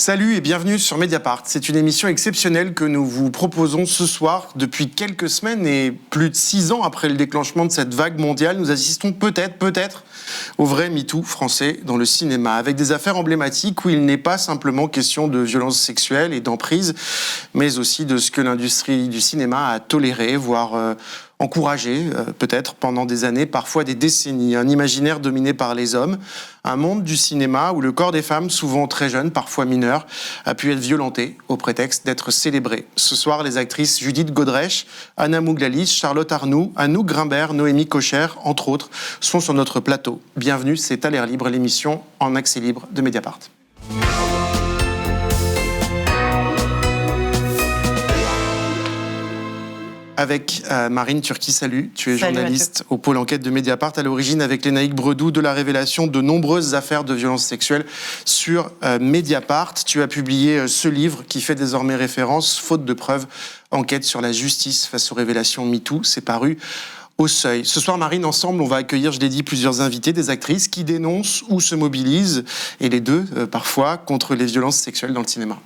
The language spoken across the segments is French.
Salut et bienvenue sur Mediapart. C'est une émission exceptionnelle que nous vous proposons ce soir. Depuis quelques semaines et plus de 6 ans après le déclenchement de cette vague mondiale, nous assistons peut-être au vrai MeToo français dans le cinéma, avec des affaires emblématiques où il n'est pas simplement question de violences sexuelles et d'emprise, mais aussi de ce que l'industrie du cinéma a toléré, voire encouragé, peut-être, pendant des années, parfois des décennies. Un imaginaire dominé par les hommes, un monde du cinéma où le corps des femmes, souvent très jeunes, parfois mineurs, a pu être violenté au prétexte d'être célébré. Ce soir, les actrices Judith Godrèche, Anna Mouglalis, Charlotte Arnoux, Anouk Grimbert, Noémie Cocher, entre autres, sont sur notre plateau. Bienvenue, c'est à l'air libre, l'émission en accès libre de Mediapart. Avec Marine Turki, salut. Tu es journaliste au pôle enquête de Mediapart, à l'origine avec Lénaïque Bredou de la révélation de nombreuses affaires de violences sexuelles sur Mediapart. Tu as publié ce livre qui fait désormais référence, faute de preuves, enquête sur la justice face aux révélations MeToo. C'est paru au Seuil. Ce soir, Marine, ensemble, on va accueillir, je l'ai dit, plusieurs invités, des actrices qui dénoncent ou se mobilisent, et les deux, parfois, contre les violences sexuelles dans le cinéma.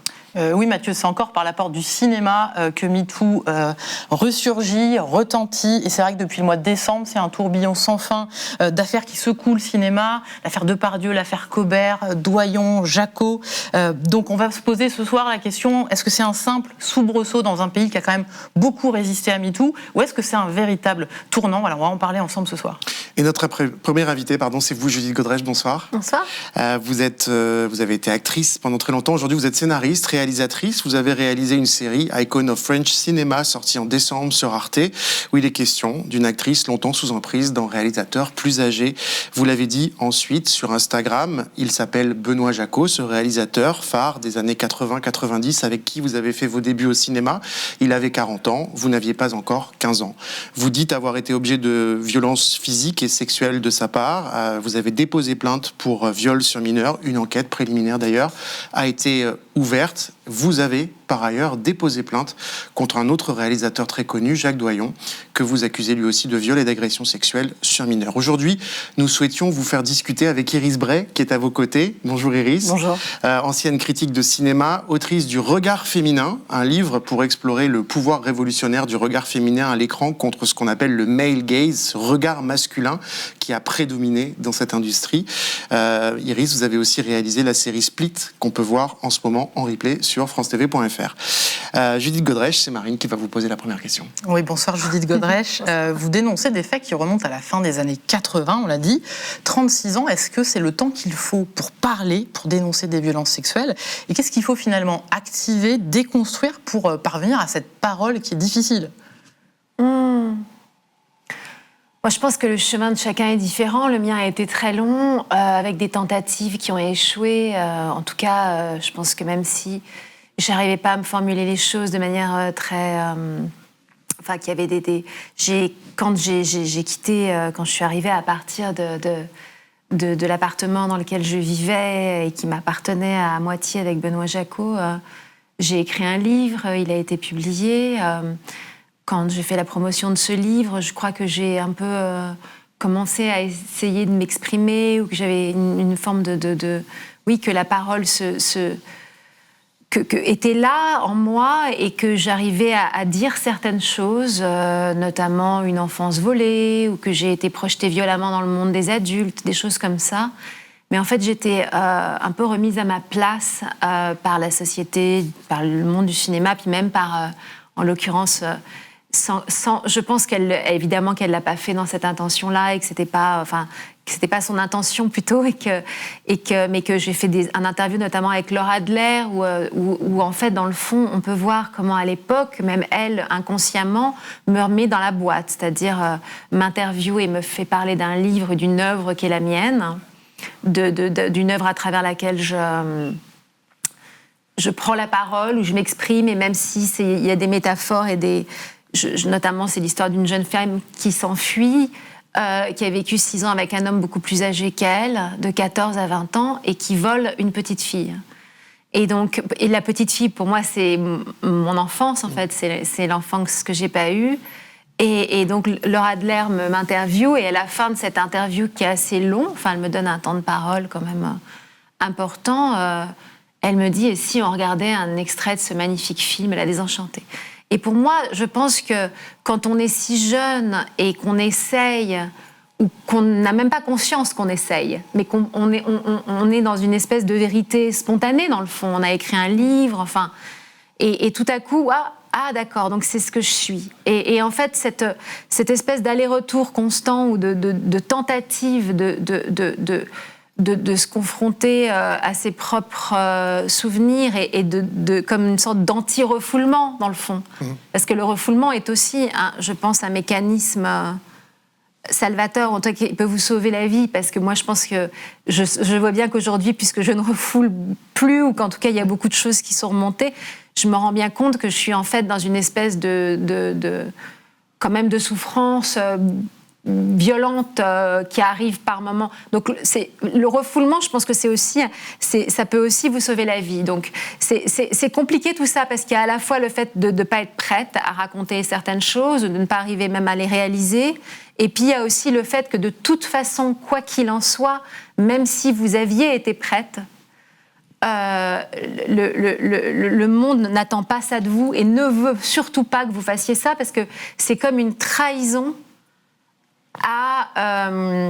Oui, Mathieu, c'est encore par la porte du cinéma que MeToo ressurgit, retentit. Et c'est vrai que depuis le mois de décembre, c'est un tourbillon sans fin d'affaires qui secouent le cinéma. L'affaire Depardieu, l'affaire Cobert, Doyon, Jacot. Donc on va se poser ce soir la question, est-ce que c'est un simple soubresaut dans un pays qui a quand même beaucoup résisté à MeToo, ou est-ce que c'est un véritable tournant? Voilà, on va en parler ensemble ce soir. Et notre première invitée, c'est vous, Judith Godrèche, bonsoir. Bonsoir. Vous avez été actrice pendant très longtemps. Aujourd'hui, vous êtes scénariste, réalisatrice. Vous avez réalisé une série, Icon of French Cinema, sortie en décembre sur Arte, où il est question d'une actrice longtemps sous emprise d'un réalisateur plus âgé. Vous l'avez dit ensuite sur Instagram, il s'appelle Benoît Jacot, ce réalisateur phare des années 80-90, avec qui vous avez fait vos débuts au cinéma. Il avait 40 ans, vous n'aviez pas encore 15 ans. Vous dites avoir été objet de violences physiques et sexuelles de sa part. Vous avez déposé plainte pour viol sur mineur. Une enquête préliminaire d'ailleurs a été ouverte. Vous avez par ailleurs déposé plainte contre un autre réalisateur très connu, Jacques Doyon, que vous accusez lui aussi de viol et d'agression sexuelle sur mineurs. Aujourd'hui, nous souhaitions vous faire discuter avec Iris Bray, qui est à vos côtés. Bonjour Iris. Bonjour. Ancienne critique de cinéma, autrice du Regard féminin, un livre pour explorer le pouvoir révolutionnaire du regard féminin à l'écran contre ce qu'on appelle le male gaze, ce regard masculin qui a prédominé dans cette industrie. Iris, vous avez aussi réalisé la série Split, qu'on peut voir en ce moment en replay sur francetv.fr. Judith Godrèche, c'est Marine qui va vous poser la première question. Oui, bonsoir Judith Godrèche. Vous dénoncez des faits qui remontent à la fin des années 80, on l'a dit. 36 ans, est-ce que c'est le temps qu'il faut pour parler, pour dénoncer des violences sexuelles? Et qu'est-ce qu'il faut finalement activer, déconstruire pour parvenir à cette parole qui est difficile? Moi, je pense que le chemin de chacun est différent. Le mien a été très long, avec des tentatives qui ont échoué. En tout cas, je pense que même si j'arrivais pas à me formuler les choses de manière très... qu'il y avait quand j'ai quitté, quand je suis arrivée à partir de l'appartement dans lequel je vivais et qui m'appartenait à moitié avec Benoît Jacot, j'ai écrit un livre, il a été publié. Quand j'ai fait la promotion de ce livre, je crois que j'ai un peu commencé à essayer de m'exprimer, ou que j'avais une forme oui, que la parole était là en moi, et que j'arrivais à dire certaines choses, notamment une enfance volée, ou que j'ai été projetée violemment dans le monde des adultes, des choses comme ça. Mais en fait, j'étais un peu remise à ma place par la société, par le monde du cinéma, puis même par, en l'occurrence... je pense évidemment qu'elle l'a pas fait dans cette intention-là, et que c'était pas son intention plutôt, mais que j'ai fait un interview notamment avec Laura Adler où en fait dans le fond on peut voir comment à l'époque même elle inconsciemment me remet dans la boîte, c'est-à-dire m'interviewe et me fait parler d'un livre, d'une œuvre qui est la mienne, d'une œuvre à travers laquelle je prends la parole, où je m'exprime, et même si il y a des métaphores et notamment, c'est l'histoire d'une jeune femme qui s'enfuit, qui a vécu 6 ans avec un homme beaucoup plus âgé qu'elle, de 14 à 20 ans, et qui vole une petite fille. Et la petite fille, pour moi, c'est mon enfance, en fait. C'est l'enfance que j'ai pas eue. Et donc, Laura Adler m'interviewe, et à la fin de cette interview, qui est assez long, elle me donne un temps de parole quand même important, Elle me dit, et si on regardait un extrait de ce magnifique film, La Désenchantée. Et pour moi, je pense que quand on est si jeune et qu'on essaye, ou qu'on n'a même pas conscience qu'on essaye, mais qu'on est dans une espèce de vérité spontanée, dans le fond. On a écrit un livre, enfin... Et tout à coup, d'accord, donc c'est ce que je suis. Et en fait, cette espèce d'aller-retour constant ou de tentative de se confronter à ses propres souvenirs et comme une sorte d'anti-refoulement, dans le fond. Parce que le refoulement est aussi, je pense, un mécanisme salvateur, en tout cas, qui peut vous sauver la vie, parce que moi, je pense que je vois bien qu'aujourd'hui, puisque je ne refoule plus, ou qu'en tout cas, il y a beaucoup de choses qui sont remontées, je me rends bien compte que je suis en fait dans une espèce quand même de souffrance violente qui arrive par moments. Donc le refoulement, je pense que ça peut aussi vous sauver la vie. Donc c'est compliqué tout ça, parce qu'il y a à la fois le fait de ne pas être prête à raconter certaines choses, de ne pas arriver même à les réaliser, et puis il y a aussi le fait que de toute façon, quoi qu'il en soit, même si vous aviez été prête, le monde n'attend pas ça de vous et ne veut surtout pas que vous fassiez ça, parce que c'est comme une trahison à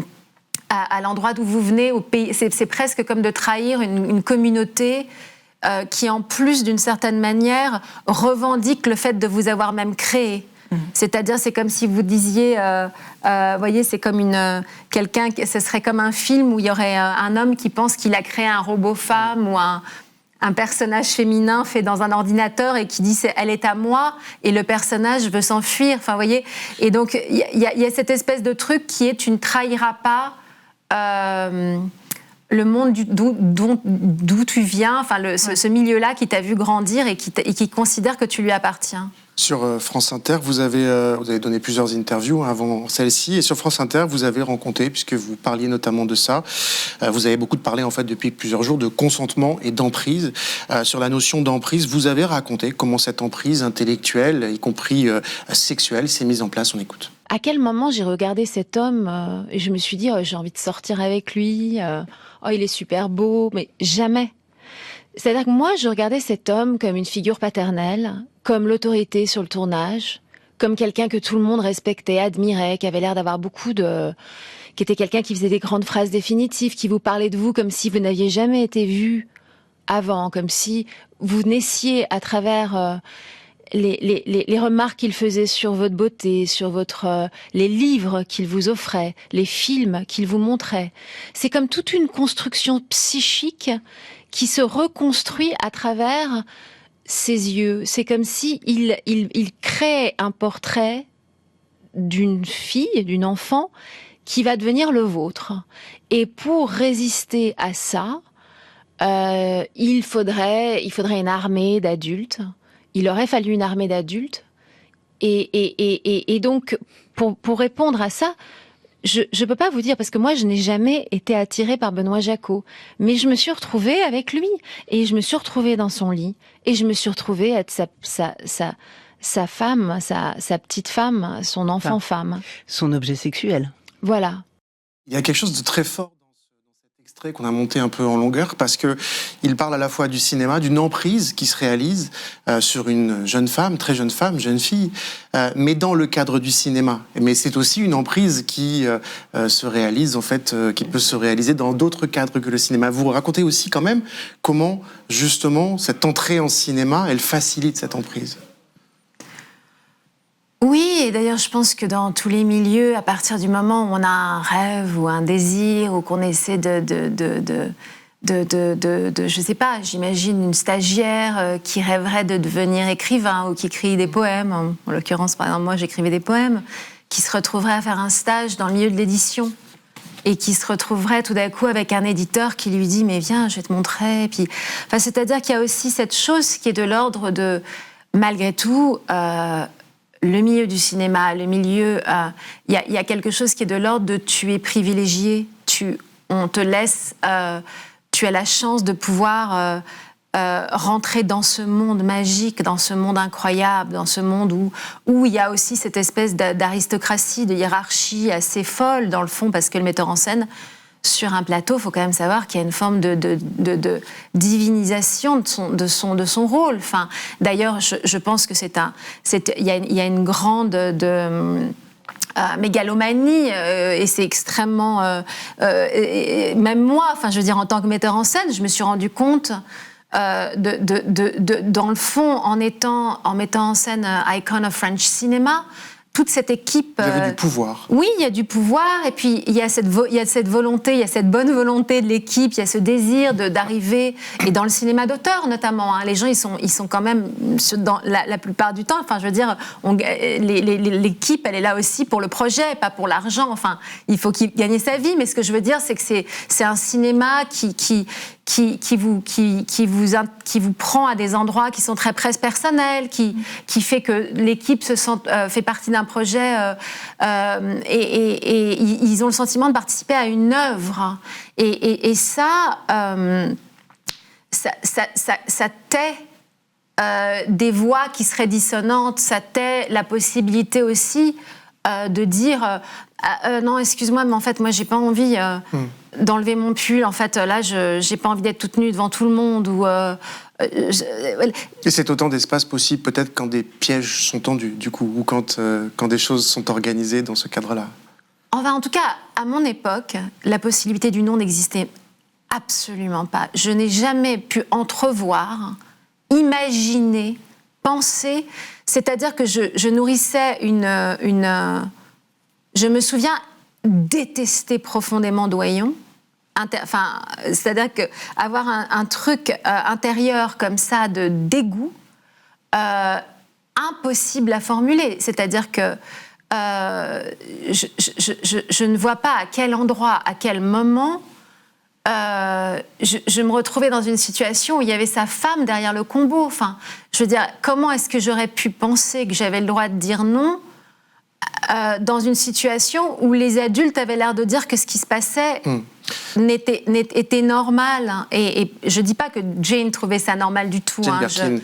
l'endroit d'où vous venez, au pays. C'est presque comme de trahir une communauté qui, en plus, d'une certaine manière, revendique le fait de vous avoir même créé. C'est-à-dire, c'est comme si vous disiez, voyez, c'est comme ce serait comme un film où il y aurait un homme qui pense qu'il a créé un robot femme ou un personnage féminin fait dans un ordinateur et qui dit elle est à moi, et le personnage veut s'enfuir. Enfin, voyez. Et donc, il y a cette espèce de truc qui est tu ne trahiras pas le monde d'où tu viens, enfin ce milieu-là qui t'a vu grandir et qui considère que tu lui appartiens. Sur France Inter, vous avez donné plusieurs interviews avant celle-ci, et sur France Inter, vous avez rencontré, puisque vous parliez notamment de ça, vous avez beaucoup parlé en fait depuis plusieurs jours de consentement et d'emprise. Sur la notion d'emprise, vous avez raconté comment cette emprise intellectuelle, y compris sexuelle, s'est mise en place. On écoute. À quel moment j'ai regardé cet homme et je me suis dit j'ai envie de sortir avec lui, il est super beau, mais jamais. C'est-à-dire que moi, je regardais cet homme comme une figure paternelle, comme l'autorité sur le tournage, comme quelqu'un que tout le monde respectait, admirait, qui avait l'air d'avoir qui était quelqu'un qui faisait des grandes phrases définitives, qui vous parlait de vous comme si vous n'aviez jamais été vu avant, comme si vous naissiez à travers les remarques qu'il faisait sur votre beauté, sur les livres qu'il vous offrait, les films qu'il vous montrait. C'est comme toute une construction psychique qui se reconstruit à travers ses yeux. C'est comme si il crée un portrait d'une fille, d'une enfant, qui va devenir le vôtre. Et pour résister à ça, il faudrait une armée d'adultes. Il aurait fallu une armée d'adultes. Et donc, pour répondre à ça, je peux pas vous dire, parce que moi, je n'ai jamais été attirée par Benoît Jacot. Mais je me suis retrouvée avec lui. Et je me suis retrouvée dans son lit. Et je me suis retrouvée être sa femme, sa petite femme, son enfant femme. Son objet sexuel. Voilà. Il y a quelque chose de très fort dans cet extrait qu'on a monté un peu en longueur, parce que il parle à la fois du cinéma, d'une emprise qui se réalise sur une jeune femme, très jeune femme, jeune fille, mais dans le cadre du cinéma. Mais c'est aussi une emprise qui se réalise, en fait, qui peut se réaliser dans d'autres cadres que le cinéma. Vous racontez aussi quand même comment, justement, cette entrée en cinéma, elle facilite cette emprise. Oui, et d'ailleurs, je pense que dans tous les milieux, à partir du moment où on a un rêve ou un désir, ou qu'on essaie je sais pas, j'imagine une stagiaire qui rêverait de devenir écrivain ou qui écrit des poèmes. En l'occurrence, par exemple, moi, j'écrivais des poèmes, qui se retrouverait à faire un stage dans le milieu de l'édition et qui se retrouverait tout d'un coup avec un éditeur qui lui dit « mais viens, je vais te montrer ». Et puis, enfin, c'est-à-dire qu'il y a aussi cette chose qui est de l'ordre de, malgré tout, le milieu du cinéma, le milieu... Il y a quelque chose qui est de l'ordre de tu es privilégié, on te laisse... tu as la chance de pouvoir rentrer dans ce monde magique, dans ce monde incroyable, dans ce monde où il y a aussi cette espèce d'aristocratie, de hiérarchie assez folle, dans le fond, parce que le metteur en scène sur un plateau, il faut quand même savoir qu'il y a une forme de divinisation de son rôle. Enfin, d'ailleurs, je pense que il y a une grande mégalomanie et c'est extrêmement... même moi, enfin, je veux dire, en tant que metteur en scène, je me suis rendu compte... dans le fond, en mettant en scène Icon of French Cinema, toute cette équipe... Vous avez du pouvoir. Oui, il y a du pouvoir, et puis il y a cette volonté, il y a cette bonne volonté de l'équipe, il y a ce désir d'arriver, et dans le cinéma d'auteur notamment, hein, les gens ils sont quand même, dans la plupart du temps, enfin je veux dire, l'équipe elle est là aussi pour le projet, pas pour l'argent, enfin il faut qu'il gagne sa vie, mais ce que je veux dire c'est que c'est un cinéma qui vous prend à des endroits qui sont très personnels, qui fait que l'équipe fait partie d'un projet et ils ont le sentiment de participer à une œuvre. Et ça tait des voix qui seraient dissonantes, ça tait la possibilité aussi de dire non, excuse-moi, mais en fait, moi, j'ai pas envie d'enlever mon pull. En fait, là, j'ai pas envie d'être toute nue devant tout le monde. Et c'est autant d'espace possible, peut-être, quand des pièges sont tendus, du coup, ou quand des choses sont organisées dans ce cadre-là. Enfin, en tout cas, à mon époque, la possibilité du non n'existait absolument pas. Je n'ai jamais pu entrevoir, imaginer, penser. C'est-à-dire que je nourrissais je me souviens détester profondément Doyon. C'est-à-dire qu'avoir un truc intérieur comme ça de dégoût, impossible à formuler. C'est-à-dire que je ne vois pas à quel endroit, à quel moment, je me retrouvais dans une situation où il y avait sa femme derrière le combo. Enfin, je veux dire, comment est-ce que j'aurais pu penser que j'avais le droit de dire non dans une situation où les adultes avaient l'air de dire que ce qui se passait était normal. Et je ne dis pas que Jane trouvait ça normal du tout. Jane Birkin,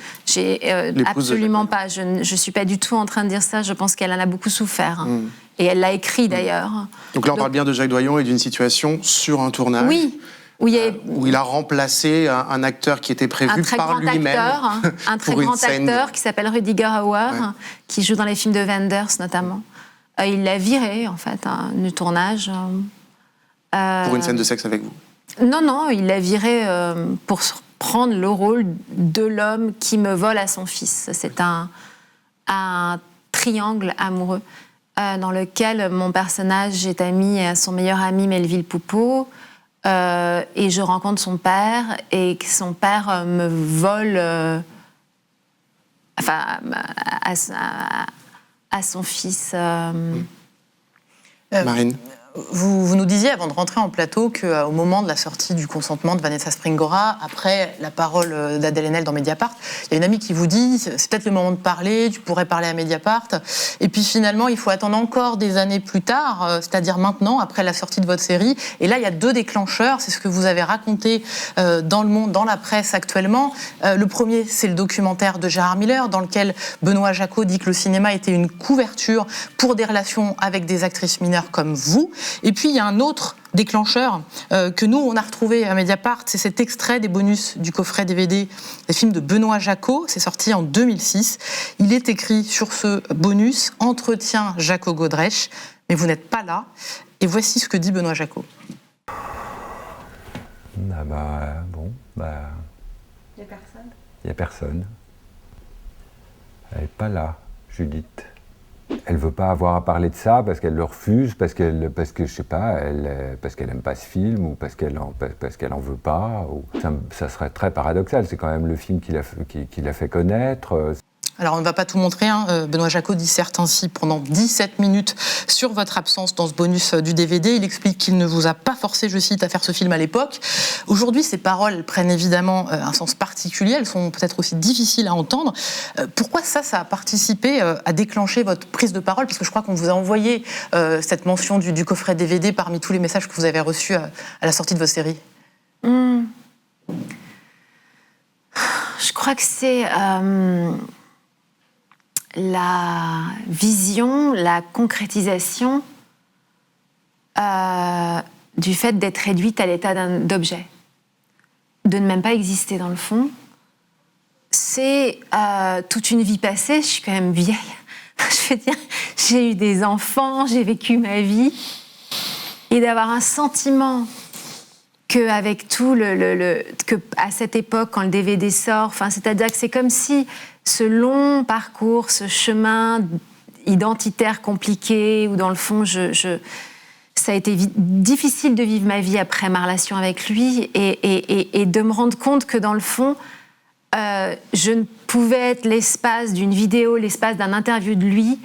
absolument pas. Je ne suis pas du tout en train de dire ça. Je pense qu'elle en a beaucoup souffert. Et elle l'a écrit d'ailleurs. Donc là, on parle bien de Jacques Doyon et d'une situation sur un tournage. Oui. Où il a remplacé un acteur qui était prévu par lui-même. Un très grand acteur qui s'appelle Rudiger Hauer, qui joue dans les films de Wenders notamment. Il l'a viré, en fait, du tournage. Pour une scène de sexe avec vous? Non, il l'a viré pour prendre le rôle de l'homme qui me vole à son fils. C'est un triangle amoureux dans lequel mon personnage est ami à son meilleur ami Melville Poupeau. Et je rencontre son père, et que son père me vole à son fils. Marine. Vous nous disiez avant de rentrer en plateau qu'au moment de la sortie du consentement de Vanessa Springora, après la parole d'Adèle Haenel dans Mediapart, il y a une amie qui vous dit c'est peut-être le moment de parler, tu pourrais parler à Mediapart. Et puis finalement, il faut attendre encore des années plus tard, c'est-à-dire maintenant, après la sortie de votre série. Et là, il y a 2 déclencheurs, c'est ce que vous avez raconté dans le monde, dans la presse actuellement. Le premier, c'est le documentaire de Gérard Miller, dans lequel Benoît Jacot dit que le cinéma était une couverture pour des relations avec des actrices mineures comme vous. Et puis, il y a un autre déclencheur que nous, on a retrouvé à Mediapart, c'est cet extrait des bonus du coffret DVD des films de Benoît Jacot. C'est sorti en 2006. Il est écrit sur ce bonus « Entretien Jacot Godrèche », mais vous n'êtes pas là. Et voici ce que dit Benoît Jacot. Il n'y a personne. Il n'y a personne. Elle n'est pas là, Judith. Elle veut pas avoir à parler de ça parce qu'elle le refuse, parce que je sais pas, parce qu'elle aime pas ce film ou parce qu'elle en veut pas. Ça serait très paradoxal. C'est quand même le film qui l'a fait connaître. Alors, on ne va pas tout montrer. Benoît Jacot disserte ainsi pendant 17 minutes sur votre absence dans ce bonus du DVD. Il explique qu'il ne vous a pas forcé, je cite, à faire ce film à l'époque. Aujourd'hui, ces paroles prennent évidemment un sens particulier. Elles sont peut-être aussi difficiles à entendre. Pourquoi ça a participé à déclencher votre prise de parole? Parce que je crois qu'on vous a envoyé cette mention du coffret DVD parmi tous les messages que vous avez reçus à la sortie de votre série. Je crois que c'est... la vision, la concrétisation du fait d'être réduite à l'état d'objet, de ne même pas exister dans le fond. C'est toute une vie passée, je suis quand même vieille. Je veux dire, j'ai eu des enfants, j'ai vécu ma vie. Et d'avoir un sentiment qu'avec tout que à cette époque, quand le DVD sort, c'est-à-dire que c'est comme si ce long parcours, ce chemin identitaire compliqué, où dans le fond, ça a été difficile de vivre ma vie après ma relation avec lui, et de me rendre compte que dans le fond, je ne pouvais être l'espace d'une vidéo, l'espace d'un interview de lui,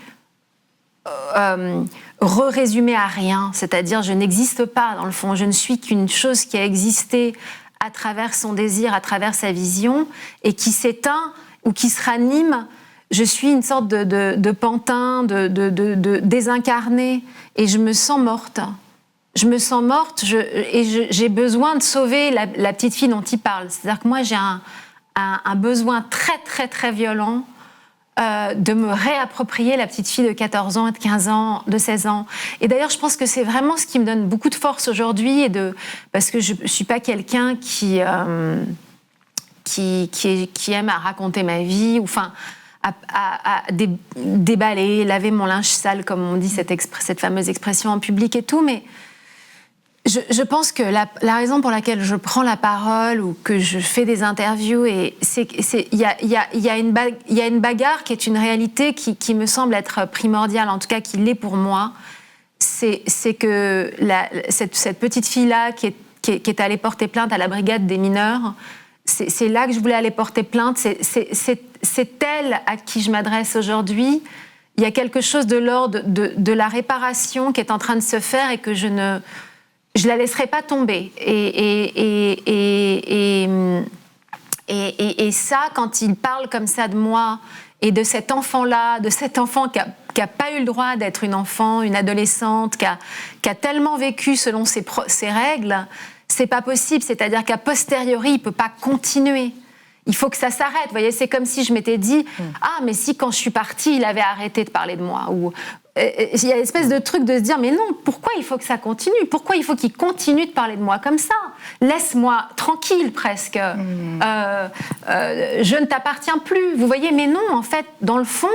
résumé à rien, c'est-à-dire je n'existe pas dans le fond, je ne suis qu'une chose qui a existé à travers son désir, à travers sa vision, et qui s'éteint ou qui se ranime. Je suis une sorte de pantin, de désincarné, et je me sens morte. Je me sens morte, et j'ai besoin de sauver la petite fille dont il parle. C'est-à-dire que moi j'ai un besoin très très très violent de me réapproprier la petite fille de 14 ans, de 15 ans, de 16 ans. Et d'ailleurs, je pense que c'est vraiment ce qui me donne beaucoup de force aujourd'hui, parce que je ne suis pas quelqu'un qui aime à raconter ma vie, ou enfin à déballer, laver mon linge sale, comme on dit cette fameuse expression en public et tout, mais je pense que la raison pour laquelle je prends la parole ou que je fais des interviews, il y a une bagarre qui est une réalité qui me semble être primordiale, en tout cas qui l'est pour moi. C'est que cette petite fille-là qui est allée porter plainte à la brigade des mineurs, c'est là que je voulais aller porter plainte. C'est elle à qui je m'adresse aujourd'hui. Il y a quelque chose de l'ordre de la réparation qui est en train de se faire et que je la laisserai pas tomber. Et ça, quand il parle comme ça de moi et de cet enfant-là, de cet enfant qui a pas eu le droit d'être une enfant, une adolescente, qui a tellement vécu selon ses règles, c'est pas possible. C'est-à-dire qu'à posteriori, il peut pas continuer. Il faut que ça s'arrête. Vous voyez, c'est comme si je m'étais dit mais si quand je suis partie, il avait arrêté de parler de moi. Ou il y a une espèce de truc de se dire mais non, pourquoi il faut que ça continue ? Pourquoi il faut qu'il continue de parler de moi comme ça ? Laisse-moi tranquille presque. Je ne t'appartiens plus. Vous voyez, mais non, en fait, dans le fond,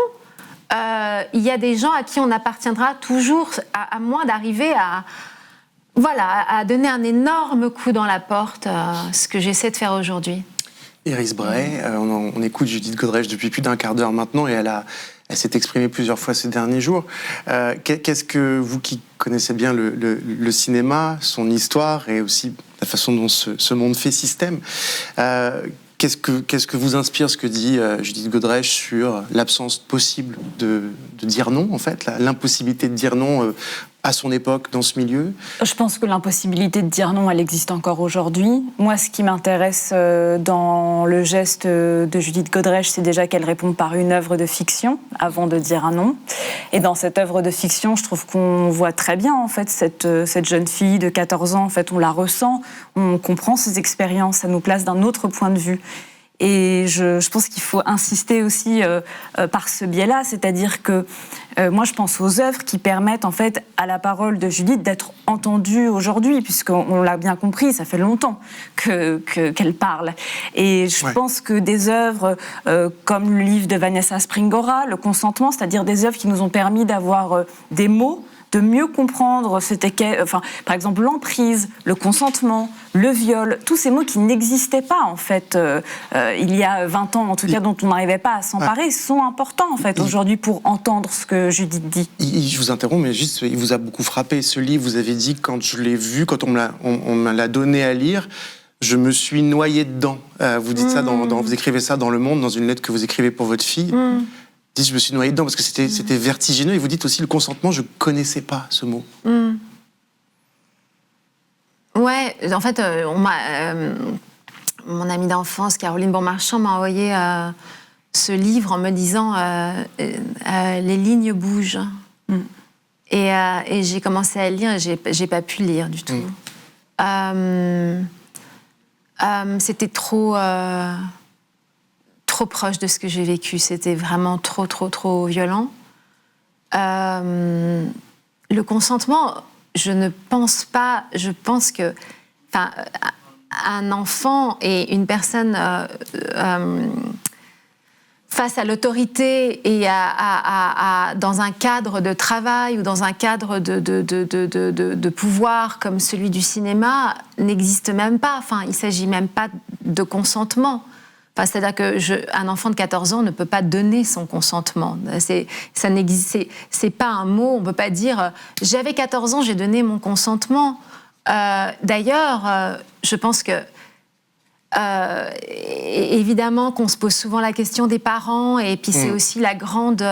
il y a des gens à qui on appartiendra toujours, à moins d'arriver à donner un énorme coup dans la porte, ce que j'essaie de faire aujourd'hui. Iris Bray, on écoute Judith Godrèche depuis plus d'un quart d'heure maintenant, et elle s'est exprimée plusieurs fois ces derniers jours. Qu'est-ce que vous qui connaissez bien le cinéma, son histoire et aussi la façon dont ce monde fait système, qu'est-ce que vous inspire ce que dit Judith Godrèche sur l'absence possible de dire non, en fait, l'impossibilité de dire non à son époque dans ce milieu ? Je pense que l'impossibilité de dire non, elle existe encore aujourd'hui. Moi, ce qui m'intéresse dans le geste de Judith Godrèche, c'est déjà qu'elle répond par une œuvre de fiction avant de dire un non. Et dans cette œuvre de fiction, je trouve qu'on voit très bien, en fait, cette jeune fille de 14 ans. En fait, on la ressent, on comprend ses expériences, ça nous place d'un autre point de vue. Et je pense qu'il faut insister aussi par ce biais-là, c'est-à-dire que moi je pense aux œuvres qui permettent en fait à la parole de Judith d'être entendue aujourd'hui, puisqu'on l'a bien compris, ça fait longtemps qu'elle parle. Et je pense que des œuvres comme le livre de Vanessa Springora, Le consentement, c'est-à-dire des œuvres qui nous ont permis d'avoir des mots, de mieux comprendre par exemple l'emprise, le consentement, le viol, tous ces mots qui n'existaient pas en fait il y a 20 ans, en tout cas dont on n'arrivait pas à s'emparer, sont importants en fait aujourd'hui pour entendre ce que Judith dit. Je vous interromps, mais juste, il vous a beaucoup frappé ce livre. Vous avez dit, quand je l'ai vu, quand on me l'a donné à lire, je me suis noyée dedans. Vous dites ça vous écrivez ça dans Le Monde, dans une lettre que vous écrivez pour votre fille. Dites, je me suis noyée dedans parce que c'était vertigineux. Et vous dites aussi le consentement, je connaissais pas ce mot. Ouais, en fait, mon amie d'enfance, Caroline Bonmarchand, m'a envoyé ce livre en me disant les lignes bougent. Et j'ai commencé à le lire et j'ai pas pu le lire du tout. C'était trop proche de ce que j'ai vécu. C'était vraiment trop violent. Le consentement, je ne pense pas, je pense que un enfant et une personne face à l'autorité et dans un cadre de travail ou dans un cadre de pouvoir comme celui du cinéma n'existe même pas. Enfin, il ne s'agit même pas de consentement. Enfin, c'est-à-dire qu'un enfant de 14 ans ne peut pas donner son consentement. C'est pas un mot, on ne peut pas dire « j'avais 14 ans, j'ai donné mon consentement ». D'ailleurs, je pense que évidemment qu'on se pose souvent la question des parents, et puis c'est aussi la grande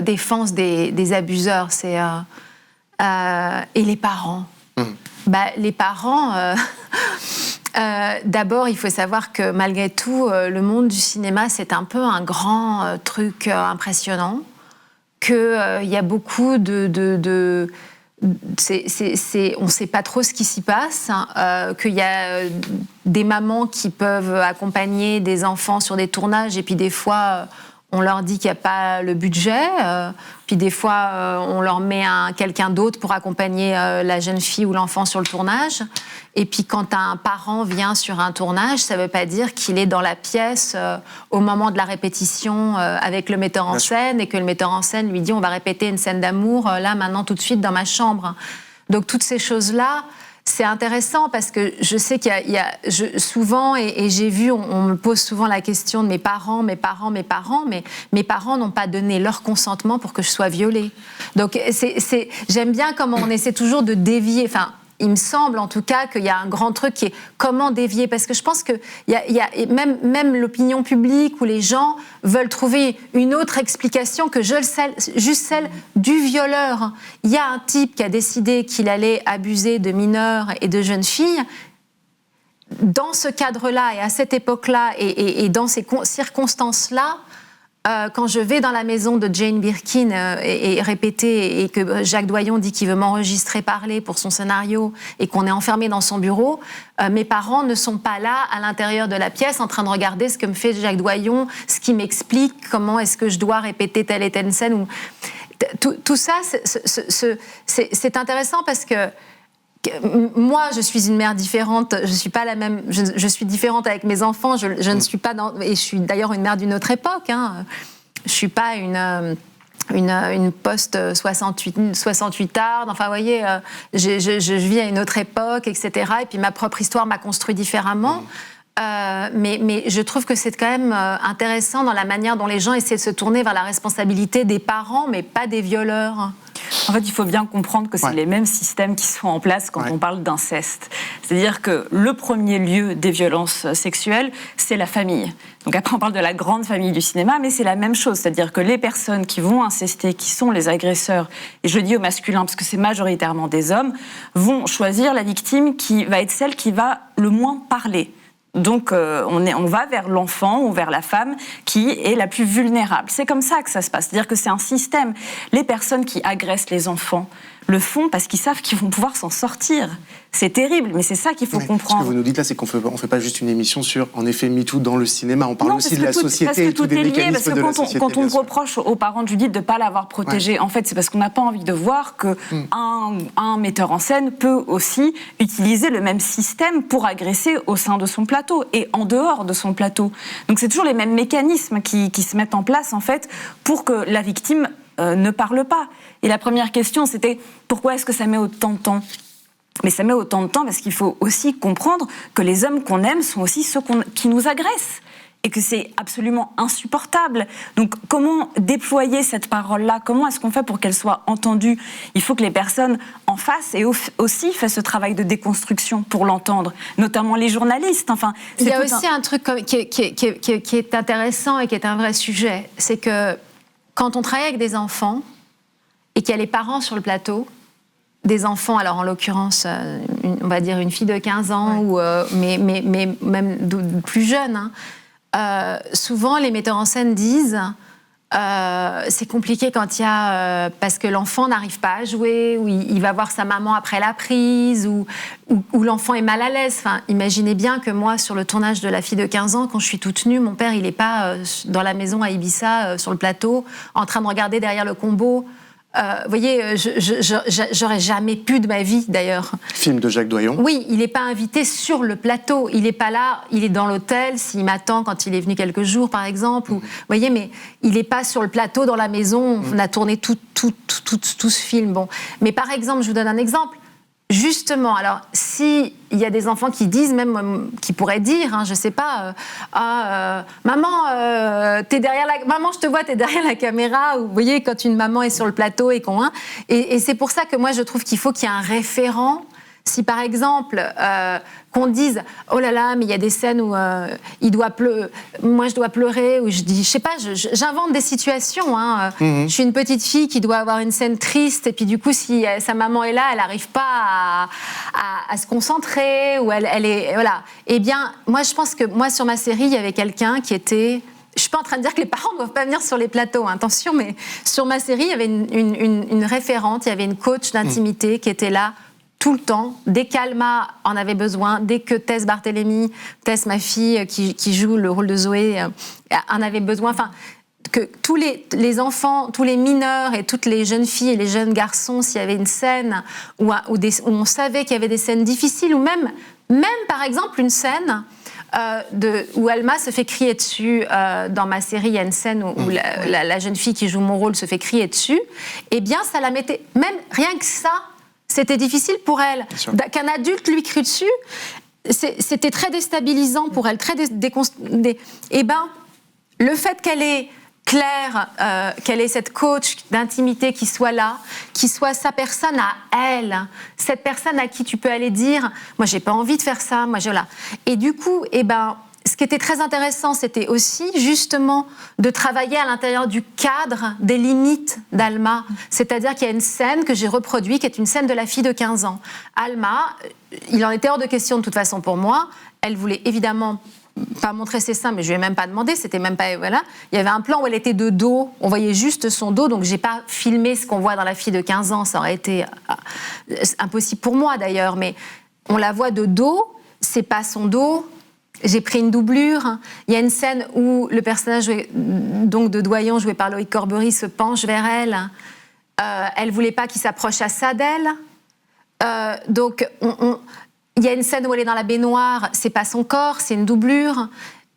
défense des abuseurs, et les parents. Les parents, d'abord il faut savoir que malgré tout, le monde du cinéma c'est un peu un grand truc impressionnant, qu'il y a beaucoup on ne sait pas trop ce qui s'y passe, qu'il y a des mamans qui peuvent accompagner des enfants sur des tournages et puis des fois on leur dit qu'il n'y a pas le budget, puis des fois on leur met quelqu'un d'autre pour accompagner la jeune fille ou l'enfant sur le tournage. Et puis quand un parent vient sur un tournage, ça ne veut pas dire qu'il est dans la pièce au moment de la répétition avec le metteur en scène et que le metteur en scène lui dit on va répéter une scène d'amour là, maintenant, tout de suite dans ma chambre. Donc toutes ces choses-là, c'est intéressant parce que je sais qu'il y a souvent, et j'ai vu, on me pose souvent la question de mes parents, mais mes parents n'ont pas donné leur consentement pour que je sois violée. Donc j'aime bien comment on essaie toujours de dévier, enfin, il me semble en tout cas qu'il y a un grand truc qui est comment dévier, parce que je pense que même l'opinion publique ou les gens veulent trouver une autre explication que juste celle du violeur. Il y a un type qui a décidé qu'il allait abuser de mineurs et de jeunes filles. Dans ce cadre-là et à cette époque-là et dans ces circonstances-là, quand je vais dans la maison de Jane Birkin et répéter, et que Jacques Doyon dit qu'il veut m'enregistrer parler pour son scénario et qu'on est enfermé dans son bureau, mes parents ne sont pas là à l'intérieur de la pièce en train de regarder ce que me fait Jacques Doyon, ce qui m'explique comment est-ce que je dois répéter telle et telle scène. Tout ça, c'est intéressant parce que moi, je suis une mère différente. Je suis pas la même. Je suis différente avec mes enfants. Je ne suis pas et je suis d'ailleurs une mère d'une autre époque. Hein. Je suis pas une post 68 arde. Enfin, vous voyez, je vis à une autre époque, etc. Et puis ma propre histoire m'a construit différemment. Mais je trouve que c'est quand même intéressant dans la manière dont les gens essaient de se tourner vers la responsabilité des parents, mais pas des violeurs. En fait, il faut bien comprendre que c'est les mêmes systèmes qui sont en place quand on parle d'inceste. C'est-à-dire que le premier lieu des violences sexuelles, c'est la famille. Donc après, on parle de la grande famille du cinéma, mais c'est la même chose. C'est-à-dire que les personnes qui vont incester, qui sont les agresseurs, et je le dis au masculin parce que c'est majoritairement des hommes, vont choisir la victime qui va être celle qui va le moins parler. Donc on va vers l'enfant ou vers la femme qui est la plus vulnérable. C'est comme ça que ça se passe. C'est-à-dire que c'est un système. Les personnes qui agressent les enfants le font parce qu'ils savent qu'ils vont pouvoir s'en sortir. C'est terrible, mais c'est ça qu'il faut comprendre. Ce que vous nous dites là, c'est qu'on ne fait pas juste une émission sur, en effet, MeToo dans le cinéma. On parle aussi de la société et tous des mécanismes de la société. Quand on reproche aux parents de Judith de ne pas l'avoir protégée, en fait, c'est parce qu'on n'a pas envie de voir qu'un metteur en scène peut aussi utiliser le même système pour agresser au sein de son plateau et en dehors de son plateau. Donc c'est toujours les mêmes mécanismes qui se mettent en place, en fait, pour que la victime ne parle pas. Et la première question, c'était pourquoi est-ce que ça met autant de temps ? Mais ça met autant de temps parce qu'il faut aussi comprendre que les hommes qu'on aime sont aussi ceux qui nous agressent et que c'est absolument insupportable. Donc comment déployer cette parole-là ? Comment est-ce qu'on fait pour qu'elle soit entendue ? Il faut que les personnes en face aient aussi fait ce travail de déconstruction pour l'entendre, notamment les journalistes. Enfin, il y a aussi un truc qui est intéressant et qui est un vrai sujet, c'est que quand on travaille avec des enfants et qu'il y a les parents sur le plateau, des enfants, alors en l'occurrence, on va dire une fille de 15 ans, mais même plus jeune, souvent les metteurs en scène disent c'est compliqué quand il y a parce que l'enfant n'arrive pas à jouer, ou il va voir sa maman après la prise, ou l'enfant est mal à l'aise. Enfin, imaginez bien que moi, sur le tournage de La fille de 15 ans, quand je suis toute nue, mon père, il n'est pas dans la maison à Ibiza, sur le plateau, en train de regarder derrière le combo vous voyez, j'aurais jamais pu de ma vie, d'ailleurs. Film de Jacques Doyon. Oui, il n'est pas invité sur le plateau. Il n'est pas là, il est dans l'hôtel, s'il m'attend quand il est venu quelques jours, par exemple. Ou, vous voyez, mais il n'est pas sur le plateau, dans la maison. On a tourné tout ce film. Bon. Mais par exemple, je vous donne un exemple. Justement, alors, s'il y a des enfants qui disent, même, qui pourraient dire, hein, je sais pas, maman, t'es derrière maman, je te vois, t'es derrière la caméra, ou vous voyez, quand une maman est sur le plateau et qu'on, hein, et c'est pour ça que moi, je trouve qu'il faut qu'il y ait un référent. Si par exemple, qu'on dise « Oh là là, mais il y a des scènes où moi je dois pleurer », ou je dis, je sais pas, j'invente des situations. Hein. Je suis une petite fille qui doit avoir une scène triste, et puis du coup, si sa maman est là, elle n'arrive pas à se concentrer, ou elle est... Voilà. Eh bien, moi je pense que sur ma série, il y avait quelqu'un qui était... Je suis pas en train de dire que les parents ne doivent pas venir sur les plateaux, hein, attention, mais sur ma série, il y avait une référente, il y avait une coach d'intimité qui était là tout le temps, dès qu'Alma en avait besoin, dès que Tess Barthélémy, Tess, ma fille, qui joue le rôle de Zoé, en avait besoin, enfin, que tous les enfants, tous les mineurs et toutes les jeunes filles et les jeunes garçons, s'il y avait une scène où on savait qu'il y avait des scènes difficiles, ou même par exemple une scène où Alma se fait crier dessus, dans ma série, il y a une scène où la jeune fille qui joue mon rôle se fait crier dessus, eh bien ça la mettait, même rien que ça, c'était difficile pour elle. Qu'un adulte lui crie dessus, c'était très déstabilisant pour elle, très Eh ben, le fait qu'elle ait Claire, qu'elle ait cette coach d'intimité qui soit là, qui soit sa personne à elle, cette personne à qui tu peux aller dire « Moi, j'ai pas envie de faire ça, moi, voilà ». Et du coup, eh ben, ce qui était très intéressant, c'était aussi justement de travailler à l'intérieur du cadre des limites d'Alma. C'est-à-dire qu'il y a une scène que j'ai reproduite, qui est une scène de la fille de 15 ans. Alma, il en était hors de question de toute façon pour moi. Elle voulait évidemment pas montrer ses seins, mais je lui ai même pas demandé, c'était même pas... Voilà. Il y avait un plan où elle était de dos, on voyait juste son dos, donc j'ai pas filmé ce qu'on voit dans la fille de 15 ans, ça aurait été impossible pour moi d'ailleurs, mais on la voit de dos, c'est pas son dos... J'ai pris une doublure. Il y a une scène où le personnage donc de Doyon, joué par Loïc Corbery, se penche vers elle. Elle voulait pas qu'il s'approche à ça d'elle. Donc, il y a une scène où elle est dans la baignoire. C'est pas son corps, c'est une doublure.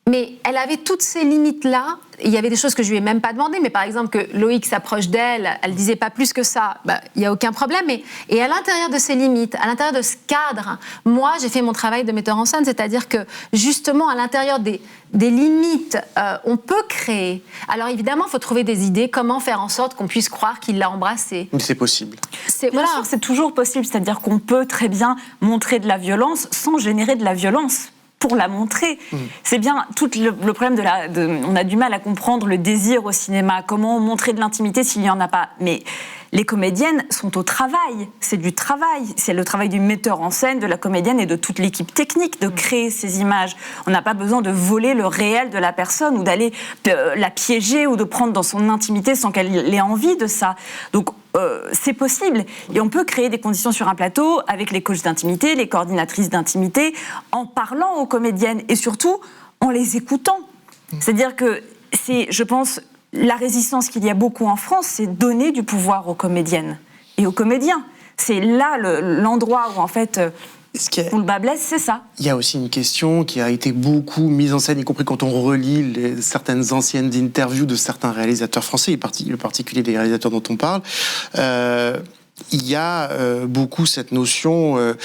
Mais elle avait toutes ces limites-là. Il y avait des choses que je lui ai même pas demandé, mais par exemple que Loïc s'approche d'elle, elle disait pas plus que ça, il y a aucun problème. Et à l'intérieur de ces limites, à l'intérieur de ce cadre, moi j'ai fait mon travail de metteur en scène, c'est-à-dire que justement à l'intérieur des limites, on peut créer. Alors évidemment, il faut trouver des idées, comment faire en sorte qu'on puisse croire qu'il l'a embrassée. Mais c'est possible. Bien sûr, c'est toujours possible, c'est-à-dire qu'on peut très bien montrer de la violence sans générer de la violence. Pour la montrer. C'est bien tout le problème on a du mal à comprendre le désir au cinéma, comment montrer de l'intimité s'il n'y en a pas. Mais les comédiennes sont au travail, c'est du travail, c'est le travail du metteur en scène, de la comédienne et de toute l'équipe technique de créer ces images. On n'a pas besoin de voler le réel de la personne ou d'aller la piéger ou de prendre dans son intimité sans qu'elle ait envie de ça. Donc c'est possible et on peut créer des conditions sur un plateau avec les coachs d'intimité, les coordinatrices d'intimité, en parlant aux comédiennes et surtout en les écoutant. C'est-à-dire que c'est, je pense, la résistance qu'il y a beaucoup en France, c'est donner du pouvoir aux comédiennes et aux comédiens. C'est là l'endroit où en fait où le bas blesse, c'est ça. Il y a aussi une question qui a été beaucoup mise en scène, y compris quand on relit certaines anciennes interviews de certains réalisateurs français, en particulier des réalisateurs dont on parle. Il y a beaucoup cette notion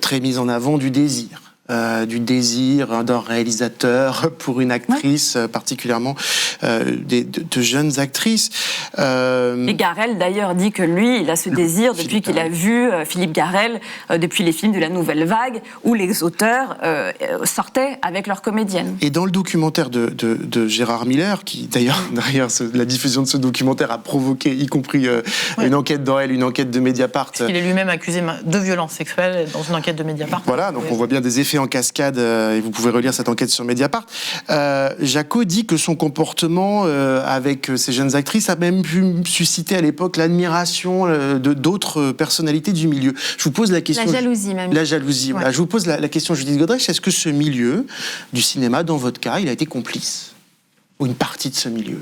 très mise en avant du désir d'un réalisateur pour une actrice, particulièrement de jeunes actrices. Et Garrel, d'ailleurs, dit que lui, il a ce désir depuis qu'il a vu Philippe Garrel, depuis les films de la Nouvelle Vague, où les auteurs sortaient avec leurs comédiennes. Et dans le documentaire de Gérard Miller, qui d'ailleurs, la diffusion de ce documentaire a provoqué, y compris une enquête d'Orel, une enquête de Mediapart. Il est lui-même accusé de violences sexuelles dans une enquête de Mediapart. Voilà, donc on voit bien des effets en cascade, et vous pouvez relire cette enquête sur Mediapart. Jaco dit que son comportement avec ces jeunes actrices a même pu susciter à l'époque l'admiration d'autres personnalités du milieu. Je vous pose la question... La jalousie même. La jalousie, ouais. Voilà. Je vous pose la question, Judith Godrèche, est-ce que ce milieu du cinéma, dans votre cas, il a été complice? Ou une partie de ce milieu?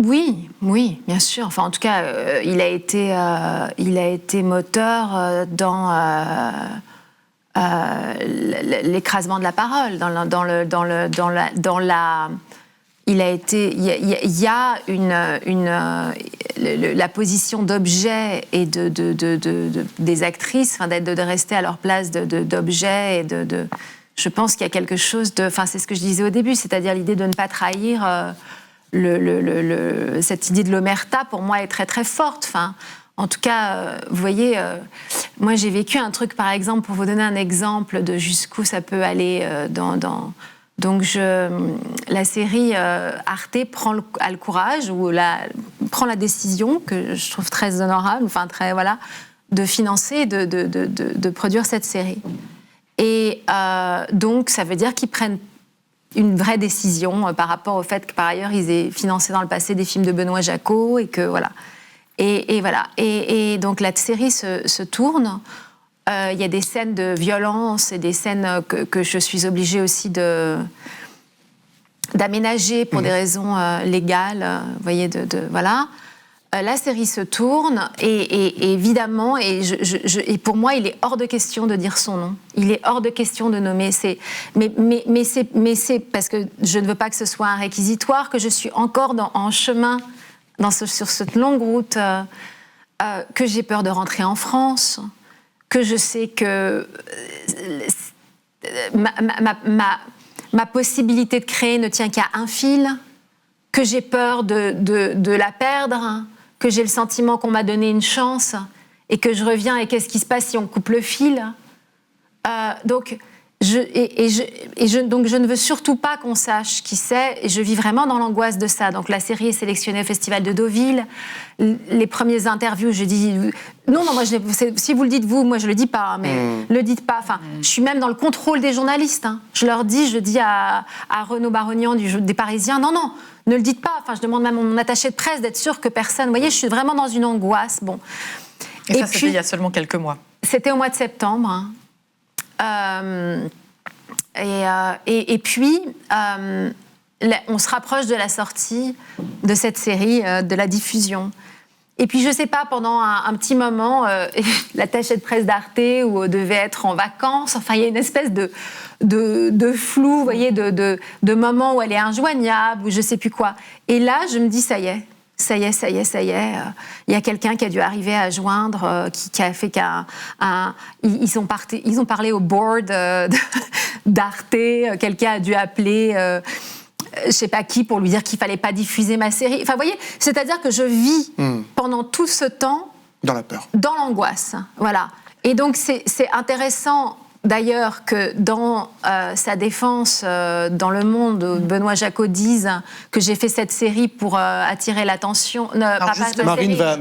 Oui, bien sûr. Enfin, en tout cas, il a été moteur dans l'écrasement de la parole, il y a la position d'objet et des actrices, enfin, de rester à leur place d'objet et je pense qu'il y a quelque chose de... Enfin, c'est ce que je disais au début, c'est-à-dire l'idée de ne pas trahir cette idée de l'omerta, pour moi, est très, très forte. Enfin, en tout cas, vous voyez, moi, j'ai vécu un truc, par exemple, pour vous donner un exemple de jusqu'où ça peut aller Donc, la série Arte a le courage, prend la décision, que je trouve très honorable, enfin, très, voilà, de financer, de produire cette série. Et donc, ça veut dire qu'ils prennent une vraie décision par rapport au fait que, par ailleurs, ils aient financé dans le passé des films de Benoît Jacot et que, voilà. Et voilà. Et donc, la série se tourne. Il y a des scènes de violence et des scènes que je suis obligée aussi d'aménager pour des raisons légales, vous voyez, voilà. La série se tourne et évidemment, et pour moi, il est hors de question de dire son nom. Il est hors de question de nommer. Mais c'est parce que je ne veux pas que ce soit un réquisitoire, que je suis encore en chemin sur cette longue route, que j'ai peur de rentrer en France, que je sais que ma possibilité de créer ne tient qu'à un fil, que j'ai peur de la perdre, que j'ai le sentiment qu'on m'a donné une chance et que je reviens et qu'est-ce qui se passe si on coupe le fil. Donc je ne veux surtout pas qu'on sache qui c'est et je vis vraiment dans l'angoisse de ça. Donc la série est sélectionnée au Festival de Deauville. Les premières interviews, je dis non, moi si vous le dites vous, moi je le dis pas, mais le dites pas. Enfin, je suis même dans le contrôle des journalistes. Hein. Je dis à Renaud Barognan des Parisiens, non, ne le dites pas. Enfin, je demande même à mon attaché de presse d'être sûr que personne. Vous voyez, je suis vraiment dans une angoisse. Bon. Et ça, c'était il y a seulement quelques mois. C'était au mois de septembre. Hein. Et puis, on se rapproche de la sortie de cette série, de la diffusion. Et puis, je ne sais pas, pendant un petit moment, l'attaché de presse d'Arte où devait être en vacances, enfin, il y a une espèce de flou, vous voyez, de moment où elle est injoignable, ou je ne sais plus quoi. Et là, je me dis, ça y est. Il y a quelqu'un qui a dû arriver à joindre, qui a fait ils ont parlé au board d'Arte. Quelqu'un a dû appeler, je sais pas qui, pour lui dire qu'il fallait pas diffuser ma série. Enfin, vous voyez, c'est-à-dire que je vis pendant tout ce temps dans la peur, dans l'angoisse. Voilà. Et donc c'est intéressant. D'ailleurs, que dans sa défense dans Le Monde, Benoît Jacot dise que j'ai fait cette série pour attirer l'attention. Marine va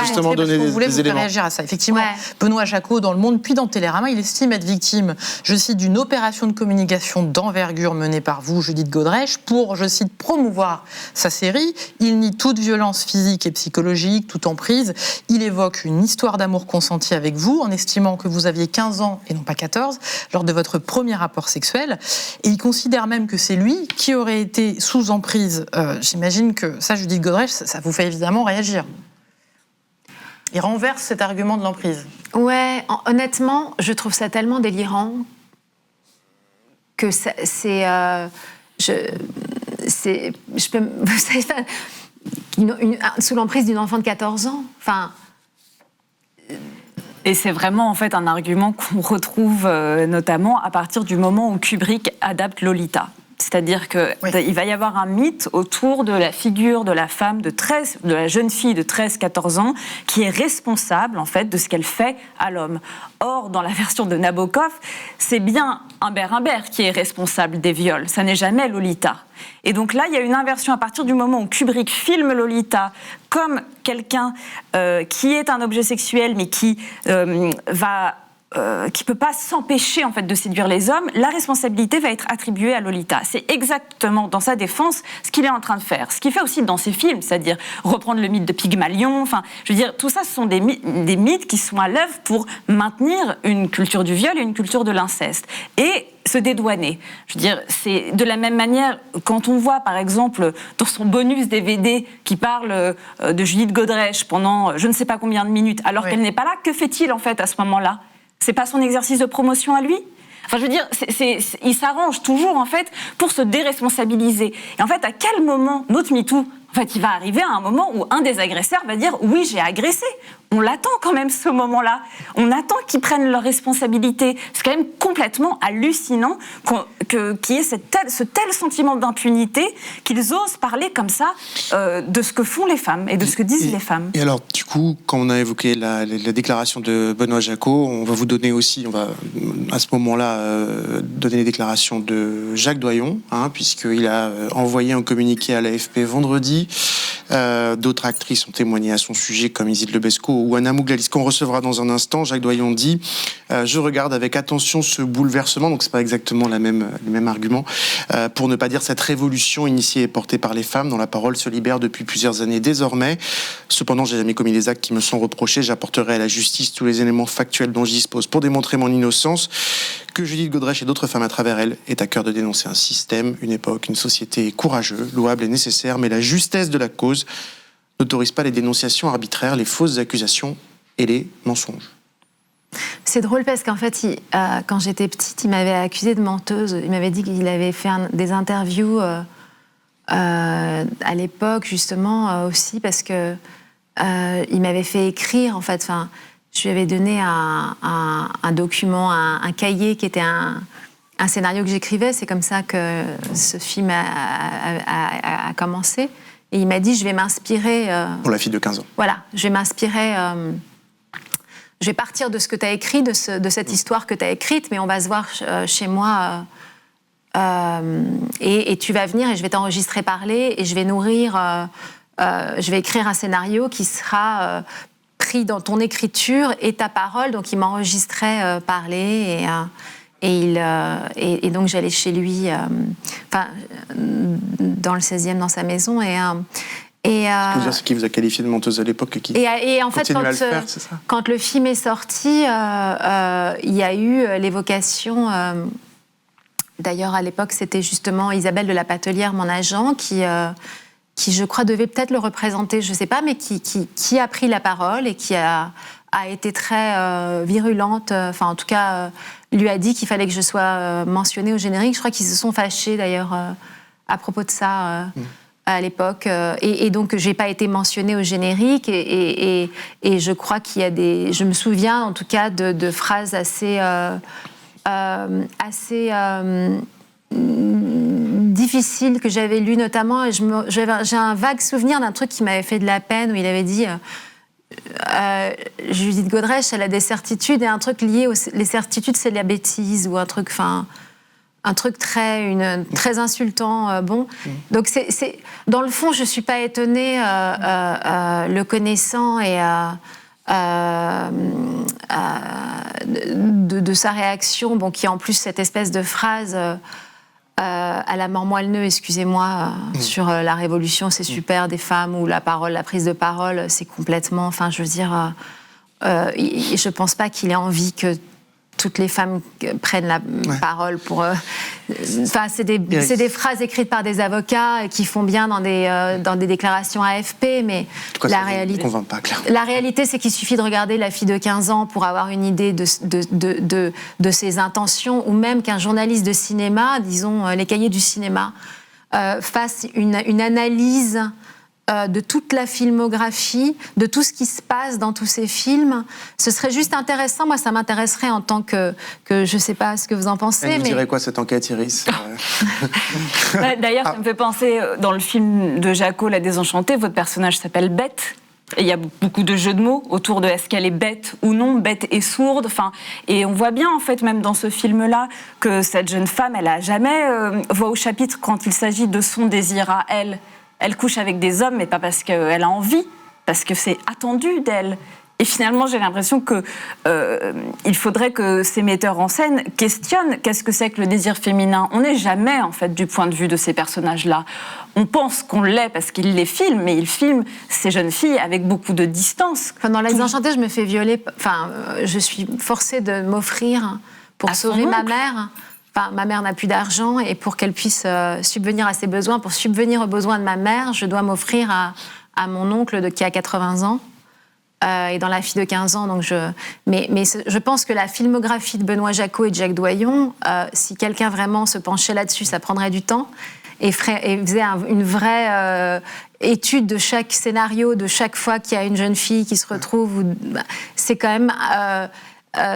justement donner des éléments. Réagir à ça. Effectivement, ouais. Benoît Jacot, dans Le Monde, puis dans Télérama, il estime être victime, je cite, d'une opération de communication d'envergure menée par vous, Judith Godrèche, pour, je cite, promouvoir sa série. Il nie toute violence physique et psychologique, toute emprise. Il évoque une histoire d'amour consentie avec vous, en estimant que vous aviez 15 ans et non pas 14, lors de votre premier rapport sexuel, et il considère même que c'est lui qui aurait été sous emprise. J'imagine que ça, Judith Godrèche, ça vous fait évidemment réagir. Il renverse cet argument de l'emprise. Ouais, honnêtement, je trouve ça tellement délirant que sous l'emprise d'une enfant de 14 ans. Enfin. Et c'est vraiment en fait un argument qu'on retrouve notamment à partir du moment où Kubrick adapte Lolita. C'est-à-dire qu'il va y avoir un mythe autour de la figure de la femme de la jeune fille de 13-14 ans qui est responsable en fait de ce qu'elle fait à l'homme. Or, dans la version de Nabokov, c'est bien Humbert Humbert qui est responsable des viols, ça n'est jamais Lolita. Et donc là, il y a une inversion à partir du moment où Kubrick filme Lolita comme quelqu'un qui est un objet sexuel mais qui peut pas s'empêcher en fait de séduire les hommes, la responsabilité va être attribuée à Lolita. C'est exactement dans sa défense ce qu'il est en train de faire. Ce qu'il fait aussi dans ses films, c'est-à-dire reprendre le mythe de Pygmalion. Enfin, je veux dire, tout ça, ce sont des mythes qui sont à l'œuvre pour maintenir une culture du viol et une culture de l'inceste. Et se dédouaner. Je veux dire, c'est de la même manière, quand on voit, par exemple, dans son bonus DVD qui parle de Judith Godrèche pendant je ne sais pas combien de minutes, alors qu'elle n'est pas là, que fait-il en fait à ce moment-là ? C'est pas son exercice de promotion à lui ? Enfin, je veux dire, il s'arrange toujours, en fait, pour se déresponsabiliser. Et en fait, à quel moment, notre MeToo, en fait, il va arriver à un moment où un des agresseurs va dire « Oui, j'ai agressé ». On l'attend quand même, ce moment-là. On attend qu'ils prennent leurs responsabilités. C'est quand même complètement hallucinant qu'il y ait ce tel sentiment d'impunité qu'ils osent parler comme ça de ce que font les femmes et de ce que disent les femmes. Et alors, du coup, quand on a évoqué la déclaration de Benoît Jacot, on va vous donner aussi, on va à ce moment-là donner les déclarations de Jacques Doyon, puisqu'il a envoyé un communiqué à l'AFP vendredi. D'autres actrices ont témoigné à son sujet, comme Isid Lebesco ou Anna Mouglalis, qu'on recevra dans un instant. Jacques Doyon dit « Je regarde avec attention ce bouleversement », donc c'est pas exactement le même argument, pour ne pas dire cette révolution initiée et portée par les femmes dont la parole se libère depuis plusieurs années désormais. Cependant, j'ai jamais commis les actes qui me sont reprochés. J'apporterai à la justice tous les éléments factuels dont je dispose pour démontrer mon innocence. Que Judith Godrèche et d'autres femmes à travers elle aient à cœur de dénoncer un système, une époque, une société courageux, louable et nécessaire, mais la justesse de la cause n'autorise pas les dénonciations arbitraires, les fausses accusations et les mensonges. C'est drôle parce qu'en fait, quand j'étais petite, il m'avait accusée de menteuse. Il m'avait dit qu'il avait fait des interviews à l'époque, justement, aussi, parce que il m'avait fait écrire, en fait. Enfin, je lui avais donné un document, un cahier qui était un scénario que j'écrivais. C'est comme ça que ce film a commencé. Et il m'a dit, je vais m'inspirer... Pour la fille de 15 ans. Voilà, je vais m'inspirer... je vais partir de ce que tu as écrit, de cette histoire que tu as écrite, mais on va se voir chez moi et tu vas venir et je vais t'enregistrer parler et je vais nourrir... je vais écrire un scénario qui sera pris dans ton écriture et ta parole. Donc il m'enregistrait parler et donc j'allais chez lui, dans le 16e, dans sa maison. Ce que vous dire, c'est qu'il vous a qualifié de menteuse à l'époque et en fait, quand le film est sorti, il y a eu l'évocation. D'ailleurs, à l'époque, c'était justement Isabelle de la Patelière, mon agent, qui je crois devait peut-être le représenter, je ne sais pas, mais qui a pris la parole et qui a été très virulente. Enfin, en tout cas, lui a dit qu'il fallait que je sois mentionnée au générique. Je crois qu'ils se sont fâchés, d'ailleurs, à propos de ça à l'époque. Et donc, je n'ai pas été mentionnée au générique. Et je crois qu'il y a des... Je me souviens, en tout cas, de phrases assez difficiles que j'avais lues, notamment. Et j'ai un vague souvenir d'un truc qui m'avait fait de la peine, où il avait dit... Judith Godrèche, elle a des certitudes, et un truc lié les certitudes, c'est la bêtise, ou un truc très insultant. Donc dans le fond, je suis pas étonnée, le connaissant et de sa réaction, qui est en plus cette espèce de phrase. À la mort moelle-neu, excusez-moi, sur la révolution, c'est super, des femmes, ou la prise de parole, c'est complètement... Enfin, je veux dire, je pense pas qu'il ait envie que toutes les femmes prennent la parole pour... Enfin, c'est des phrases écrites par des avocats qui font bien dans des déclarations AFP, mais la réalité, c'est qu'il suffit de regarder la fille de 15 ans pour avoir une idée de ses intentions, ou même qu'un journaliste de cinéma, disons les cahiers du cinéma, fasse une analyse de toute la filmographie, de tout ce qui se passe dans tous ces films. Ce serait juste intéressant. Moi, ça m'intéresserait en tant que je ne sais pas ce que vous en pensez. Elle vous dirait quoi, cette enquête, Iris? D'ailleurs, ça me fait penser, dans le film de Jacot, La Désenchantée, votre personnage s'appelle Bête. Et il y a beaucoup de jeux de mots autour de est-ce qu'elle est bête ou non, bête et sourde. Et on voit bien, en fait, même dans ce film-là, que cette jeune femme, elle n'a jamais voix au chapitre quand il s'agit de son désir à elle. Elle couche avec des hommes, mais pas parce qu'elle a envie, parce que c'est attendu d'elle. Et finalement, j'ai l'impression qu'il faudrait que ces metteurs en scène questionnent qu'est-ce que c'est que le désir féminin. On n'est jamais, en fait, du point de vue de ces personnages-là. On pense qu'on l'est parce qu'ils les filment, mais ils filment ces jeunes filles avec beaucoup de distance. Dans La Désenchantée, je me fais violer. Je suis forcée de m'offrir pour sauver ma mère. Enfin, ma mère n'a plus d'argent et pour qu'elle puisse subvenir à ses besoins, pour subvenir aux besoins de ma mère, je dois m'offrir à mon oncle qui a 80 ans et dans la fille de 15 ans. Donc mais je pense que la filmographie de Benoît Jacquot et de Jacques Doyon, si quelqu'un vraiment se penchait là-dessus, ça prendrait du temps et faisait une vraie étude de chaque scénario, de chaque fois qu'il y a une jeune fille qui se retrouve. C'est quand même...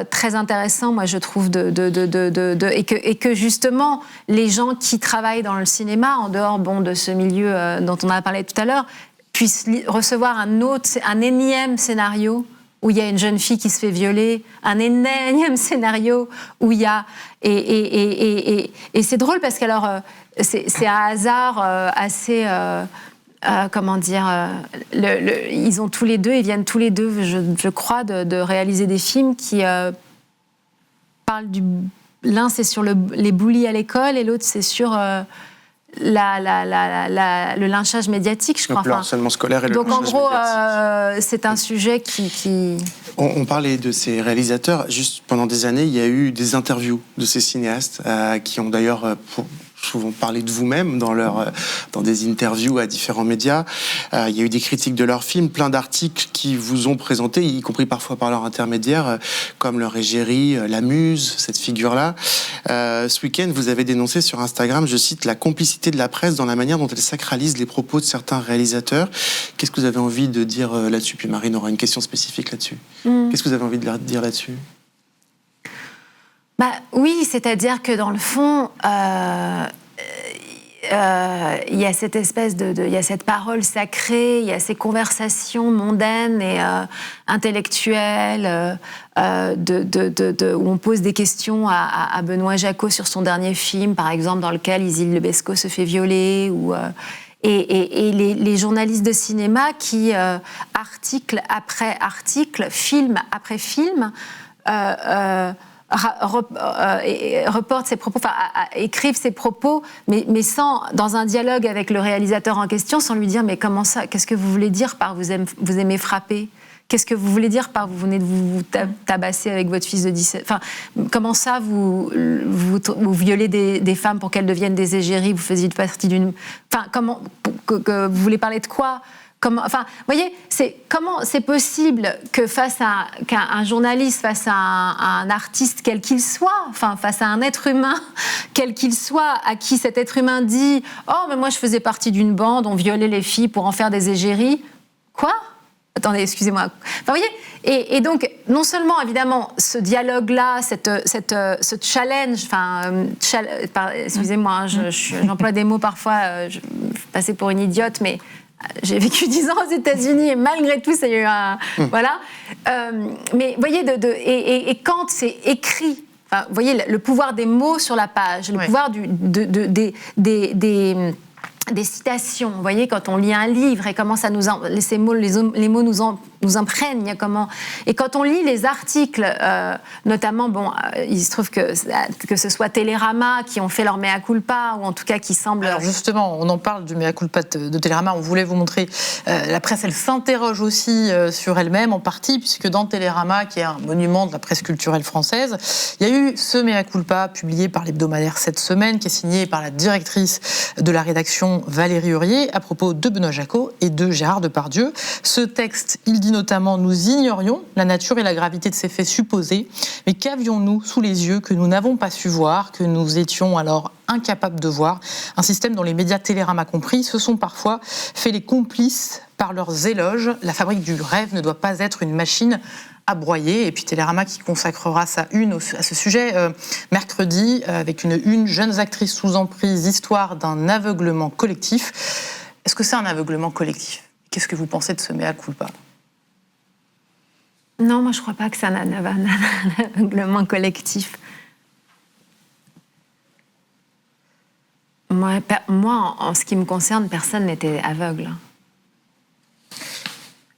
très intéressant, moi je trouve, et que justement les gens qui travaillent dans le cinéma, en dehors de ce milieu dont on a parlé tout à l'heure, puissent recevoir un énième scénario où il y a une jeune fille qui se fait violer, un énième scénario où il y a... Et c'est drôle parce que c'est un hasard assez... comment dire, ils ont tous les deux, ils viennent tous les deux, je crois, de réaliser des films qui parlent l'un c'est sur les bullies à l'école et l'autre c'est sur le lynchage médiatique, je crois. Donc le harcèlement scolaire et le lynchage médiatique. Donc en gros, c'est un sujet qui... On parlait de ces réalisateurs. Juste pendant des années, il y a eu des interviews de ces cinéastes qui ont d'ailleurs... souvent parlé de vous-même dans des interviews à différents médias. Il y a eu des critiques de leurs films, plein d'articles qui vous ont présenté, y compris parfois par leur intermédiaire, comme leur égérie, la muse, cette figure-là. Ce week-end, vous avez dénoncé sur Instagram, je cite, la complicité de la presse dans la manière dont elle sacralise les propos de certains réalisateurs. Qu'est-ce que vous avez envie de dire là-dessus? Puis Marine aura une question spécifique là-dessus. Qu'est-ce que vous avez envie de dire là-dessus? Oui, c'est-à-dire que dans le fond, il y a cette espèce il y a cette parole sacrée, il y a ces conversations mondaines et intellectuelles où on pose des questions à Benoît Jacquot sur son dernier film, par exemple, dans lequel Isil Lebesco se fait violer, et les journalistes de cinéma qui, article après article, film après film, reportent ses propos, écrivent ses propos, mais dans un dialogue avec le réalisateur en question, sans lui dire mais comment ça, qu'est-ce que vous voulez dire par vous aimez frapper? Qu'est-ce que vous voulez dire par vous venez de vous tabasser avec votre fils de 17... Enfin, comment ça vous violez des femmes pour qu'elles deviennent des égéries? Vous faisiez partie d'une... Enfin, comment... vous voulez parler de quoi? Enfin, vous voyez, comment c'est possible que qu'un journaliste face à un artiste quel qu'il soit, enfin face à un être humain quel qu'il soit, à qui cet être humain dit « Oh, mais moi je faisais partie d'une bande, on violait les filles pour en faire des égéries. » Quoi? Attendez, excusez-moi. Enfin, vous voyez, et donc, non seulement, évidemment, ce dialogue-là, ce challenge, excusez-moi, j'emploie des mots parfois, je passais pour une idiote, mais j'ai vécu 10 ans aux États-Unis et malgré tout, ça y a eu un... Voilà. Mais vous voyez, et quand c'est écrit, vous voyez, le pouvoir des mots sur la page, le pouvoir des citations, vous voyez, quand on lit un livre et comment ça les mots nous imprègnent, et quand on lit les articles, notamment, il se trouve que ce soit Télérama qui ont fait leur mea culpa, ou en tout cas qui semblent... Alors justement, on en parle du mea culpa de Télérama, on voulait vous montrer, la presse, elle s'interroge aussi sur elle-même en partie, puisque dans Télérama, qui est un monument de la presse culturelle française, il y a eu ce mea culpa publié par l'hebdomadaire Cette Semaine, qui est signé par la directrice de la rédaction Valérie Hurier, à propos de Benoît Jacquot et de Gérard Depardieu. Ce texte, il dit notamment « Nous ignorions la nature et la gravité de ces faits supposés, mais qu'avions-nous sous les yeux que nous n'avons pas su voir, que nous étions alors incapables de voir ?» Un système dont les médias Télérama compris se sont parfois fait les complices par leurs éloges. La fabrique du rêve ne doit pas être une machine à broyer. Et puis Télérama qui consacrera sa une à ce sujet mercredi, avec une « Jeunes actrices sous emprise, histoire d'un aveuglement collectif ». Est-ce que c'est un aveuglement collectif? Qu'est-ce que vous pensez de ce mea culpa? Non, moi je ne crois pas que c'est un aveuglement collectif. Moi, en ce qui me concerne, personne n'était aveugle.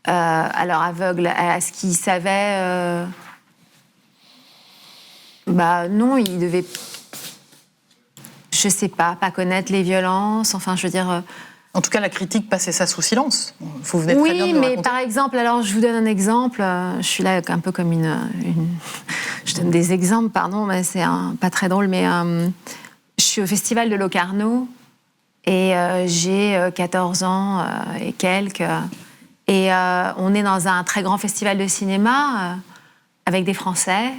Alors aveugle, est-ce qu'il savait non, il devait, je sais pas connaître les violences. Enfin, je veux dire. En tout cas, la critique passait ça sous silence. Vous venez très bien de mais raconter. Par exemple, alors je vous donne un exemple. Je suis là un peu comme une Je donne des exemples, pardon, mais c'est pas très drôle, mais je suis au Festival de Locarno et j'ai 14 ans et quelques. Et on est dans un très grand festival de cinéma avec des Français,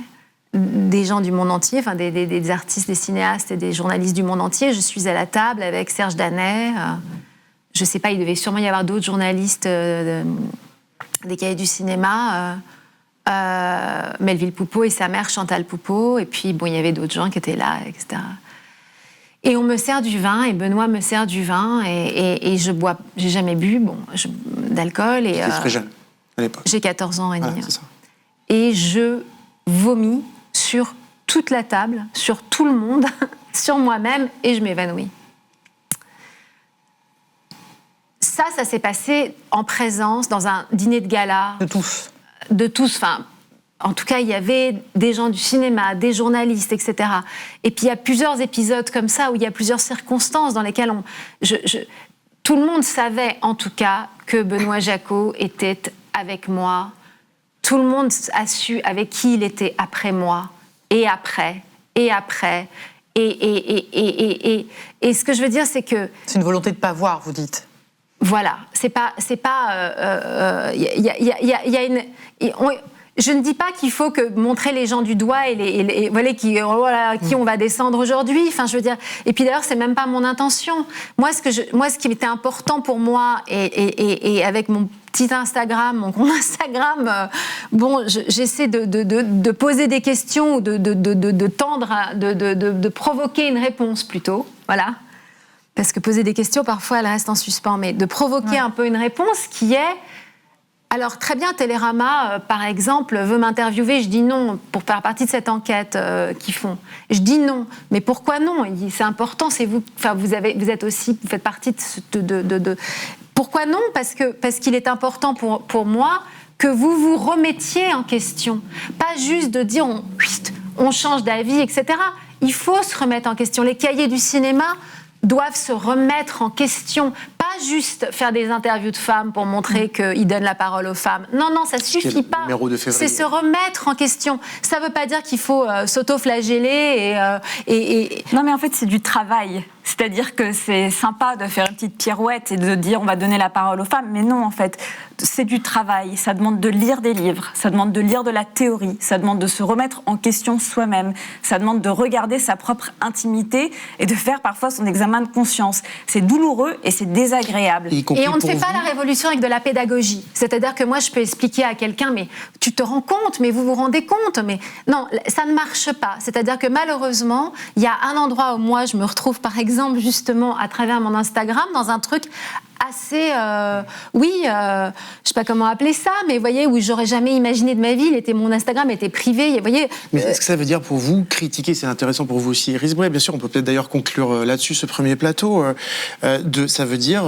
des gens du monde entier, enfin des artistes, des cinéastes et des journalistes du monde entier. Je suis à la table avec Serge Danet. Je sais pas, il devait sûrement y avoir d'autres journalistes des cahiers du cinéma. Melville Poupeau et sa mère Chantal Poupeau. Et puis, bon, il y avait d'autres gens qui étaient là, etc. Et on me sert du vin, et Benoît me sert du vin, et je bois, j'ai jamais bu d'alcool. J'étais très jeune à l'époque. J'ai 14 ans et demi. Voilà, c'est ça. Et je vomis sur toute la table, sur tout le monde, sur moi-même, et je m'évanouis. Ça s'est passé en présence, dans un dîner de gala. De tous. De tous, enfin... En tout cas, il y avait des gens du cinéma, des journalistes, etc. Et puis, il y a plusieurs épisodes comme ça, où il y a plusieurs circonstances dans lesquelles tout le monde savait, en tout cas, que Benoît Jacquot était avec moi. Tout le monde a su avec qui il était après moi, et après, et après. Et ce que je veux dire, c'est que... C'est une volonté de ne pas voir, vous dites. Voilà. C'est pas... Je ne dis pas qu'il faut que montrer les gens du doigt et voilà, qui on va descendre aujourd'hui. Enfin, je veux dire. Et puis d'ailleurs, c'est même pas mon intention. Moi, ce qui était important pour moi et avec mon petit Instagram, mon compte Instagram, j'essaie de poser des questions ou de tendre, de provoquer une réponse plutôt. Voilà. Parce que poser des questions, parfois, elles restent en suspens, mais de provoquer un peu une réponse qui est. Alors, très bien, Télérama, par exemple, veut m'interviewer. Je dis non pour faire partie de cette enquête qu'ils font. Je dis non. Mais pourquoi non ? Il dit, c'est important, c'est vous. Enfin, vous faites partie de Pourquoi non ? Parce qu'il est important pour moi que vous vous remettiez en question. Pas juste de dire on change d'avis, etc. Il faut se remettre en question. Les cahiers du cinéma doivent se remettre en question, pas juste faire des interviews de femmes pour montrer qu'ils donnent la parole aux femmes. Non, ça suffit pas. C'est se remettre en question. Ça veut pas dire qu'il faut s'auto-flageller et... Non, mais en fait, c'est du travail. C'est-à-dire que c'est sympa de faire une petite pirouette et de dire on va donner la parole aux femmes, mais non, en fait, c'est du travail. Ça demande de lire des livres, ça demande de lire de la théorie, ça demande de se remettre en question soi-même, ça demande de regarder sa propre intimité et de faire parfois son examen de conscience. C'est douloureux et c'est désagréable. Et on ne fait pas la révolution avec de la pédagogie. C'est-à-dire que moi, je peux expliquer à quelqu'un, mais tu te rends compte, mais vous vous rendez compte, mais non, ça ne marche pas. C'est-à-dire que malheureusement, il y a un endroit où moi, je me retrouve, par exemple, justement, à travers mon Instagram, dans un truc assez, je sais pas comment appeler ça, mais vous voyez, où j'aurais jamais imaginé de ma vie, mon Instagram était privé, vous voyez. Mais est-ce que ça veut dire pour vous, critiquer, c'est intéressant pour vous aussi, Iris Bray, bien sûr, on peut peut-être d'ailleurs conclure là-dessus ce premier plateau, ça veut dire,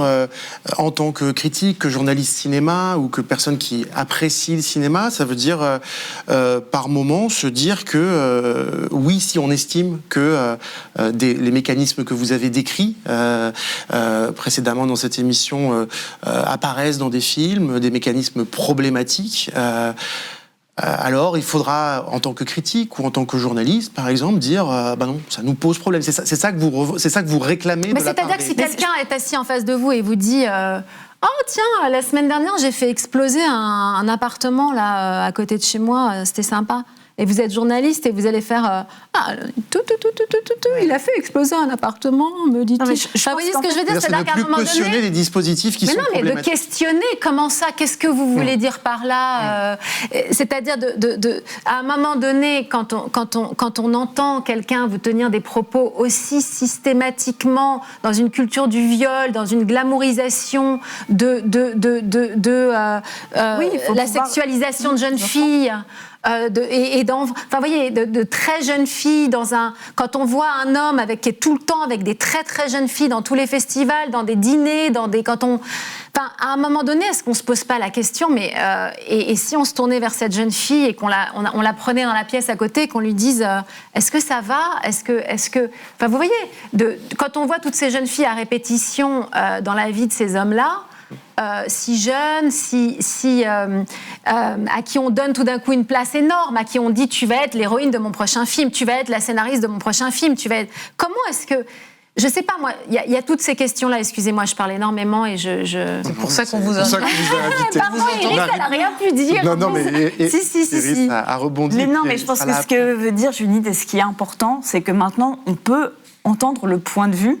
en tant que critique, que journaliste cinéma, ou que personne qui apprécie le cinéma, ça veut dire, par moment, se dire que, oui, si on estime que les mécanismes que vous avez décrits précédemment dans cette émission apparaissent dans des films, des mécanismes problématiques, alors il faudra, en tant que critique ou en tant que journaliste, par exemple, dire non, ça nous pose problème. C'est ça que vous réclamez. Mais c'est-à-dire que si quelqu'un est assis en face de vous et vous dit oh tiens, la semaine dernière j'ai fait exploser un appartement là à côté de chez moi, c'était sympa. Et vous êtes journaliste et vous allez faire il a fait exploser un appartement, me dit-il. Vous voyez ce que je veux dire, c'est-à-dire qu'à un moment donné, cautionner les dispositifs qui sont problématiques. Mais de questionner, comment ça, qu'est-ce que vous voulez dire par là c'est-à-dire à un moment donné, quand on entend quelqu'un vous tenir des propos aussi systématiquement dans une culture du viol, dans une glamourisation de la sexualisation de jeunes filles. De très jeunes filles quand on voit un homme qui est tout le temps avec des très très jeunes filles dans tous les festivals, dans des dîners, à un moment donné, est-ce qu'on se pose pas la question, mais et si on se tournait vers cette jeune fille et qu'on la prenait dans la pièce à côté, qu'on lui dise est-ce que ça va, est-ce que vous voyez, quand on voit toutes ces jeunes filles à répétition dans la vie de ces hommes-là. si jeune, à qui on donne tout d'un coup une place énorme, à qui on dit tu vas être l'héroïne de mon prochain film, tu vas être la scénariste de mon prochain film, tu vas être... Comment est-ce que... Je sais pas, moi, il y a toutes ces questions-là. Excusez-moi, je parle énormément et C'est pour ça qu'on vous a... invité. Pardon, Iris, elle n'a rien pu dire. Non, mais Si. a rebondi. Mais non, mais je pense que ce que veut dire Judith, et ce qui est important, c'est que maintenant, on peut entendre le point de vue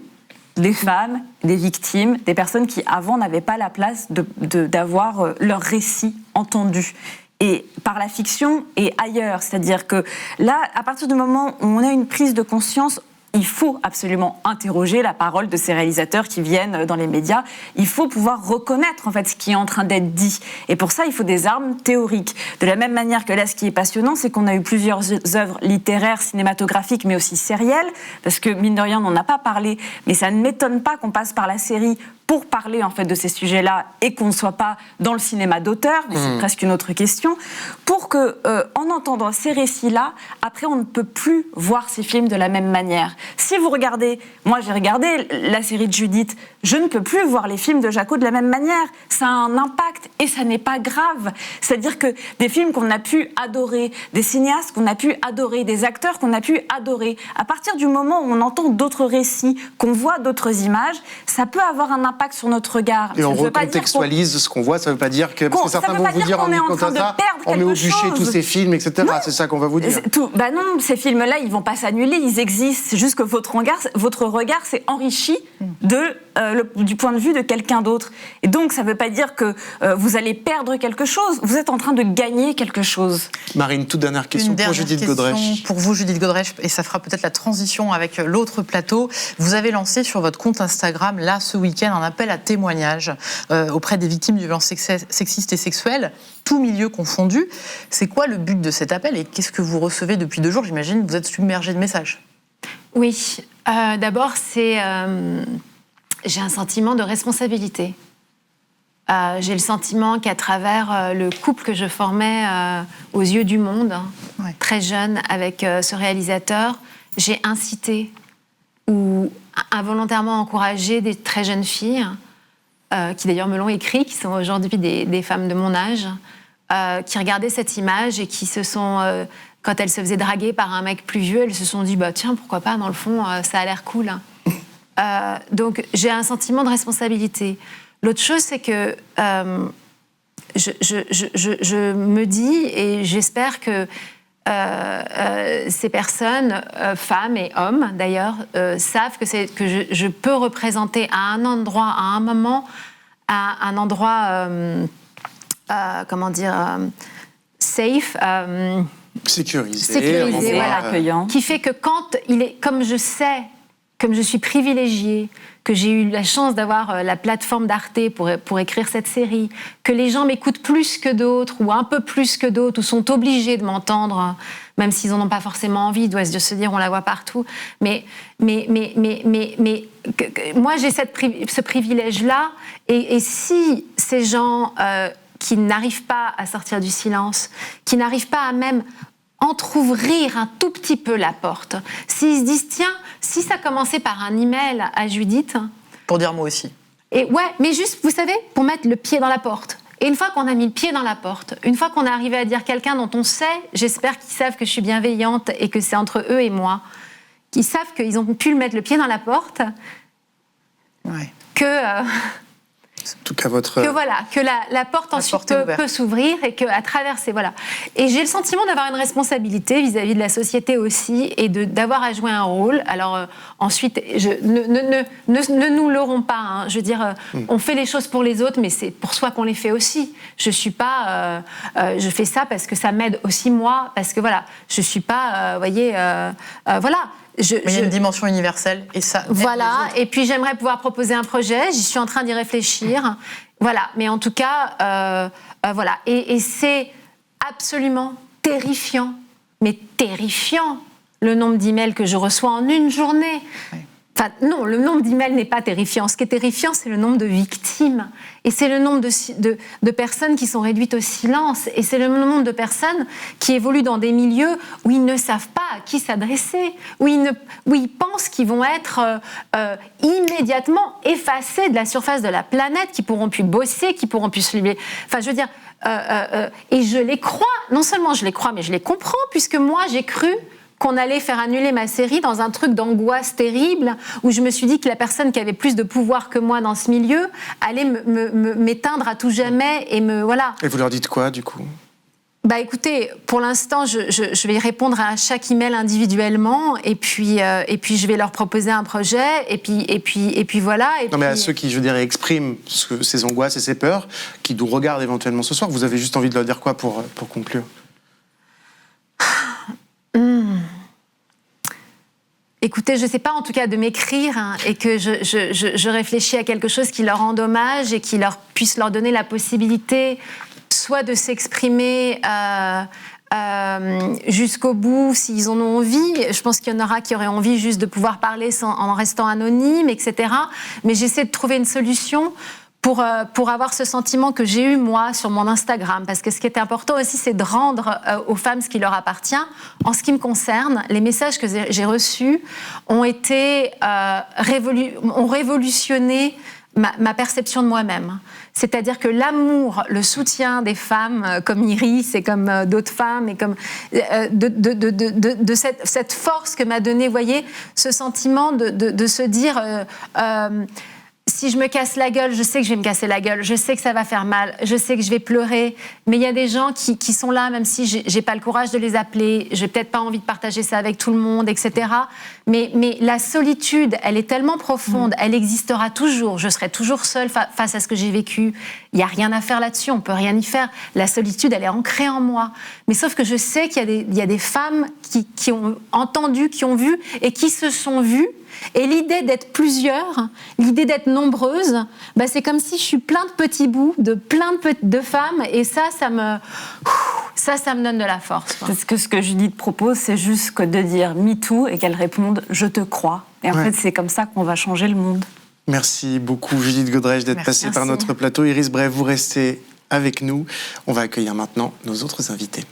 des femmes, des victimes, des personnes qui, avant, n'avaient pas la place d'avoir leur récit entendu. Et par la fiction et ailleurs. C'est-à-dire que là, à partir du moment où on a une prise de conscience, il faut absolument interroger la parole de ces réalisateurs qui viennent dans les médias. Il faut pouvoir reconnaître en fait ce qui est en train d'être dit. Et pour ça, il faut des armes théoriques. De la même manière que là, ce qui est passionnant, c'est qu'on a eu plusieurs œuvres littéraires, cinématographiques, mais aussi sérielles, parce que mine de rien, on n'en a pas parlé, mais ça ne m'étonne pas qu'on passe par la série pour parler en fait de ces sujets-là et qu'on ne soit pas dans le cinéma d'auteur, mais c'est presque une autre question, pour que, en entendant ces récits-là, après on ne peut plus voir ces films de la même manière. Si vous regardez, moi j'ai regardé la série de Judith, je ne peux plus voir les films de Jacot de la même manière. Ça a un impact et ça n'est pas grave. C'est-à-dire que des films qu'on a pu adorer, des cinéastes qu'on a pu adorer, des acteurs qu'on a pu adorer, à partir du moment où on entend d'autres récits, qu'on voit d'autres images, ça peut avoir un impact sur notre regard. Et on recontextualise ce qu'on voit, ça ne veut pas dire que... Parce que certains vont vous dire en écoutant ça, on met au bûcher tous ces films, etc. Non, c'est ça qu'on va vous dire. Bah non, ces films-là, ils ne vont pas s'annuler, ils existent. C'est juste que votre regard s'est enrichi du point de vue de quelqu'un d'autre. Et donc, ça ne veut pas dire que vous allez perdre quelque chose, vous êtes en train de gagner quelque chose. Marine, toute dernière question pour Judith Godrèche. Pour vous, Judith Godrèche, et ça fera peut-être la transition avec l'autre plateau. Vous avez lancé sur votre compte Instagram, là, ce week-end, un appel à témoignage auprès des victimes de violences sexistes et sexuelles, tout milieu confondu. C'est quoi le but de cet appel et qu'est-ce que vous recevez depuis 2 jours? J'imagine que vous êtes submergé de messages. Oui, d'abord, j'ai un sentiment de responsabilité. J'ai le sentiment qu'à travers le couple que je formais aux yeux du monde, très jeune, avec ce réalisateur, j'ai incité ou involontairement encouragé des très jeunes filles, qui d'ailleurs me l'ont écrit, qui sont aujourd'hui des femmes de mon âge, qui regardaient cette image et qui se sont... quand elles se faisaient draguer par un mec plus vieux, elles se sont dit bah, « tiens, pourquoi pas, dans le fond, ça a l'air cool ». Donc j'ai un sentiment de responsabilité. L'autre chose, c'est que je me dis, et j'espère que ces personnes, femmes et hommes d'ailleurs, savent que je peux représenter à un endroit, à un moment, à un endroit, safe, sécurisé, voilà, accueillant, qui fait que quand il est, comme je suis privilégiée, que j'ai eu la chance d'avoir la plateforme d'Arte pour écrire cette série, que les gens m'écoutent plus que d'autres, ou un peu plus que d'autres, ou sont obligés de m'entendre, même s'ils n'en ont pas forcément envie, doivent se dire on la voit partout. Mais moi j'ai ce privilège-là, et si ces gens qui n'arrivent pas à sortir du silence, qui n'arrivent pas à même entrouvrir un tout petit peu la porte, s'ils se disent tiens, si ça commençait par un email à Judith, pour dire moi aussi, et ouais, mais juste vous savez, pour mettre le pied dans la porte. Et une fois qu'on a mis le pied dans la porte, une fois qu'on est arrivé à dire quelqu'un dont on sait, j'espère qu'ils savent que je suis bienveillante et que c'est entre eux et moi, qu'ils savent qu'ils ont pu mettre le pied dans la porte, que en tout cas, que la porte ensuite peut s'ouvrir et qu'à travers ces... Voilà. Et j'ai le sentiment d'avoir une responsabilité vis-à-vis de la société aussi et d'avoir à jouer un rôle. Alors ensuite, ne nous leurrons pas. Hein. Je veux dire, on fait les choses pour les autres, mais c'est pour soi qu'on les fait aussi. Je suis pas... je fais ça parce que ça m'aide aussi moi, parce que voilà, je suis pas... voilà. Mais il y a une dimension universelle et ça. Voilà. Et puis j'aimerais pouvoir proposer un projet. J'y suis en train d'y réfléchir. Voilà. Mais en tout cas, voilà. Et c'est absolument terrifiant, mais terrifiant, le nombre d'emails que je reçois en une journée. Oui. Enfin, non, le nombre d'emails n'est pas terrifiant. Ce qui est terrifiant, c'est le nombre de victimes. Et c'est le nombre de personnes qui sont réduites au silence. Et c'est le nombre de personnes qui évoluent dans des milieux où ils ne savent pas à qui s'adresser, où ils pensent qu'ils vont être immédiatement effacés de la surface de la planète, qui pourront plus bosser, qui pourront plus se libérer. Enfin, je veux dire, et je les crois. Non seulement je les crois, mais je les comprends, puisque moi, j'ai cru qu'on allait faire annuler ma série dans un truc d'angoisse terrible, où je me suis dit que la personne qui avait plus de pouvoir que moi dans ce milieu allait m'éteindre à tout jamais et me... Voilà. Et vous leur dites quoi, du coup ? Bah écoutez, pour l'instant, je vais répondre à chaque email individuellement, et puis je vais leur proposer un projet, et puis voilà. Non, mais à ceux qui, je dirais, expriment ces angoisses et ces peurs, qui nous regardent éventuellement ce soir, vous avez juste envie de leur dire quoi pour conclure ? Écoutez, je ne sais pas, en tout cas, de m'écrire, hein, et que je réfléchis à quelque chose qui leur rend hommage et qui puisse leur donner la possibilité soit de s'exprimer jusqu'au bout s'ils en ont envie. Je pense qu'il y en aura qui auraient envie juste de pouvoir parler en restant anonyme, etc. Mais j'essaie de trouver une solution pour avoir ce sentiment que j'ai eu, moi, sur mon Instagram. Parce que ce qui était important aussi, c'est de rendre aux femmes ce qui leur appartient. En ce qui me concerne, les messages que j'ai reçus ont révolutionné ma perception de moi-même. C'est-à-dire que l'amour, le soutien des femmes comme Iris et comme d'autres femmes, et comme de cette force que m'a donnée, vous voyez, ce sentiment de se dire... si je me casse la gueule, je sais que je vais me casser la gueule, je sais que ça va faire mal, je sais que je vais pleurer, mais il y a des gens qui sont là, même si j'ai pas le courage de les appeler, j'ai peut-être pas envie de partager ça avec tout le monde, etc. Mais la solitude, elle est tellement profonde, elle existera toujours, je serai toujours seule face à ce que j'ai vécu. Il y a rien à faire là-dessus, on peut rien y faire. La solitude, elle est ancrée en moi. Mais sauf que je sais qu'il y a des femmes qui ont entendu, qui ont vu et qui se sont vues. Et l'idée d'être plusieurs, l'idée d'être nombreuses, bah c'est comme si je suis plein de petits bouts, de plein de femmes, et ça me donne de la force. Parce que ce que Judith propose, c'est juste que de dire MeToo et qu'elle réponde « je te crois ». Et en fait, c'est comme ça qu'on va changer le monde. Merci beaucoup, Judith Godrèche, d'être passée par notre plateau. Iris Bref, vous restez avec nous. On va accueillir maintenant nos autres invités.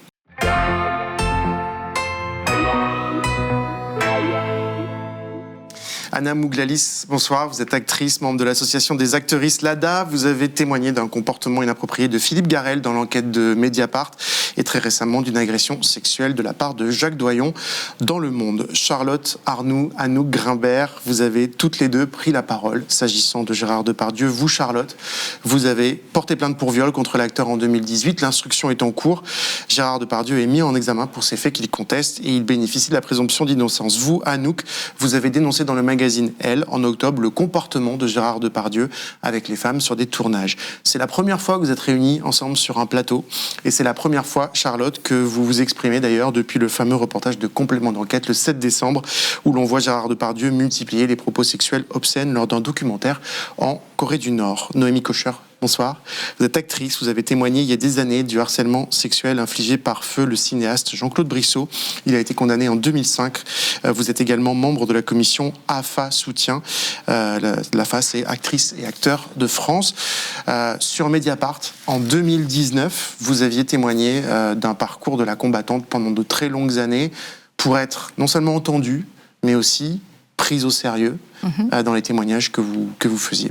Anna Mouglalis, bonsoir. Vous êtes actrice, membre de l'association des actrices LADA. Vous avez témoigné d'un comportement inapproprié de Philippe Garrel dans l'enquête de Mediapart et très récemment d'une agression sexuelle de la part de Jacques Doyon dans Le Monde. Charlotte Arnoux, Anouk Grimbert, vous avez toutes les deux pris la parole s'agissant de Gérard Depardieu. Vous, Charlotte, vous avez porté plainte pour viol contre l'acteur en 2018. L'instruction est en cours. Gérard Depardieu est mis en examen pour ces faits qu'il conteste et il bénéficie de la présomption d'innocence. Vous, Anouk, vous avez dénoncé dans le magazine Elle, en octobre, le comportement de Gérard Depardieu avec les femmes sur des tournages. C'est la première fois que vous êtes réunis ensemble sur un plateau et c'est la première fois, Charlotte, que vous vous exprimez d'ailleurs depuis le fameux reportage de Complément d'enquête le 7 décembre où l'on voit Gérard Depardieu multiplier les propos sexuels obscènes lors d'un documentaire en Corée du Nord. Noémie Kocher, bonsoir. Vous êtes actrice, vous avez témoigné il y a des années du harcèlement sexuel infligé par feu le cinéaste Jean-Claude Brissot. Il a été condamné en 2005. Vous êtes également membre de la commission AFA Soutien. L'AFA, c'est Actrices et Acteurs de France. Sur Mediapart, en 2019, vous aviez témoigné d'un parcours de la combattante pendant de très longues années pour être non seulement entendue, mais aussi prise au sérieux dans les témoignages que vous faisiez.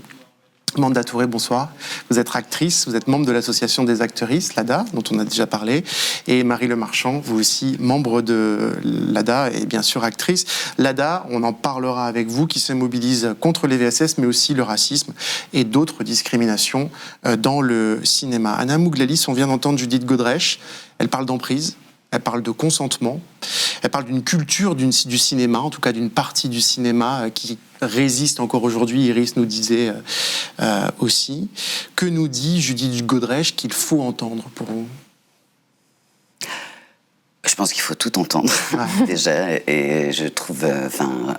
Manda Touré, bonsoir. Vous êtes actrice, vous êtes membre de l'association des actrices, LADA, dont on a déjà parlé, et Marie Lemarchand, vous aussi, membre de LADA et bien sûr actrice. LADA, on en parlera avec vous, qui se mobilise contre les VSS, mais aussi le racisme et d'autres discriminations dans le cinéma. Anna Mouglalis, on vient d'entendre Judith Godrèche, elle parle d'emprise, elle parle de consentement, elle parle d'une culture du cinéma, en tout cas d'une partie du cinéma qui résiste encore aujourd'hui, Iris nous disait aussi. Que nous dit Judith Godrèche qu'il faut entendre pour vous ? Je pense qu'il faut tout entendre, déjà, et je trouve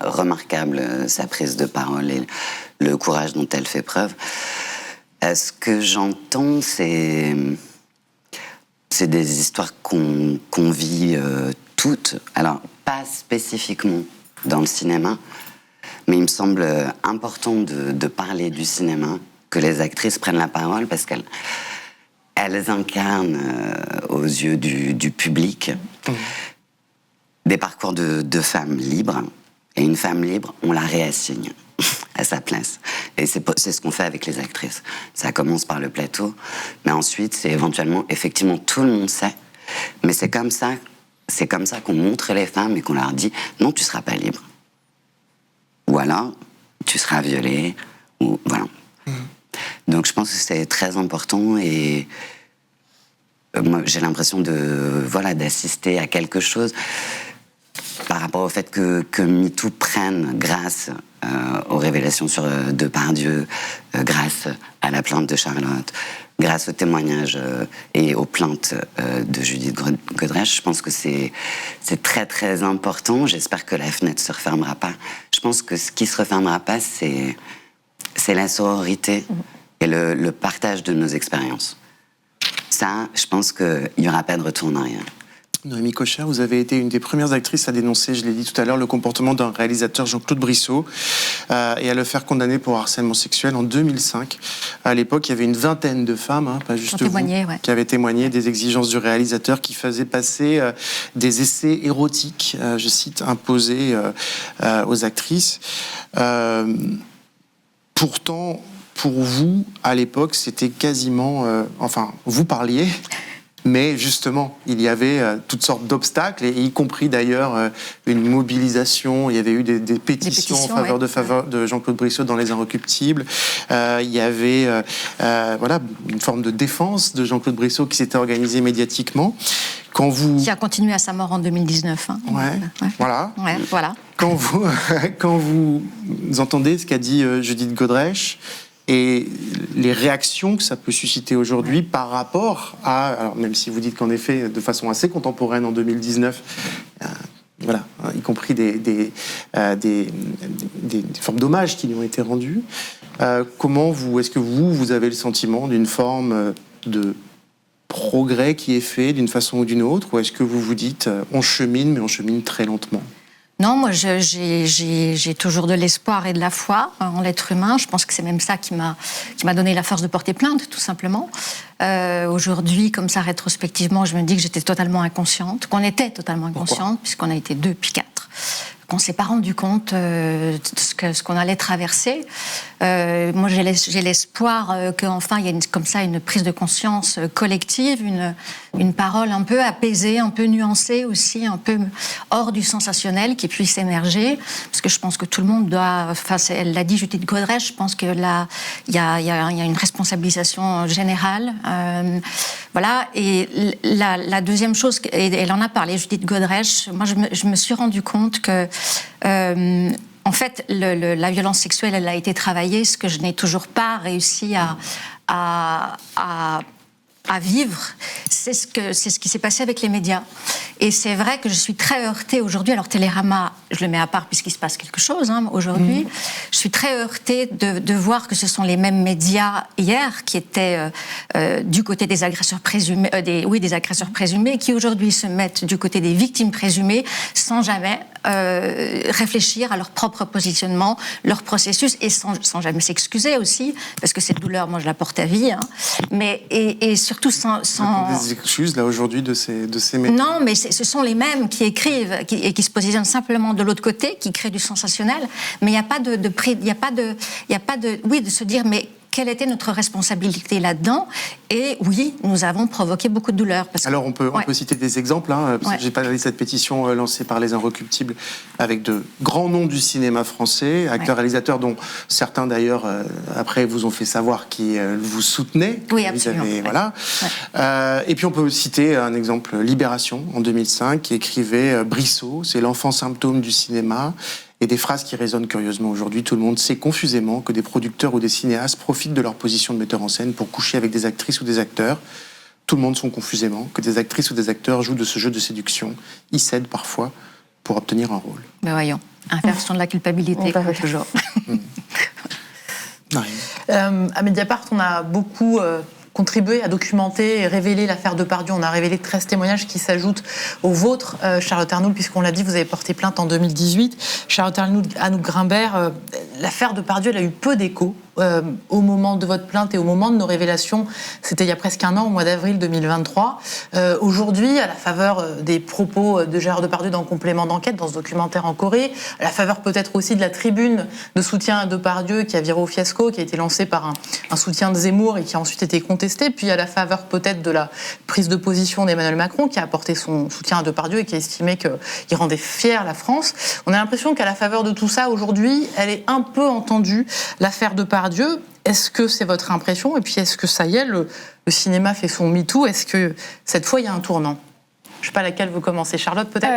remarquable sa prise de parole et le courage dont elle fait preuve. Ce que j'entends, c'est des histoires qu'on vit toutes, alors pas spécifiquement dans le cinéma, Mais il me semble important de parler du cinéma, que les actrices prennent la parole, parce qu'elles incarnent aux yeux du public des parcours de femmes libres. Et une femme libre, on la réassigne à sa place. Et c'est ce qu'on fait avec les actrices. Ça commence par le plateau, mais ensuite, c'est éventuellement, effectivement, tout le monde sait, mais c'est comme ça qu'on montre les femmes et qu'on leur dit « Non, tu ne seras pas libre. » Ou alors, tu seras violée, ou voilà. Donc je pense que c'est très important et moi j'ai l'impression d'assister à quelque chose par rapport au fait que MeToo prenne grâce aux révélations sur Depardieu, grâce à la plainte de Charlotte, grâce aux témoignages et aux plaintes de Judith Godrèche. Je pense que c'est très très important. J'espère que la fenêtre ne se refermera pas. Je pense que ce qui ne se refermera pas, c'est la sororité et le partage de nos expériences. Ça, je pense qu'il n'y aura pas de retour en arrière. Noémie Cocher, vous avez été une des premières actrices à dénoncer, je l'ai dit tout à l'heure, le comportement d'un réalisateur, Jean-Claude Brissot, et à le faire condamner pour harcèlement sexuel en 2005. À l'époque, il y avait une vingtaine de femmes, pas juste vous, qui avaient témoigné des exigences du réalisateur qui faisait passer des essais érotiques, je cite, imposés aux actrices. Pourtant, pour vous, à l'époque, c'était quasiment... vous parliez... Mais justement, il y avait toutes sortes d'obstacles, et y compris d'ailleurs une mobilisation. Il y avait eu des pétitions en faveur de Jean-Claude Brissot dans Les Inrecuptibles. Il y avait une forme de défense de Jean-Claude Brissot qui s'était organisée médiatiquement. Qui a continué à sa mort en 2019. Voilà. Voilà. Quand vous entendez ce qu'a dit Judith Godrèche, et les réactions que ça peut susciter aujourd'hui par rapport à... Alors, même si vous dites qu'en effet, de façon assez contemporaine en 2019, y compris des formes d'hommages qui lui ont été rendus, est-ce que vous avez le sentiment d'une forme de progrès qui est fait d'une façon ou d'une autre, ou est-ce que vous vous dites on chemine, mais on chemine très lentement ? Non, moi, j'ai toujours de l'espoir et de la foi en l'être humain. Je pense que c'est même ça qui m'a donné la force de porter plainte, tout simplement. Aujourd'hui, comme ça, rétrospectivement, je me dis que j'étais totalement inconsciente, qu'on était totalement inconsciente, puisqu'on a été 2 puis 4. Qu'on ne s'est pas rendu compte de ce qu'on allait traverser. Moi, j'ai l'espoir qu'enfin, il y a une prise de conscience collective, une parole un peu apaisée, un peu nuancée aussi, un peu hors du sensationnel qui puisse émerger. Parce que je pense que tout le monde doit... elle l'a dit, Judith Godrèche, je pense que là, il y a une responsabilisation générale. Et la deuxième chose, et elle en a parlé, Judith Godrèche, moi, je me suis rendu compte que en fait, la violence sexuelle, elle a été travaillée, ce que je n'ai toujours pas réussi à vivre, c'est ce qui s'est passé avec les médias. Et c'est vrai que je suis très heurtée aujourd'hui. Alors Télérama, je le mets à part puisqu'il se passe quelque chose aujourd'hui. Je suis très heurtée de voir que ce sont les mêmes médias hier qui étaient du côté des agresseurs présumés, des agresseurs présumés, qui aujourd'hui se mettent du côté des victimes présumées sans jamais réfléchir à leur propre positionnement, leur processus, et sans jamais s'excuser aussi, parce que cette douleur, moi, je la porte à vie. Mais et surtout sans des excuses là aujourd'hui de ces médias. Non, mais ce sont les mêmes qui écrivent et qui se positionnent simplement de l'autre côté, qui créent du sensationnel. Mais il n'y a pas de se dire mais quelle était notre responsabilité là-dedans? Et oui, nous avons provoqué beaucoup de douleur. Alors on peut citer des exemples. Parce que j'ai parlé de cette pétition lancée par Les Inrecuptibles avec de grands noms du cinéma français, acteurs, réalisateurs dont certains d'ailleurs après vous ont fait savoir qui vous soutenaient. Oui, absolument. Et puis on peut citer un exemple, Libération en 2005, qui écrivait Brissot, c'est l'enfant symptôme du cinéma. Et des phrases qui résonnent curieusement aujourd'hui. Tout le monde sait confusément que des producteurs ou des cinéastes profitent de leur position de metteur en scène pour coucher avec des actrices ou des acteurs. Tout le monde sait confusément que des actrices ou des acteurs jouent de ce jeu de séduction. Ils cèdent parfois pour obtenir un rôle. Mais voyons, inversion de la culpabilité, comme toujours. À Mediapart, on a beaucoup contribué à documenter et révéler l'affaire Depardieu. On a révélé 13 témoignages qui s'ajoutent aux vôtres, Charlotte Arnould, puisqu'on l'a dit, vous avez porté plainte en 2018. Charlotte Arnould, Anouk Grimbert, l'affaire Depardieu, elle a eu peu d'écho au moment de votre plainte et au moment de nos révélations. C'était il y a presque un an, au mois d'avril 2023. Aujourd'hui, à la faveur des propos de Gérard Depardieu dans le complément d'enquête, dans ce documentaire en Corée, à la faveur peut-être aussi de la tribune de soutien à Depardieu qui a viré au fiasco, qui a été lancée par un soutien de Zemmour et qui a ensuite été contesté, puis à la faveur peut-être de la prise de position d'Emmanuel Macron qui a apporté son soutien à Depardieu et qui a estimé qu'il rendait fière la France. On a l'impression qu'à la faveur de tout ça, aujourd'hui, elle est un peu entendue, l'affaire Depardieu. Est-ce que c'est votre impression? Et puis est-ce que ça y est, le cinéma fait son MeToo? Est-ce que cette fois il y a un tournant? Je ne sais pas laquelle vous commencez, Charlotte, peut-être.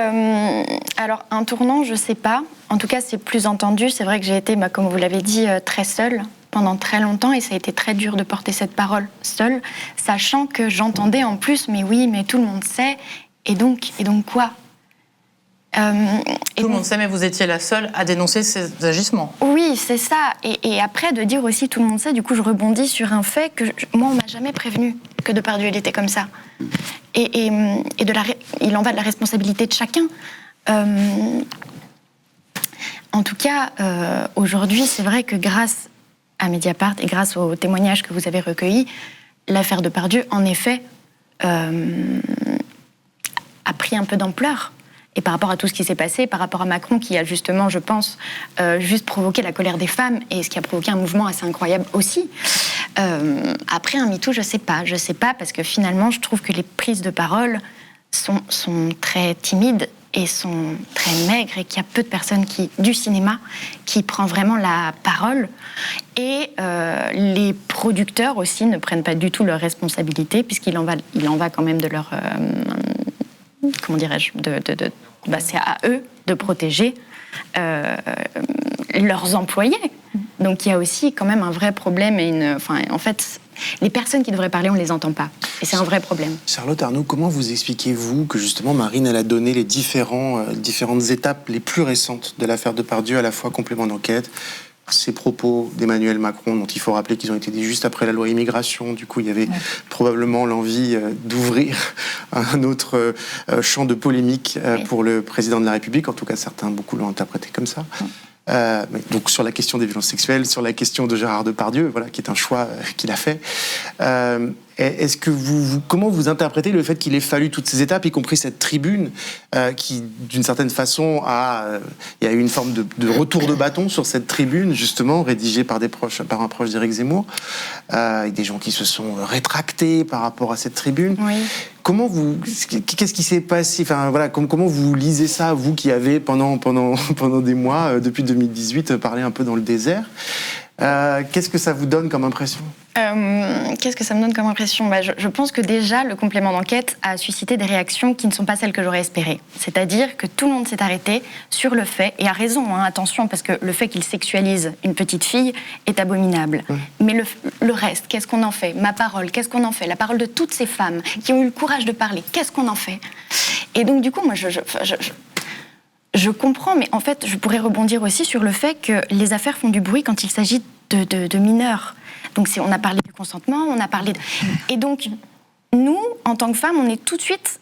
Alors un tournant, je ne sais pas. En tout cas, c'est plus entendu. C'est vrai que j'ai été, comme vous l'avez dit, très seule pendant très longtemps et ça a été très dur de porter cette parole seule, sachant que j'entendais en plus, mais oui, mais tout le monde sait. Et donc quoi? Tout le monde sait, mais vous étiez la seule à dénoncer ces agissements. Oui, c'est ça. Et après, de dire aussi tout le monde sait, du coup, je rebondis sur un fait que moi, on m'a jamais prévenu que Depardieu, il était comme ça. Et il en va de la responsabilité de chacun. En tout cas, aujourd'hui, c'est vrai que grâce à Mediapart et grâce aux témoignages que vous avez recueillis, l'affaire Depardieu, en effet, a pris un peu d'ampleur. Et par rapport à tout ce qui s'est passé, par rapport à Macron qui a justement, je pense, juste provoqué la colère des femmes et ce qui a provoqué un mouvement assez incroyable aussi. Après un MeToo, je sais pas parce que finalement, je trouve que les prises de parole sont très timides et sont très maigres et qu'il y a peu de personnes du cinéma qui prend vraiment la parole. Et les producteurs aussi ne prennent pas du tout leurs responsabilités puisqu'il en va quand même de leur... comment dirais-je, c'est à eux de protéger leurs employés. Donc il y a aussi quand même un vrai problème en fait, les personnes qui devraient parler, on ne les entend pas. Et c'est un vrai problème. Charlotte Arnould, comment vous expliquez-vous que justement Marine, elle a donné les différentes étapes les plus récentes de l'affaire Depardieu, à la fois complément d'enquête, ces propos d'Emmanuel Macron, dont il faut rappeler qu'ils ont été dit juste après la loi immigration. Du coup, il y avait probablement l'envie d'ouvrir un autre champ de polémique pour le président de la République. En tout cas, beaucoup l'ont interprété comme ça. Donc sur la question des violences sexuelles, sur la question de Gérard Depardieu, voilà, qui est un choix qu'il a fait. Est-ce que comment vous interprétez le fait qu'il ait fallu toutes ces étapes, y compris cette tribune, qui, d'une certaine façon, il y a eu une forme de retour de bâton sur cette tribune, justement, rédigée par un proche d'Éric Zemmour, avec des gens qui se sont rétractés par rapport à cette tribune. Oui. Qu'est-ce qui s'est passé? Enfin, voilà, comment vous lisez ça, vous qui avez pendant des mois, depuis 2018, parlé un peu dans le désert? Qu'est-ce que ça vous donne comme impression? Qu'est-ce que ça me donne comme impression? Je pense que déjà, le complément d'enquête a suscité des réactions qui ne sont pas celles que j'aurais espérées. C'est-à-dire que tout le monde s'est arrêté sur le fait, et a raison, attention, parce que le fait qu'il sexualise une petite fille est abominable. Mais le reste, qu'est-ce qu'on en fait? Ma parole, qu'est-ce qu'on en fait? La parole de toutes ces femmes qui ont eu le courage de parler, qu'est-ce qu'on en fait? Et donc, du coup, moi, je comprends, mais en fait, je pourrais rebondir aussi sur le fait que les affaires font du bruit quand il s'agit de mineurs. Donc, on a parlé du consentement, on a parlé... Et donc, nous, en tant que femmes, on est tout de suite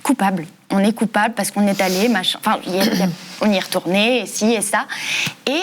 coupables. On est coupable parce qu'on est allé, machin... Enfin, on y est retourné, et ci et ça. Et...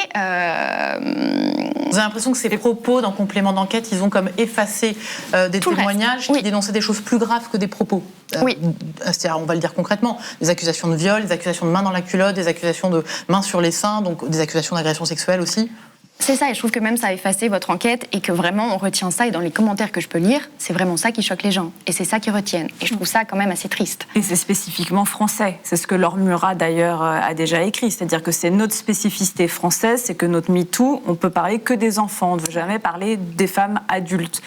Vous avez l'impression que ces propos dans complément d'enquête, ils ont comme effacé des témoignages qui dénonçaient des choses plus graves que des propos. Oui. C'est-à-dire, on va le dire concrètement, des accusations de viol, des accusations de main dans la culotte, des accusations de main sur les seins, donc des accusations d'agression sexuelle aussi. C'est ça, et je trouve que même ça a effacé votre enquête et que vraiment on retient ça, et dans les commentaires que je peux lire, c'est vraiment ça qui choque les gens. Et c'est ça qu'ils retiennent. Et je trouve ça quand même assez triste. Et c'est spécifiquement français. C'est ce que Laure Murat d'ailleurs a déjà écrit. C'est-à-dire que c'est notre spécificité française, c'est que notre MeToo, on peut parler que des enfants, on ne veut jamais parler des femmes adultes.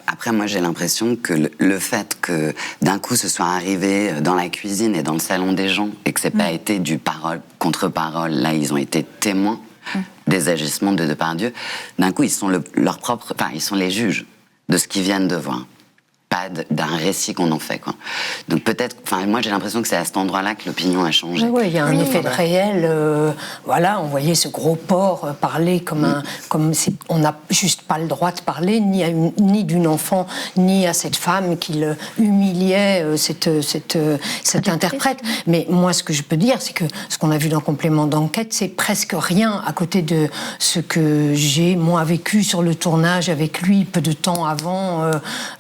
Après, moi j'ai l'impression que le fait que d'un coup ce soit arrivé dans la cuisine et dans le salon des gens et que c'est pas été du parole contre parole, là ils ont été témoins des agissements de Depardieu. D'un coup, ils sont ils sont les juges de ce qu'ils viennent de voir. pas d'un récit qu'on en fait, quoi. Donc peut-être, enfin moi j'ai l'impression que c'est à cet endroit-là que l'opinion a changé. Oui, il y a un effet de réel. Voilà, on voyait ce gros porc parler comme on n'a juste pas le droit de parler ni d'une enfant ni à cette femme qui humiliait cette interprète. Mais moi, ce que je peux dire, c'est que ce qu'on a vu dans Complément d'enquête, c'est presque rien à côté de ce que j'ai moi vécu sur le tournage avec lui peu de temps avant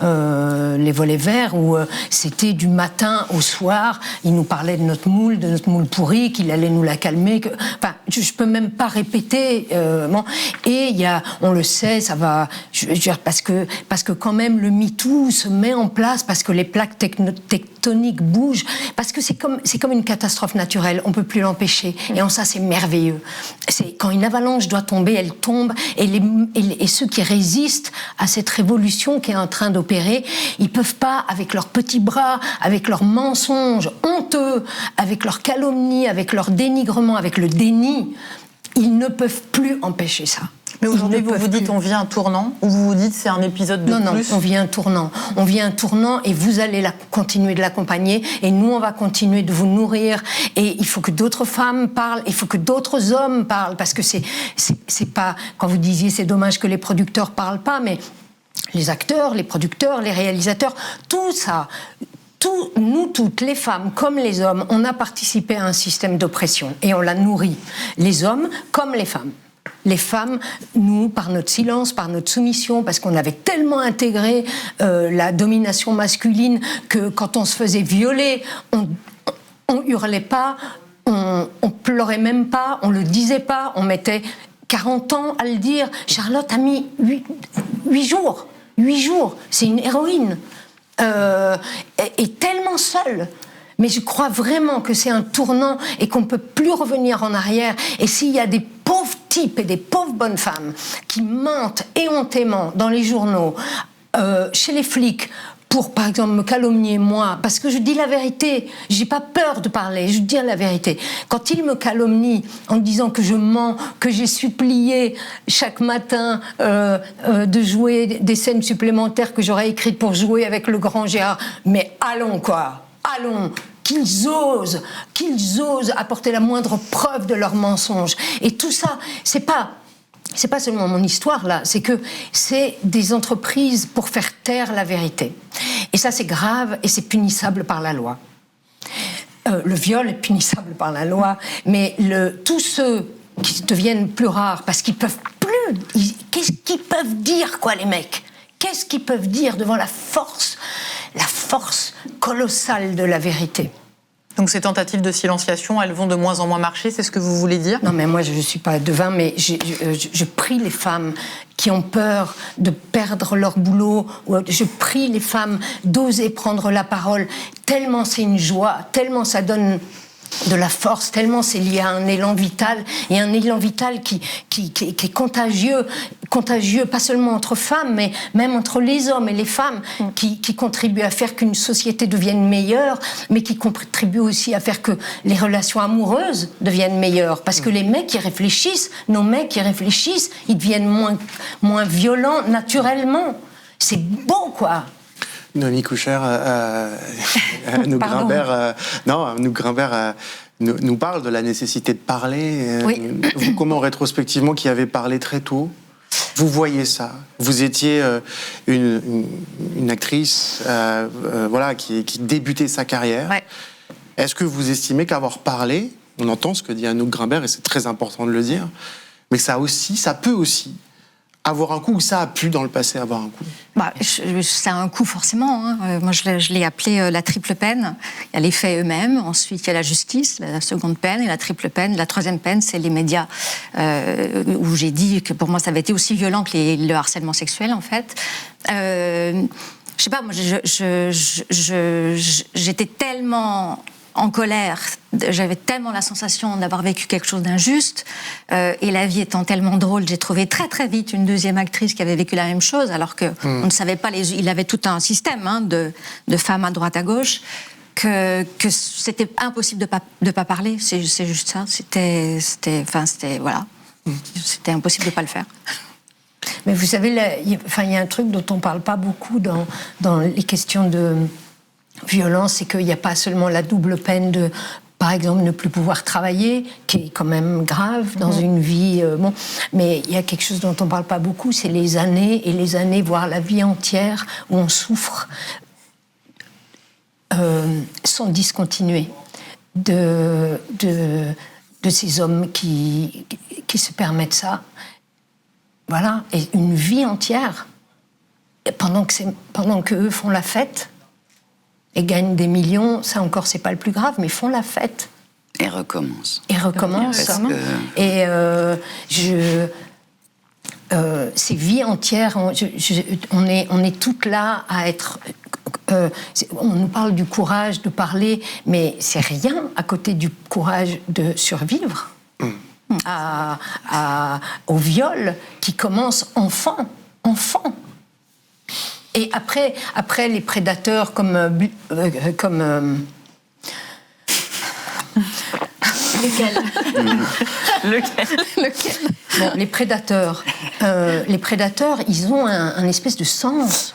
Les Volets Verts, où c'était du matin au soir, il nous parlait de notre moule pourri, qu'il allait nous la calmer. Enfin, je peux même pas répéter. Et on le sait, ça va. Je veux dire, parce que quand même le MeToo se met en place, parce que les plaques tectoniques bougent, parce que c'est comme une catastrophe naturelle. On peut plus l'empêcher. Et en ça, c'est merveilleux. C'est quand une avalanche doit tomber, elle tombe. Et ceux qui résistent à cette révolution qui est en train d'opérer, ils peuvent pas, avec leurs petits bras, avec leurs mensonges honteux, avec leurs calomnies, avec leur dénigrement, avec le déni, ils ne peuvent plus empêcher ça. Mais aujourd'hui, vous vous dites on vit un tournant, ou vous vous dites c'est un épisode de plus? Non, on vit un tournant. On vit un tournant et vous allez continuer de l'accompagner et nous, on va continuer de vous nourrir. Et il faut que d'autres femmes parlent, il faut que d'autres hommes parlent, parce que c'est pas... Quand vous disiez c'est dommage que les producteurs parlent pas, mais les acteurs, les producteurs, les réalisateurs, tout ça... Nous toutes, les femmes comme les hommes, on a participé à un système d'oppression et on l'a nourri. Les hommes comme les femmes. Les femmes, nous, par notre silence, par notre soumission, parce qu'on avait tellement intégré la domination masculine que quand on se faisait violer, on hurlait pas, on pleurait même pas, on le disait pas, on mettait 40 ans à le dire. Charlotte a mis 8 jours. 8 jours, c'est une héroïne. Est tellement seule. Mais je crois vraiment que c'est un tournant et qu'on ne peut plus revenir en arrière. Et s'il y a des pauvres types et des pauvres bonnes femmes qui mentent éhontément dans les journaux, chez les flics, pour, par exemple, me calomnier, moi, parce que je dis la vérité, j'ai pas peur de parler, je dis la vérité. Quand ils me calomnient en disant que je mens, que j'ai supplié chaque matin de jouer des scènes supplémentaires que j'aurais écrites pour jouer avec le grand Gérard, mais allons quoi, allons, qu'ils osent apporter la moindre preuve de leur mensonge. Et tout ça, c'est pas seulement mon histoire là, c'est que c'est des entreprises pour faire taire la vérité. Et ça c'est grave et c'est punissable par la loi. Le viol est punissable par la loi, mais tous ceux qui deviennent plus rares parce qu'ils peuvent plus, qu'est-ce qu'ils peuvent dire quoi les mecs ? Qu'est-ce qu'ils peuvent dire devant la force colossale de la vérité ? Donc ces tentatives de silenciation, elles vont de moins en moins marcher, c'est ce que vous voulez dire ? Non, mais moi je ne suis pas devin, mais je prie les femmes qui ont peur de perdre leur boulot, je prie les femmes d'oser prendre la parole, tellement c'est une joie, tellement ça donne de la force, tellement c'est lié à un élan vital, et un élan vital qui est contagieux, pas seulement entre femmes, mais même entre les hommes et les femmes, qui contribuent à faire qu'une société devienne meilleure, mais qui contribuent aussi à faire que les relations amoureuses deviennent meilleures, parce que les mecs qui réfléchissent, nos mecs qui réfléchissent, ils deviennent moins violents naturellement. C'est beau, quoi. Noémie Coucher, Anouk Grimbert nous parle de la nécessité de parler. Oui. Vous, comment rétrospectivement, qui avez parlé très tôt, vous voyez ça? Vous étiez une actrice qui débutait sa carrière. Ouais. Est-ce que vous estimez qu'avoir parlé, on entend ce que dit Anouk Grimbert, et c'est très important de le dire, mais ça peut aussi avoir un coup, ou ça a pu dans le passé avoir un coup? Ça a un coup forcément. Hein. Moi, je l'ai appelé la triple peine. Il y a les faits eux-mêmes, ensuite il y a la justice, la seconde peine, et la triple peine. La troisième peine, c'est les médias, où j'ai dit que pour moi, ça avait été aussi violent que le harcèlement sexuel, en fait. Je sais pas, moi, j'étais tellement en colère, j'avais tellement la sensation d'avoir vécu quelque chose d'injuste, et la vie étant tellement drôle, j'ai trouvé très très vite une deuxième actrice qui avait vécu la même chose, alors que on ne savait pas, il avait tout un système de femmes à droite à gauche, que c'était impossible de pas parler, c'est juste ça, c'était impossible de pas le faire. Mais vous savez, il y a un truc dont on ne parle pas beaucoup dans les questions de violence, c'est qu'il n'y a pas seulement la double peine de, par exemple, ne plus pouvoir travailler, qui est quand même grave dans une vie. Mais il y a quelque chose dont on ne parle pas beaucoup, c'est les années et les années, voire la vie entière, où on souffre sans discontinuer de ces hommes qui se permettent ça. Voilà, et une vie entière, et pendant qu'eux font la fête et gagnent des millions, ça encore c'est pas le plus grave, mais font la fête. Et recommence. Et recommence. Et ces vies entières, on est toutes là à être... on nous parle du courage de parler, mais c'est rien à côté du courage de survivre au viol qui commence enfant. Et après les prédateurs comme Lequel Bon, les prédateurs, ils ont un espèce de sens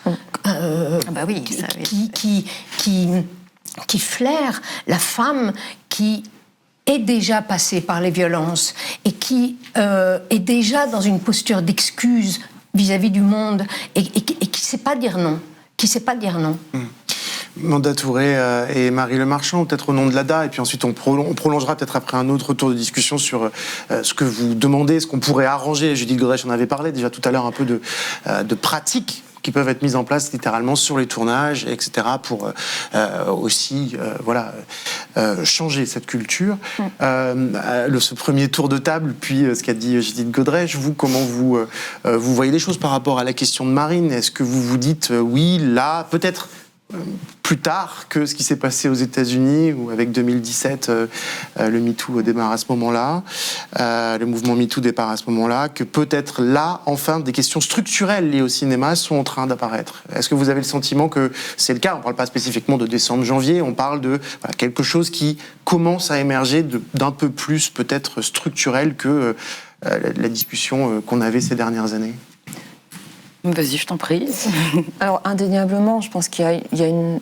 qui flaire la femme qui est déjà passée par les violences et qui est déjà dans une posture d'excuse vis-à-vis du monde et qui sait pas dire non, Manda Touré et Marie Lemarchand, peut-être au nom de l'ADA, et puis ensuite on prolongera peut-être après un autre tour de discussion sur ce que vous demandez, ce qu'on pourrait arranger. Judith Godrèche en avait parlé déjà tout à l'heure, un peu de pratiques qui peuvent être mises en place littéralement sur les tournages, etc., pour aussi changer cette culture. Ce premier tour de table, puis ce qu'a dit Judith Godrèche, vous, comment vous voyez les choses par rapport à la question de Marine? Est-ce que vous vous dites, oui, là, peut-être plus tard que ce qui s'est passé aux États-Unis, où avec 2017, le MeToo démarre à ce moment-là, le mouvement MeToo démarre à ce moment-là, que peut-être là, enfin, des questions structurelles liées au cinéma sont en train d'apparaître. Est-ce que vous avez le sentiment que c'est le cas? On ne parle pas spécifiquement de décembre-janvier, on parle de quelque chose qui commence à émerger d'un peu plus peut-être structurel que la discussion qu'on avait ces dernières années. Vas-y, je t'en prie. Alors, indéniablement, je pense qu'il y a une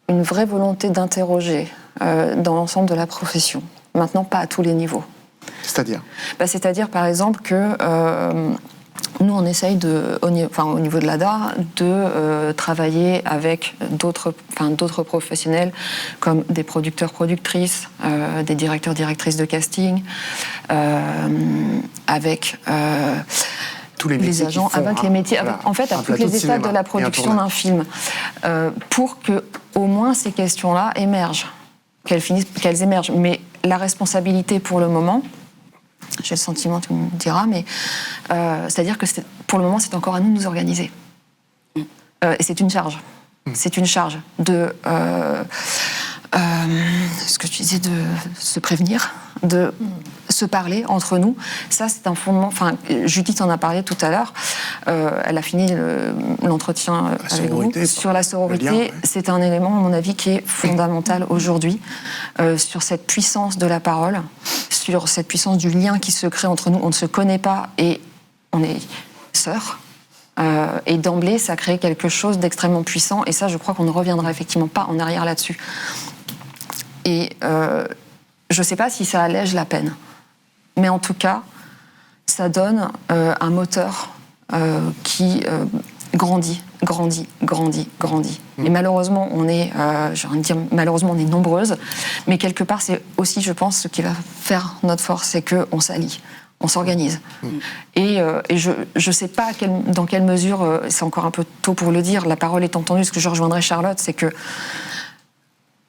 vraie volonté d'interroger dans l'ensemble de la profession. Maintenant, pas à tous les niveaux. C'est-à-dire C'est-à-dire, par exemple, que nous, on essaye, au niveau de l'ADA, de travailler avec d'autres professionnels, comme des producteurs-productrices, des directeurs-directrices de casting, avec... tous les métiers agents, avec les métiers, en fait, à toutes les étapes de la production d'un film, pour que au moins ces questions-là émergent, qu'elles émergent. Mais la responsabilité pour le moment, j'ai le sentiment, tu me diras, mais c'est-à-dire que pour le moment, c'est encore à nous de nous organiser. Et c'est une charge. C'est une charge de ce que tu disais, de se prévenir, de se parler entre nous. Ça, c'est un fondement. Enfin, Judith en a parlé tout à l'heure. Elle a fini l'entretien avec vous sur la sororité. Lien, ouais. C'est un élément, à mon avis, qui est fondamental aujourd'hui sur cette puissance de la parole, sur cette puissance du lien qui se crée entre nous. On ne se connaît pas et on est sœurs. Et d'emblée, ça crée quelque chose d'extrêmement puissant. Et ça, je crois qu'on ne reviendra effectivement pas en arrière là-dessus. Et je ne sais pas si ça allège la peine. Mais en tout cas, ça donne un moteur qui grandit. Et malheureusement, j'ai envie de dire, malheureusement, on est nombreuses. Mais quelque part, c'est aussi, je pense, ce qui va faire notre force, c'est qu'on s'allie. On s'organise. Et je ne sais pas dans quelle mesure, c'est encore un peu tôt pour le dire, la parole est entendue. Ce que je rejoindrai Charlotte, c'est que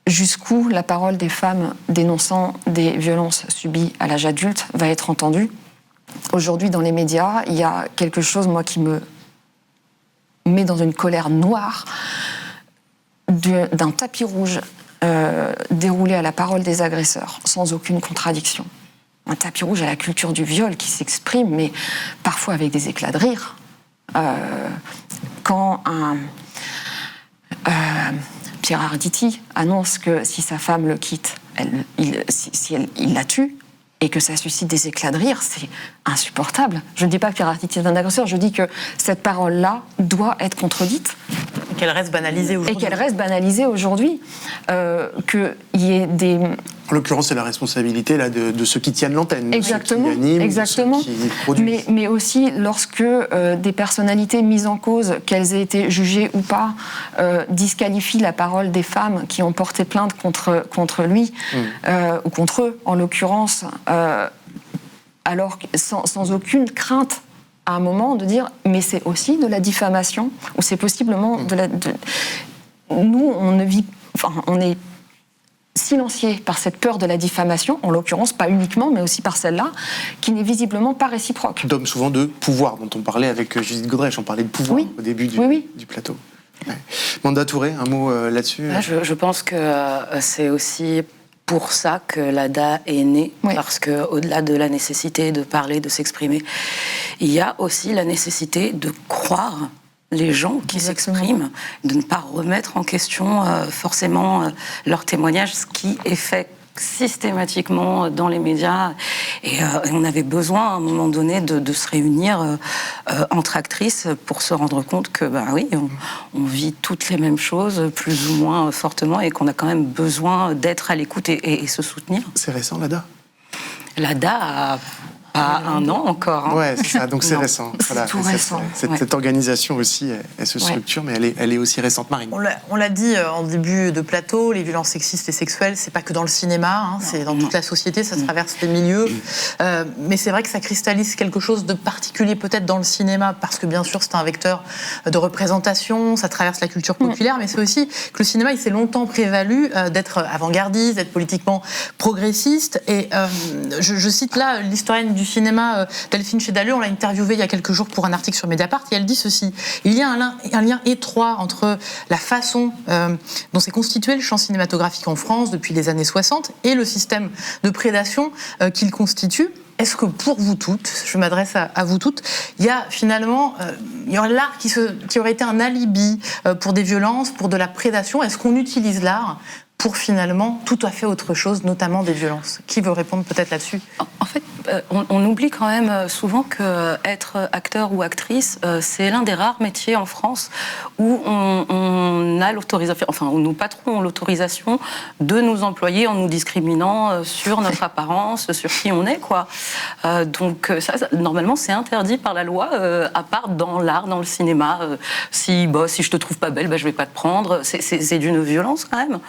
jusqu'où la parole des femmes dénonçant des violences subies à l'âge adulte va être entendue. Aujourd'hui, dans les médias, il y a quelque chose, moi, qui me met dans une colère noire d'un tapis rouge déroulé à la parole des agresseurs, sans aucune contradiction. Un tapis rouge à la culture du viol qui s'exprime, mais parfois avec des éclats de rire. Quand Pierre Arditi annonce que si sa femme le quitte, il la tue, et que ça suscite des éclats de rire, c'est insupportable. Je ne dis pas que Pierre Arditi est un agresseur, je dis que cette parole-là doit être contredite. Et qu'elle reste banalisée aujourd'hui. Qu'il y ait des... En l'occurrence, c'est la responsabilité là, de ceux qui tiennent l'antenne, exactement, ceux qui animent, exactement. ceux qui produisent. Mais aussi, lorsque des personnalités mises en cause, qu'elles aient été jugées ou pas, disqualifient la parole des femmes qui ont porté plainte contre lui, ou contre eux, en l'occurrence, alors sans aucune crainte, à un moment, de dire « mais c'est aussi de la diffamation », ou c'est possiblement de la... Nous, on est silenciés par cette peur de la diffamation, en l'occurrence pas uniquement, mais aussi par celle-là, qui n'est visiblement pas réciproque. D'hommes souvent de pouvoir, dont on parlait avec Judith Godrèche, on parlait de pouvoir au début du plateau. Ouais. Manda Touré, un mot là-dessus je pense que c'est aussi pour ça que l'ADA est née, parce qu'au-delà de la nécessité de parler, de s'exprimer, il y a aussi la nécessité de croire les gens qui s'expriment, de ne pas remettre en question forcément leur témoignage, ce qui est fait systématiquement dans les médias. Et on avait besoin, à un moment donné, de se réunir entre actrices pour se rendre compte que, on vit toutes les mêmes choses, plus ou moins fortement, et qu'on a quand même besoin d'être à l'écoute et se soutenir. C'est récent, l'ADA ? L'ADA a... Pas un an encore. Ouais, c'est ça, donc c'est récent. Voilà, c'est tout récent. Cette organisation aussi, elle se structure, mais elle est aussi récente. Marine. On l'a dit en début de plateau, les violences sexistes et sexuelles, c'est pas que dans le cinéma, c'est dans toute la société, ça traverse les milieux. Mais c'est vrai que ça cristallise quelque chose de particulier peut-être dans le cinéma, parce que bien sûr c'est un vecteur de représentation, ça traverse la culture populaire, mais c'est aussi que le cinéma, il s'est longtemps prévalu d'être avant-gardiste, d'être politiquement progressiste. Et je cite là l'historienne du cinéma, Delphine Chédaleux, on l'a interviewée il y a quelques jours pour un article sur Mediapart, et elle dit ceci: il y a un lien étroit entre la façon dont s'est constitué le champ cinématographique en France depuis les années 60 et le système de prédation qu'il constitue. Est-ce que pour vous toutes, je m'adresse à vous toutes, il y a finalement l'art qui aurait été un alibi pour des violences, pour de la prédation? Est-ce qu'on utilise l'art pour finalement tout à fait autre chose, notamment des violences? Qui veut répondre peut-être là-dessus? En fait, on oublie quand même souvent qu'être acteur ou actrice, c'est l'un des rares métiers en France où on a l'autorisation, où nos patrons ont l'autorisation de nous employer en nous discriminant sur notre apparence, sur qui on est, quoi. Donc ça, normalement, c'est interdit par la loi, à part dans l'art, dans le cinéma. Si je te trouve pas belle, je vais pas te prendre. C'est d'une violence quand même.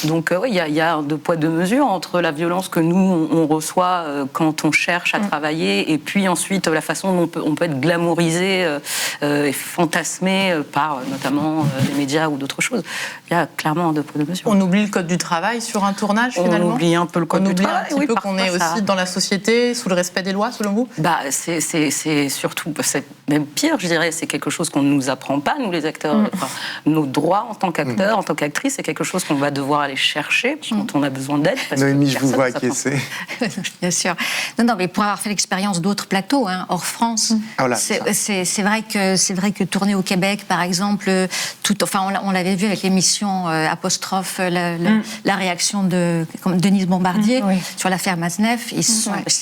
Donc il y a deux poids deux mesures entre la violence que nous on reçoit quand on cherche à travailler, et puis ensuite la façon dont on peut être glamourisé et fantasmé par notamment les médias ou d'autres choses. Il y a clairement deux poids deux mesures. On oublie le code du travail sur un tournage finalement. On oublie un peu le code du travail. On oublie un petit peu qu'on est aussi dans la société sous le respect des lois, selon vous? C'est surtout, c'est même pire, je dirais. C'est quelque chose qu'on ne nous apprend pas, nous les acteurs. Nos droits en tant qu'acteurs, en tant qu'actrice, c'est quelque chose qu'on va devoir aller chercher quand on a besoin d'aide. Noémie, je vous vois acquiescer. Bien sûr. Non, mais pour avoir fait l'expérience d'autres plateaux, hors France, c'est vrai que tourner au Québec, par exemple, on l'avait vu avec l'émission Apostrophe, la réaction de Denise Bombardier sur l'affaire Matzneff,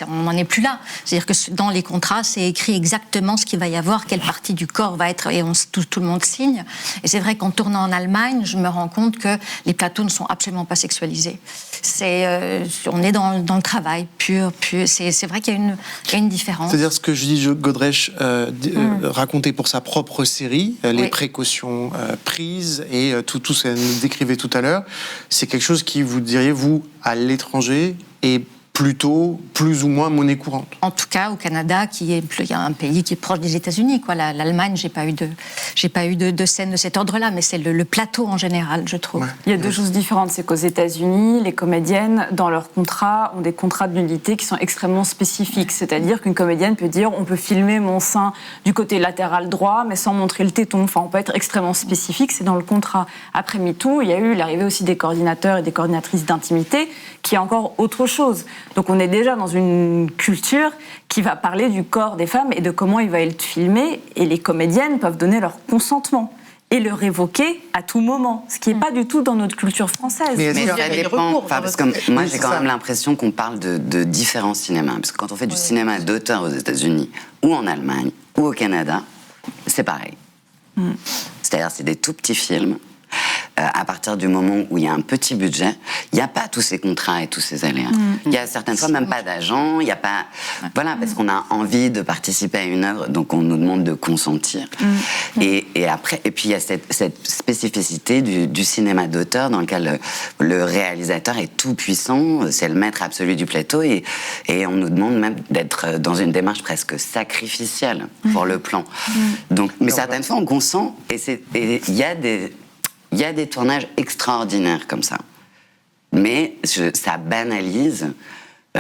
on n'en est plus là. C'est-à-dire que dans les contrats, c'est écrit exactement ce qu'il va y avoir, quelle partie du corps va être, et tout le monde signe. Et c'est vrai qu'en tournant en Allemagne, je me rends compte que les plateaux ne sont absolument pas sexualisés. On est dans le travail pur. C'est vrai qu'il y a une différence. C'est-à-dire ce que Judith Godrèche racontait pour sa propre série, les précautions prises et tout ce qu'elle nous décrivait tout à l'heure, c'est quelque chose qui, vous diriez, vous, à l'étranger, est plutôt plus ou moins monnaie courante. En tout cas, au Canada, il y a un pays qui est proche des États-Unis, quoi. L'Allemagne, j'ai pas eu de scène de cet ordre-là, mais c'est le plateau en général, je trouve. Ouais. Il y a deux choses différentes, c'est qu'aux États-Unis, les comédiennes, dans leurs contrats, ont des contrats de nudité qui sont extrêmement spécifiques. C'est-à-dire qu'une comédienne peut dire, on peut filmer mon sein du côté latéral droit, mais sans montrer le téton. Enfin, on peut être extrêmement spécifique, c'est dans le contrat. Après MeToo, il y a eu l'arrivée aussi des coordinateurs et des coordinatrices d'intimité, qui est encore autre chose. Donc on est déjà dans une culture qui va parler du corps des femmes et de comment il va être filmé, et les comédiennes peuvent donner leur consentement. et le révoquer à tout moment, ce qui n'est pas du tout dans notre culture française. Mais ça dépend, parce que moi j'ai quand même l'impression qu'on parle de différents cinémas, parce que quand on fait du cinéma d'auteur aux États-Unis, ou en Allemagne, ou au Canada, c'est pareil. C'est-à-dire c'est des tout petits films. À partir du moment où il y a un petit budget, il n'y a pas tous ces contrats et tous ces aléas. Il y a certaines fois même pas d'agent, il n'y a pas... Voilà, parce qu'on a envie de participer à une œuvre, donc on nous demande de consentir. Et puis il y a cette spécificité du cinéma d'auteur dans lequel le réalisateur est tout puissant, c'est le maître absolu du plateau, et on nous demande même d'être dans une démarche presque sacrificielle pour le plan. Donc, mais certaines fois on consent, et il y a des tournages extraordinaires comme ça. Mais ça banalise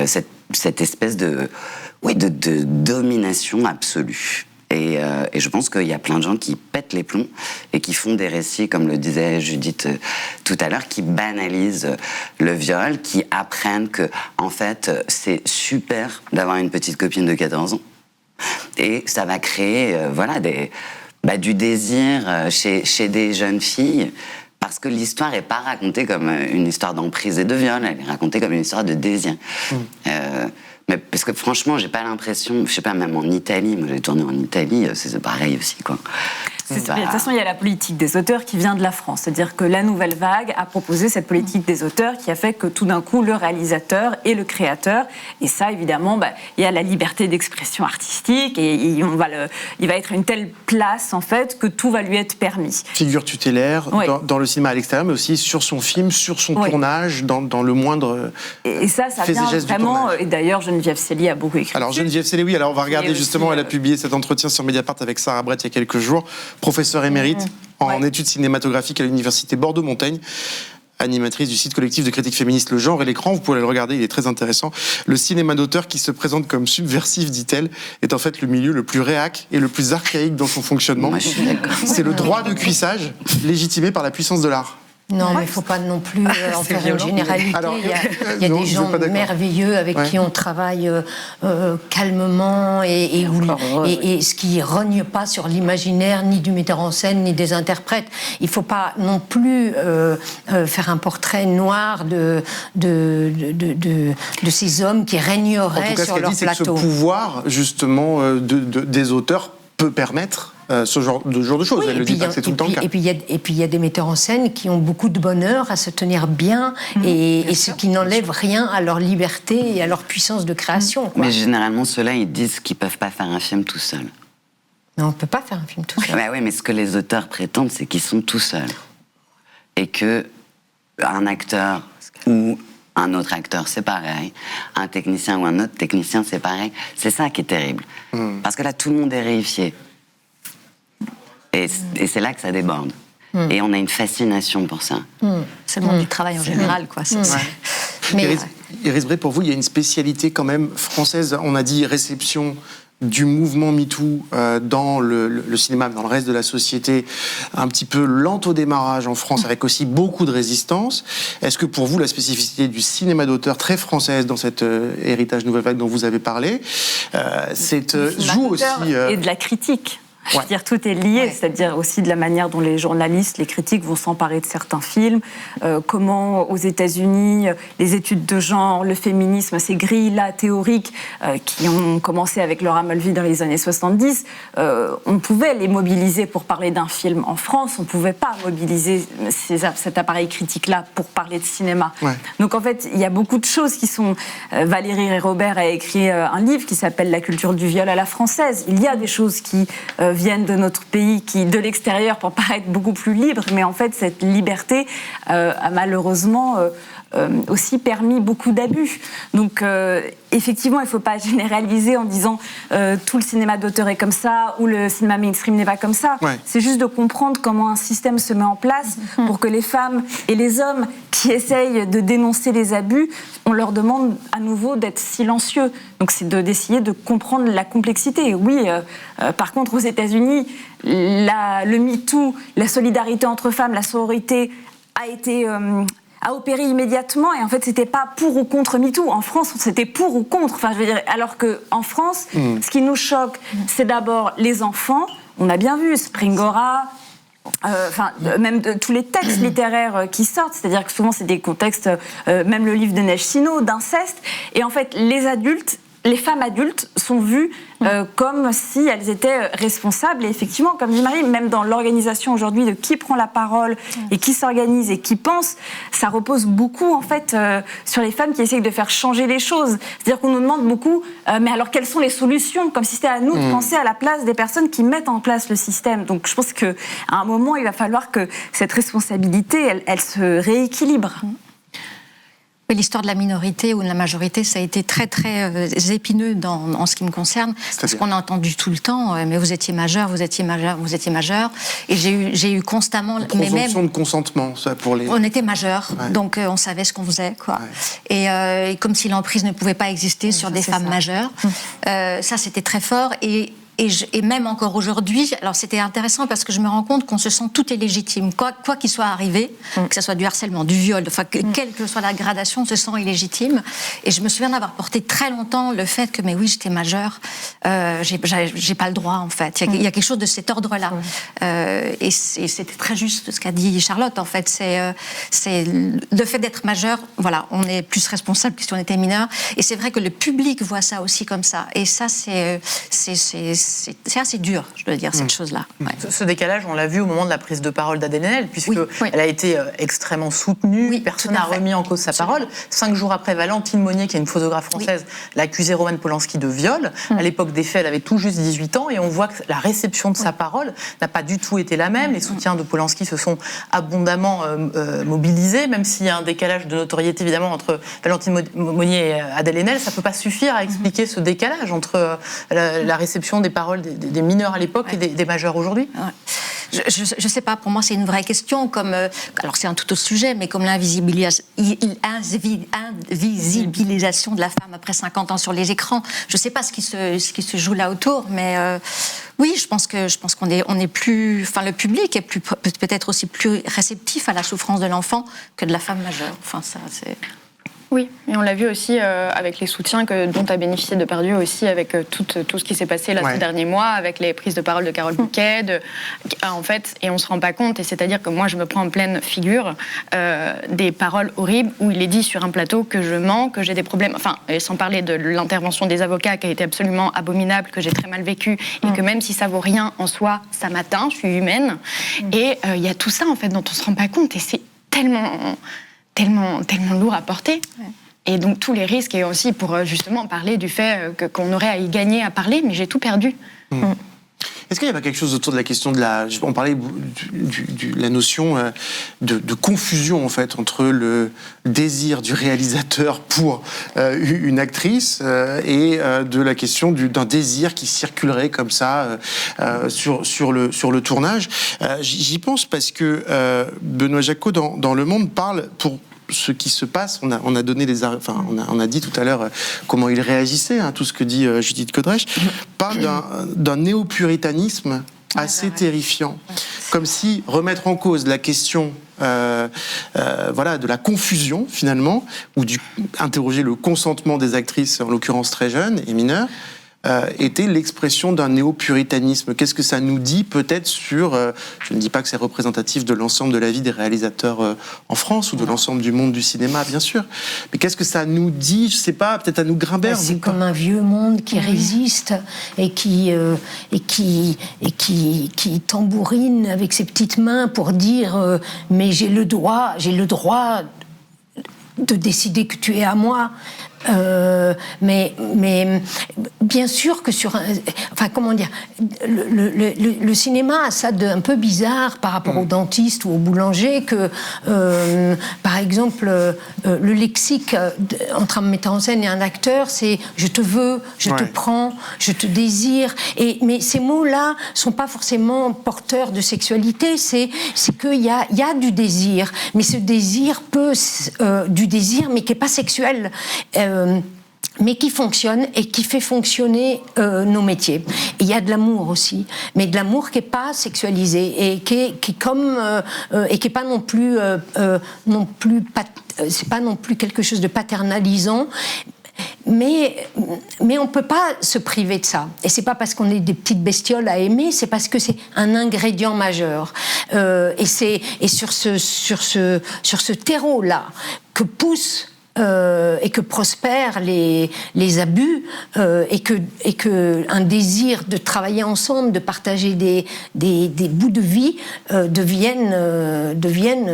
cette espèce de domination absolue. Et je pense qu'il y a plein de gens qui pètent les plombs et qui font des récits, comme le disait Judith tout à l'heure, qui banalisent le viol, qui apprennent que, en fait, c'est super d'avoir une petite copine de 14 ans. Et ça va créer, du désir chez des jeunes filles, parce que l'histoire n'est pas racontée comme une histoire d'emprise et de viol, elle est racontée comme une histoire de désir. Mais parce que franchement, j'ai pas l'impression, je sais pas, même en Italie, moi j'ai tourné en Italie, c'est pareil aussi, quoi. De toute façon, il y a la politique des auteurs qui vient de la France. C'est-à-dire que la nouvelle vague a proposé cette politique des auteurs qui a fait que tout d'un coup, le réalisateur est le créateur. Et ça, évidemment, il y a la liberté d'expression artistique et il va être une telle place, en fait, que tout va lui être permis. Figure tutélaire dans le cinéma à l'extérieur, mais aussi sur son film, sur son tournage, dans le moindre et ça vient vraiment... Et d'ailleurs, Geneviève Célie a beaucoup écrit. Alors, Geneviève Célie, oui. Alors, on va regarder justement, elle a publié cet entretien sur Mediapart avec Sarah Brett il y a quelques jours. Professeure émérite en études cinématographiques à l'université Bordeaux-Montaigne, animatrice du site collectif de critique féministe Le Genre et l'Écran. Vous pouvez le regarder, il est très intéressant. Le cinéma d'auteur qui se présente comme subversif, dit-elle, est en fait le milieu le plus réac et le plus archaïque dans son fonctionnement. Moi, je suis d'accord. C'est le droit de cuissage légitimé par la puissance de l'art. Non, mais il ne faut pas non plus en faire une généralité. Alors, il y a des gens merveilleux avec qui on travaille calmement et ce qui ne rogne pas sur l'imaginaire ni du metteur en scène ni des interprètes. Il ne faut pas non plus faire un portrait noir de ces hommes qui régneraient sur leur plateau. En tout cas, ce qu'elle dit, c'est que ce pouvoir, justement, des auteurs peut permettre ce genre de choses. Oui, elle ne dit pas que c'est tout le temps le cas. Et puis il y a des metteurs en scène qui ont beaucoup de bonheur à se tenir bien et ce qui n'enlève rien à leur liberté et à leur puissance de création. Mais généralement, ceux-là, ils disent qu'ils ne peuvent pas faire un film tout seul. Non, on ne peut pas faire un film tout seul. Oui, mais ce que les auteurs prétendent, c'est qu'ils sont tout seuls. Et qu'un acteur ou un autre acteur, c'est pareil. Un technicien ou un autre technicien, c'est pareil. C'est ça qui est terrible. Parce que là, tout le monde est réifié. Et c'est là que ça déborde. Et on a une fascination pour ça. C'est le monde du travail en général, quoi. Mais Iris Bray, pour vous, il y a une spécialité quand même française. On a dit réception du mouvement MeToo dans le cinéma, dans le reste de la société, un petit peu lente au démarrage en France, avec aussi beaucoup de résistance. Est-ce que pour vous, la spécificité du cinéma d'auteur très française dans cet héritage nouvelle vague dont vous avez parlé, joue aussi... Et de la critique. Je veux dire, tout est lié, c'est-à-dire aussi de la manière dont les journalistes, les critiques vont s'emparer de certains films, comment aux États-Unis, les études de genre, le féminisme, ces grilles-là théoriques qui ont commencé avec Laura Mulvey dans les années 70, on pouvait les mobiliser pour parler d'un film. En France, on ne pouvait pas mobiliser cet appareil critique-là pour parler de cinéma. Donc en fait, il y a beaucoup de choses qui sont... Valérie Rey-Robert a écrit un livre qui s'appelle « La culture du viol à la française ». Il y a des choses qui... viennent de notre pays, qui de l'extérieur pour paraître beaucoup plus libres, mais en fait cette liberté a malheureusement aussi permis beaucoup d'abus. Donc effectivement, il ne faut pas généraliser en disant tout le cinéma d'auteur est comme ça ou le cinéma mainstream n'est pas comme ça. C'est juste de comprendre comment un système se met en place pour que les femmes et les hommes qui essayent de dénoncer les abus, on leur demande à nouveau d'être silencieux. Donc c'est d'essayer de comprendre la complexité. Oui, par contre, aux États-Unis, le MeToo, la solidarité entre femmes, la sororité a opéré immédiatement, et en fait, c'était pas pour ou contre MeToo. En France, c'était pour ou contre. Enfin, je veux dire, alors qu'en France, ce qui nous choque, c'est d'abord les enfants. On a bien vu Springora, même de tous les textes littéraires qui sortent, c'est-à-dire que souvent c'est des contextes, même le livre de Neige Sino, d'inceste, et en fait les femmes adultes sont vues comme si elles étaient responsables. Et effectivement, comme dit Marie, même dans l'organisation aujourd'hui de qui prend la parole et qui s'organise et qui pense, ça repose beaucoup en fait sur les femmes qui essayent de faire changer les choses. C'est-à-dire qu'on nous demande beaucoup, mais alors quelles sont les solutions ? Comme si c'était à nous de penser à la place des personnes qui mettent en place le système. Donc je pense qu'à un moment, il va falloir que cette responsabilité, elle se rééquilibre. Oui, l'histoire de la minorité ou de la majorité, ça a été très très épineux en ce qui me concerne, parce qu'on a entendu tout le temps, mais vous étiez majeur, vous étiez majeur, et j'ai eu constamment... Présomption de consentement, ça pour les... On était majeurs, donc on savait ce qu'on faisait, quoi. Ouais. Et comme si l'emprise ne pouvait pas exister sur des femmes majeures, ça c'était très fort, et même encore aujourd'hui, alors c'était intéressant parce que je me rends compte qu'on se sent tout est légitime, quoi qu'il soit arrivé, que ce soit du harcèlement, du viol, enfin quelle que soit la gradation, on se sent illégitime. Et je me souviens d'avoir porté très longtemps le fait que mais oui, j'étais majeure, j'ai pas le droit en fait. Il y a quelque chose de cet ordre-là. Et c'était très juste ce qu'a dit Charlotte en fait. C'est le fait d'être majeur, voilà, on est plus responsable que si on était mineur. Et c'est vrai que le public voit ça aussi comme ça. Et ça c'est assez dur, je dois dire, cette chose-là. Ouais. Ce décalage, on l'a vu au moment de la prise de parole d'Adèle Haenel, puisqu'elle a été extrêmement soutenue, personne n'a remis en cause sa parole. 5 jours après, Valentine Monnier, qui est une photographe française, l'a accusée Roman Polanski de viol. À l'époque des faits, elle avait tout juste 18 ans, et on voit que la réception de sa parole n'a pas du tout été la même. Les soutiens de Polanski se sont abondamment mobilisés, même s'il y a un décalage de notoriété, évidemment, entre Valentine Monnier et Adèle Haenel, ça ne peut pas suffire à expliquer ce décalage entre la réception des paroles des mineurs à l'époque et des majeurs aujourd'hui. Je sais pas, pour moi c'est une vraie question, comme, alors c'est un tout autre sujet, mais comme l'invisibilisation de la femme après 50 ans sur les écrans. Je sais pas ce qui se joue là autour, mais oui, je pense qu'on est plus, enfin le public est peut-être aussi plus réceptif à la souffrance de l'enfant que de la femme majeure. Enfin ça c'est... Oui, et on l'a vu aussi avec les soutiens dont a bénéficié Depardieu aussi, avec tout ce qui s'est passé ces derniers mois, avec les prises de parole de Carole Bouquet, en fait, et on se rend pas compte, et c'est-à-dire que moi je me prends en pleine figure des paroles horribles où il est dit sur un plateau que je mens, que j'ai des problèmes, enfin, et sans parler de l'intervention des avocats qui a été absolument abominable, que j'ai très mal vécu, et que même si ça vaut rien en soi, ça m'atteint, je suis humaine, et il y a tout ça en fait dont on se rend pas compte, et c'est tellement lourd à porter. Ouais. Et donc tous les risques, et aussi pour justement parler du fait qu'on aurait à y gagner à parler, mais j'ai tout perdu. Est-ce qu'il n'y a pas quelque chose autour de la question de on parlait de la notion de confusion en fait entre le désir du réalisateur pour une actrice et de la question d'un désir qui circulerait comme ça sur le tournage. J'y pense parce que Benoît Jacquot dans Le Monde parle pour ce qui se passe, on a donné on a dit tout à l'heure comment il réagissait, tout ce que dit Judith Godrèche, parle d'un néo-puritanisme assez terrifiant, comme si remettre en cause la question de la confusion finalement, ou interroger le consentement des actrices, en l'occurrence très jeunes et mineures, était l'expression d'un néo-puritanisme. Qu'est-ce que ça nous dit peut-être sur... je ne dis pas que c'est représentatif de l'ensemble de la vie des réalisateurs en France ou de l'ensemble du monde du cinéma, bien sûr. Mais qu'est-ce que ça nous dit, je ne sais pas, peut-être à nous Grimbert. C'est comme un vieux monde qui résiste et qui tambourine avec ses petites mains pour dire mais j'ai le droit de décider que tu es à moi. Mais bien sûr que le cinéma a ça d'un peu bizarre par rapport au dentiste ou au boulanger, que par exemple le lexique entre un metteur en scène et un acteur, c'est je te veux, je te prends, je te désire, mais ces mots-là sont pas forcément porteurs de sexualité, c'est qu'il y a du désir, mais ce désir du désir mais qui est pas sexuel, mais qui fonctionne et qui fait fonctionner nos métiers. Il y a de l'amour aussi, mais de l'amour qui est pas sexualisé et qui est comme et qui est pas non plus c'est pas non plus quelque chose de paternalisant. Mais on ne peut pas se priver de ça. Et c'est pas parce qu'on est des petites bestioles à aimer, c'est parce que c'est un ingrédient majeur. Et sur ce terreau-là que poussent et que prospèrent les abus et que un désir de travailler ensemble, de partager des bouts de vie deviennent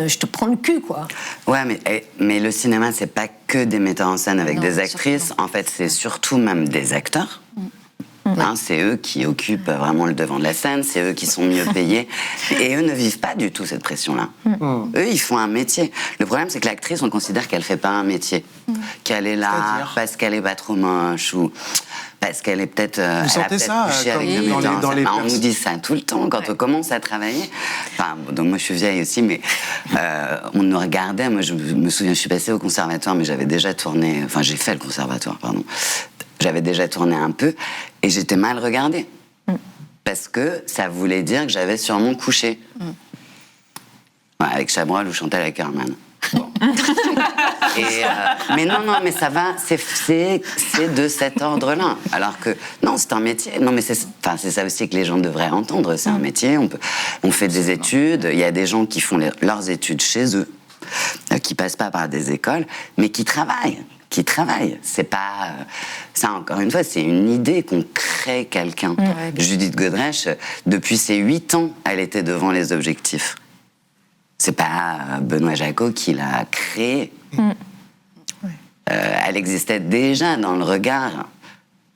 je te prends le cul, quoi. Ouais, mais le cinéma, c'est pas que des metteurs en scène avec des actrices. En fait, c'est surtout même des acteurs. Hein, c'est eux qui occupent vraiment le devant de la scène, c'est eux qui sont mieux payés. Et eux ne vivent pas du tout cette pression-là. Eux, ils font un métier. Le problème, c'est que l'actrice, on considère qu'elle fait pas un métier. Qu'elle est là parce qu'elle est pas trop moche ou parce qu'elle est peut-être... Vous sentez ça dans les on nous dit ça tout le temps quand on commence à travailler. Enfin, donc moi, je suis vieille aussi, mais on nous regardait. Moi, je me souviens, je suis passée au conservatoire, mais j'avais déjà tourné... Enfin, j'ai fait le conservatoire, pardon. J'avais déjà tourné un peu et j'étais mal regardée. Parce que ça voulait dire que j'avais sûrement couché. Ouais, avec Chabrol ou Chantal Akerman. Bon. Mais non, mais ça va, c'est de cet ordre-là. Alors que, non, c'est un métier. Non, mais c'est ça aussi que les gens devraient entendre. C'est un métier, on fait des études. Il y a des gens qui font leurs études chez eux, qui passent pas par des écoles, mais qui travaillent. C'est pas... Ça, encore une fois, c'est une idée qu'on crée quelqu'un. Judith Godrèche, depuis ses 8 ans, elle était devant les objectifs. C'est pas Benoît Jacot qui l'a créée. Elle existait déjà dans le regard,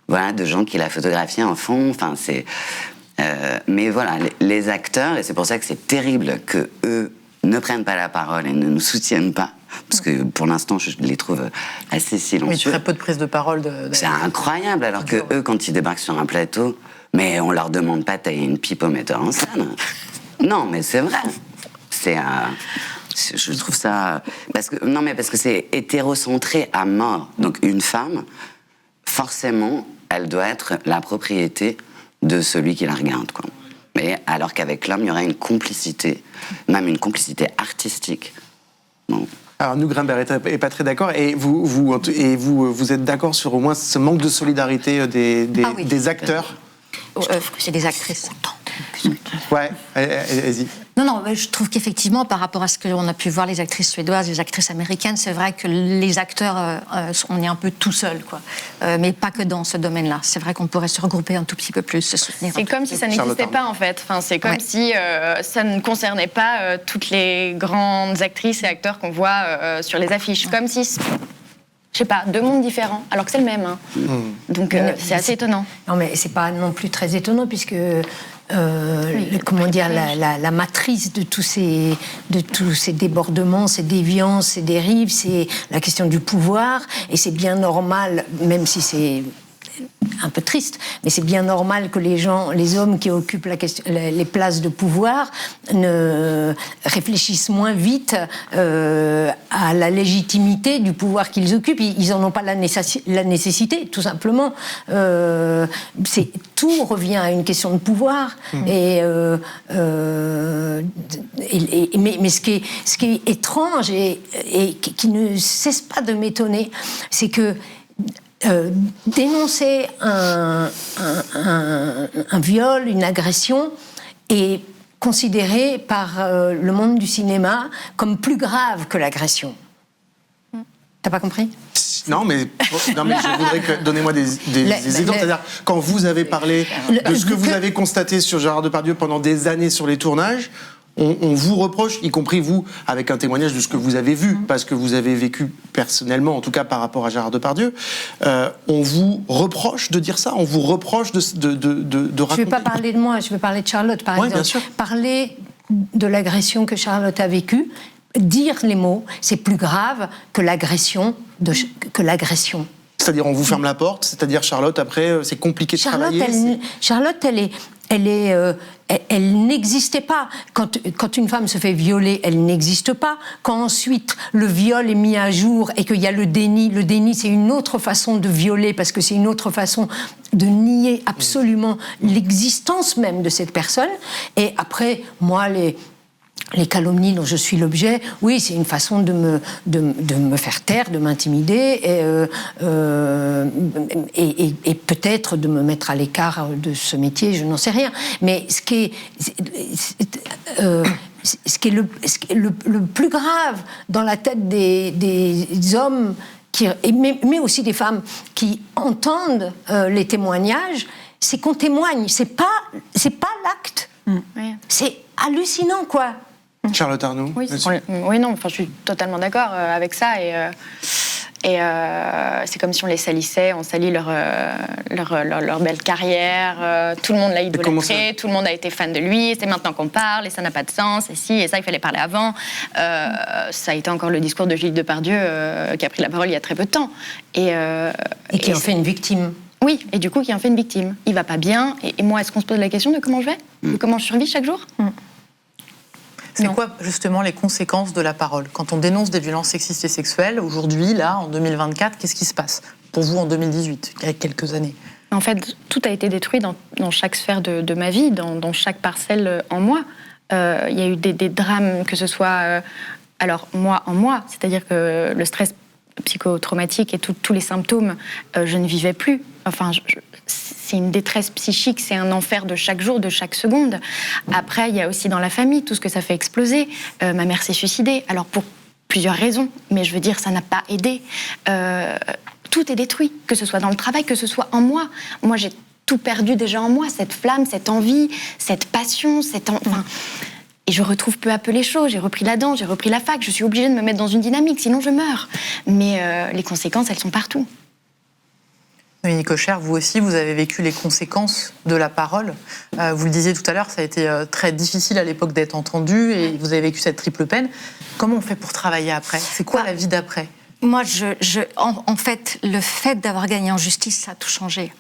voilà, de gens qui la photographiaient en fond. Enfin, c'est... mais voilà, les acteurs, et c'est pour ça que c'est terrible que eux ne prennent pas la parole et ne nous soutiennent pas. Parce que pour l'instant, je les trouve assez silencieux. Oui, très peu de prise de parole. C'est incroyable, alors que eux, quand ils débarquent sur un plateau, mais on leur demande pas de tailler une pipe au metteur en scène. Non, mais c'est vrai. Je trouve ça... parce que c'est hétérocentré à mort. Donc une femme, forcément, elle doit être la propriété de celui qui la regarde, quoi. Mais alors qu'avec l'homme, il y aurait une complicité, même une complicité artistique. Bon. Alors nous, Grimbert est pas très d'accord, et vous êtes d'accord sur au moins ce manque de solidarité des acteurs. C'est des actrices. Ouais, allez-y. Non, je trouve qu'effectivement, par rapport à ce qu'on a pu voir, les actrices suédoises, les actrices américaines, c'est vrai que les acteurs, on est un peu tout seuls, quoi. Mais pas que dans ce domaine-là. C'est vrai qu'on pourrait se regrouper un tout petit peu plus, se soutenir. C'est comme si ça n'existait pas, en fait. Enfin, c'est comme si ça ne concernait pas toutes les grandes actrices et acteurs qu'on voit sur les affiches. Comme si... je sais pas, 2 mondes différents, alors que c'est le même. Hein. Donc c'est assez étonnant. Non, mais c'est pas non plus très étonnant, puisque comment dire, la matrice de tous ces débordements, ces déviances, ces dérives, c'est la question du pouvoir, et c'est bien normal, même si c'est un peu triste, mais c'est bien normal que les hommes qui occupent les places de pouvoir ne réfléchissent moins vite à la légitimité du pouvoir qu'ils occupent. Ils n'en ont pas la nécessité, tout simplement. Tout revient à une question de pouvoir. Mais ce qui est étrange et qui ne cesse pas de m'étonner, c'est que dénoncer un viol, une agression, est considéré par le monde du cinéma comme plus grave que l'agression. T'as pas compris ? Non, mais je voudrais donnez-moi des exemples. C'est-à-dire, quand vous avez parlé de ce que vous avez constaté sur Gérard Depardieu pendant des années sur les tournages, on vous reproche, y compris vous, avec un témoignage de ce que vous avez vu, parce que vous avez vécu personnellement, en tout cas par rapport à Gérard Depardieu, on vous reproche de dire ça, on vous reproche de raconter... Je ne vais pas parler de moi, je vais parler de Charlotte, par exemple. Bien sûr. Parler de l'agression que Charlotte a vécue, dire les mots, c'est plus grave que l'agression. C'est-à-dire, on vous ferme la porte, c'est-à-dire, Charlotte, après, c'est compliqué de travailler. Charlotte, elle n'existait pas. Quand une femme se fait violer, elle n'existe pas. Quand ensuite le viol est mis à jour et qu'il y a le déni c'est une autre façon de violer, parce que c'est une autre façon de nier absolument l'existence même de cette personne. Et après, moi, les calomnies dont je suis l'objet, oui, c'est une façon de me faire taire, de m'intimider et peut-être de me mettre à l'écart de ce métier, je n'en sais rien. Mais ce qui est le plus grave dans la tête des hommes, mais aussi des femmes qui entendent les témoignages, c'est qu'on témoigne, c'est pas l'acte. C'est hallucinant, quoi. Charlotte Arnaud. Oui, non, enfin, je suis totalement d'accord avec ça. Et c'est comme si on les salissait, on salit leur belle carrière. Tout le monde l'a idolâtré, tout le monde a été fan de lui. C'est maintenant qu'on parle et ça n'a pas de sens. Et si, et ça, il fallait parler avant. Ça a été encore le discours de Gilles Depardieu qui a pris la parole il y a très peu de temps. Et qui en fait une victime. Oui, et du coup, qui en fait une victime. Il va pas bien. Et moi, est-ce qu'on se pose la question de comment je vais, de comment je survis chaque jour? C'est quoi, justement, les conséquences de la parole? Quand on dénonce des violences sexistes et sexuelles, aujourd'hui, là, en 2024, qu'est-ce qui se passe pour vous en 2018, il y a quelques années? En fait, tout a été détruit dans chaque sphère de ma vie, dans chaque parcelle en moi. Il y a eu des drames, que ce soit, moi en moi, c'est-à-dire que le stress psychotraumatique et tous les symptômes, je ne vivais plus. Enfin, c'est une détresse psychique, c'est un enfer de chaque jour, de chaque seconde. Après, il y a aussi dans la famille tout ce que ça fait exploser. Ma mère s'est suicidée, alors pour plusieurs raisons, mais je veux dire, ça n'a pas aidé. Tout est détruit, que ce soit dans le travail, que ce soit en moi. Moi, j'ai tout perdu déjà en moi, cette flamme, cette envie, cette passion, et je retrouve peu à peu les choses. J'ai repris la danse, j'ai repris la fac, je suis obligée de me mettre dans une dynamique, sinon je meurs. Mais les conséquences, elles sont partout. Noémie Cocher, vous aussi, vous avez vécu les conséquences de la parole. Vous le disiez tout à l'heure, ça a été très difficile à l'époque d'être entendu et vous avez vécu cette triple peine. Comment on fait pour travailler après? C'est quoi la vie d'après? Moi, en fait, le fait d'avoir gagné en justice, ça a tout changé.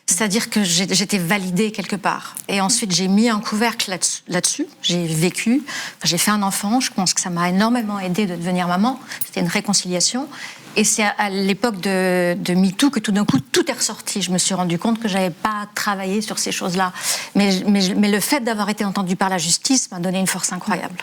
C'est-à-dire que j'étais validée quelque part. Et ensuite, j'ai mis un couvercle là-dessus. J'ai vécu, j'ai fait un enfant. Je pense que ça m'a énormément aidée de devenir maman. C'était une réconciliation. Et c'est à l'époque de MeToo que tout d'un coup, tout est ressorti. Je me suis rendu compte que je n'avais pas travaillé sur ces choses-là. Mais le fait d'avoir été entendue par la justice m'a donné une force incroyable.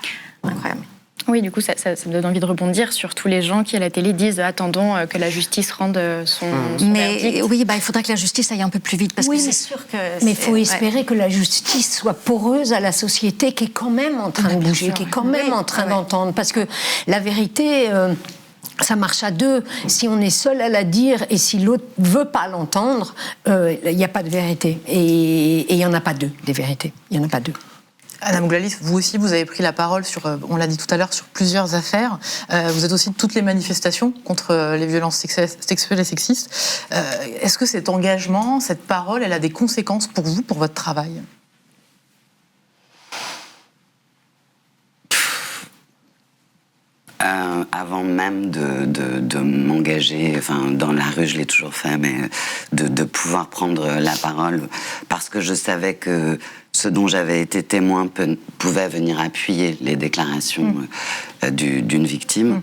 Incroyable. Oui, du coup, ça me donne envie de rebondir sur tous les gens qui, à la télé, disent « attendons que la justice rende son verdict ». Oui, il faudrait que la justice aille un peu plus vite, parce que c'est sûr que... Mais il faut espérer que la justice soit poreuse à la société qui est quand même en train de bouger, qui est quand même en train d'entendre. Parce que la vérité... ça marche à deux. Si on est seul à la dire et si l'autre veut pas l'entendre, il n'y a pas de vérité. Et il n'y en a pas deux, des vérités. Il n'y en a pas deux. Anna Mouglalis, vous aussi, vous avez pris la parole sur, on l'a dit tout à l'heure, sur plusieurs affaires. Vous êtes aussi de toutes les manifestations contre les violences sexuelles et sexistes. Est-ce que cet engagement, cette parole, elle a des conséquences pour vous, pour votre travail ? Avant même de m'engager, dans la rue, je l'ai toujours fait, mais de pouvoir prendre la parole, parce que je savais que ce dont j'avais été témoin pouvait venir appuyer les déclarations d'une victime.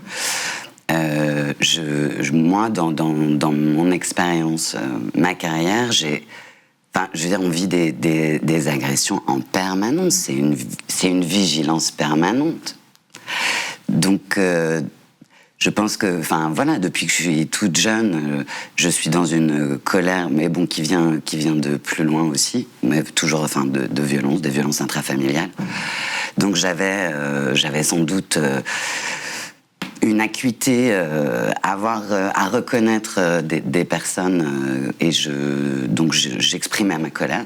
Moi, dans mon expérience, ma carrière, on vit des agressions en permanence. C'est une vigilance permanente. Donc, je pense que, depuis que je suis toute jeune, je suis dans une colère, mais bon, qui vient de plus loin aussi, mais toujours, de violence, des violences intrafamiliales. Donc, j'avais sans doute une acuité à reconnaître des personnes, et donc j'exprimais ma colère.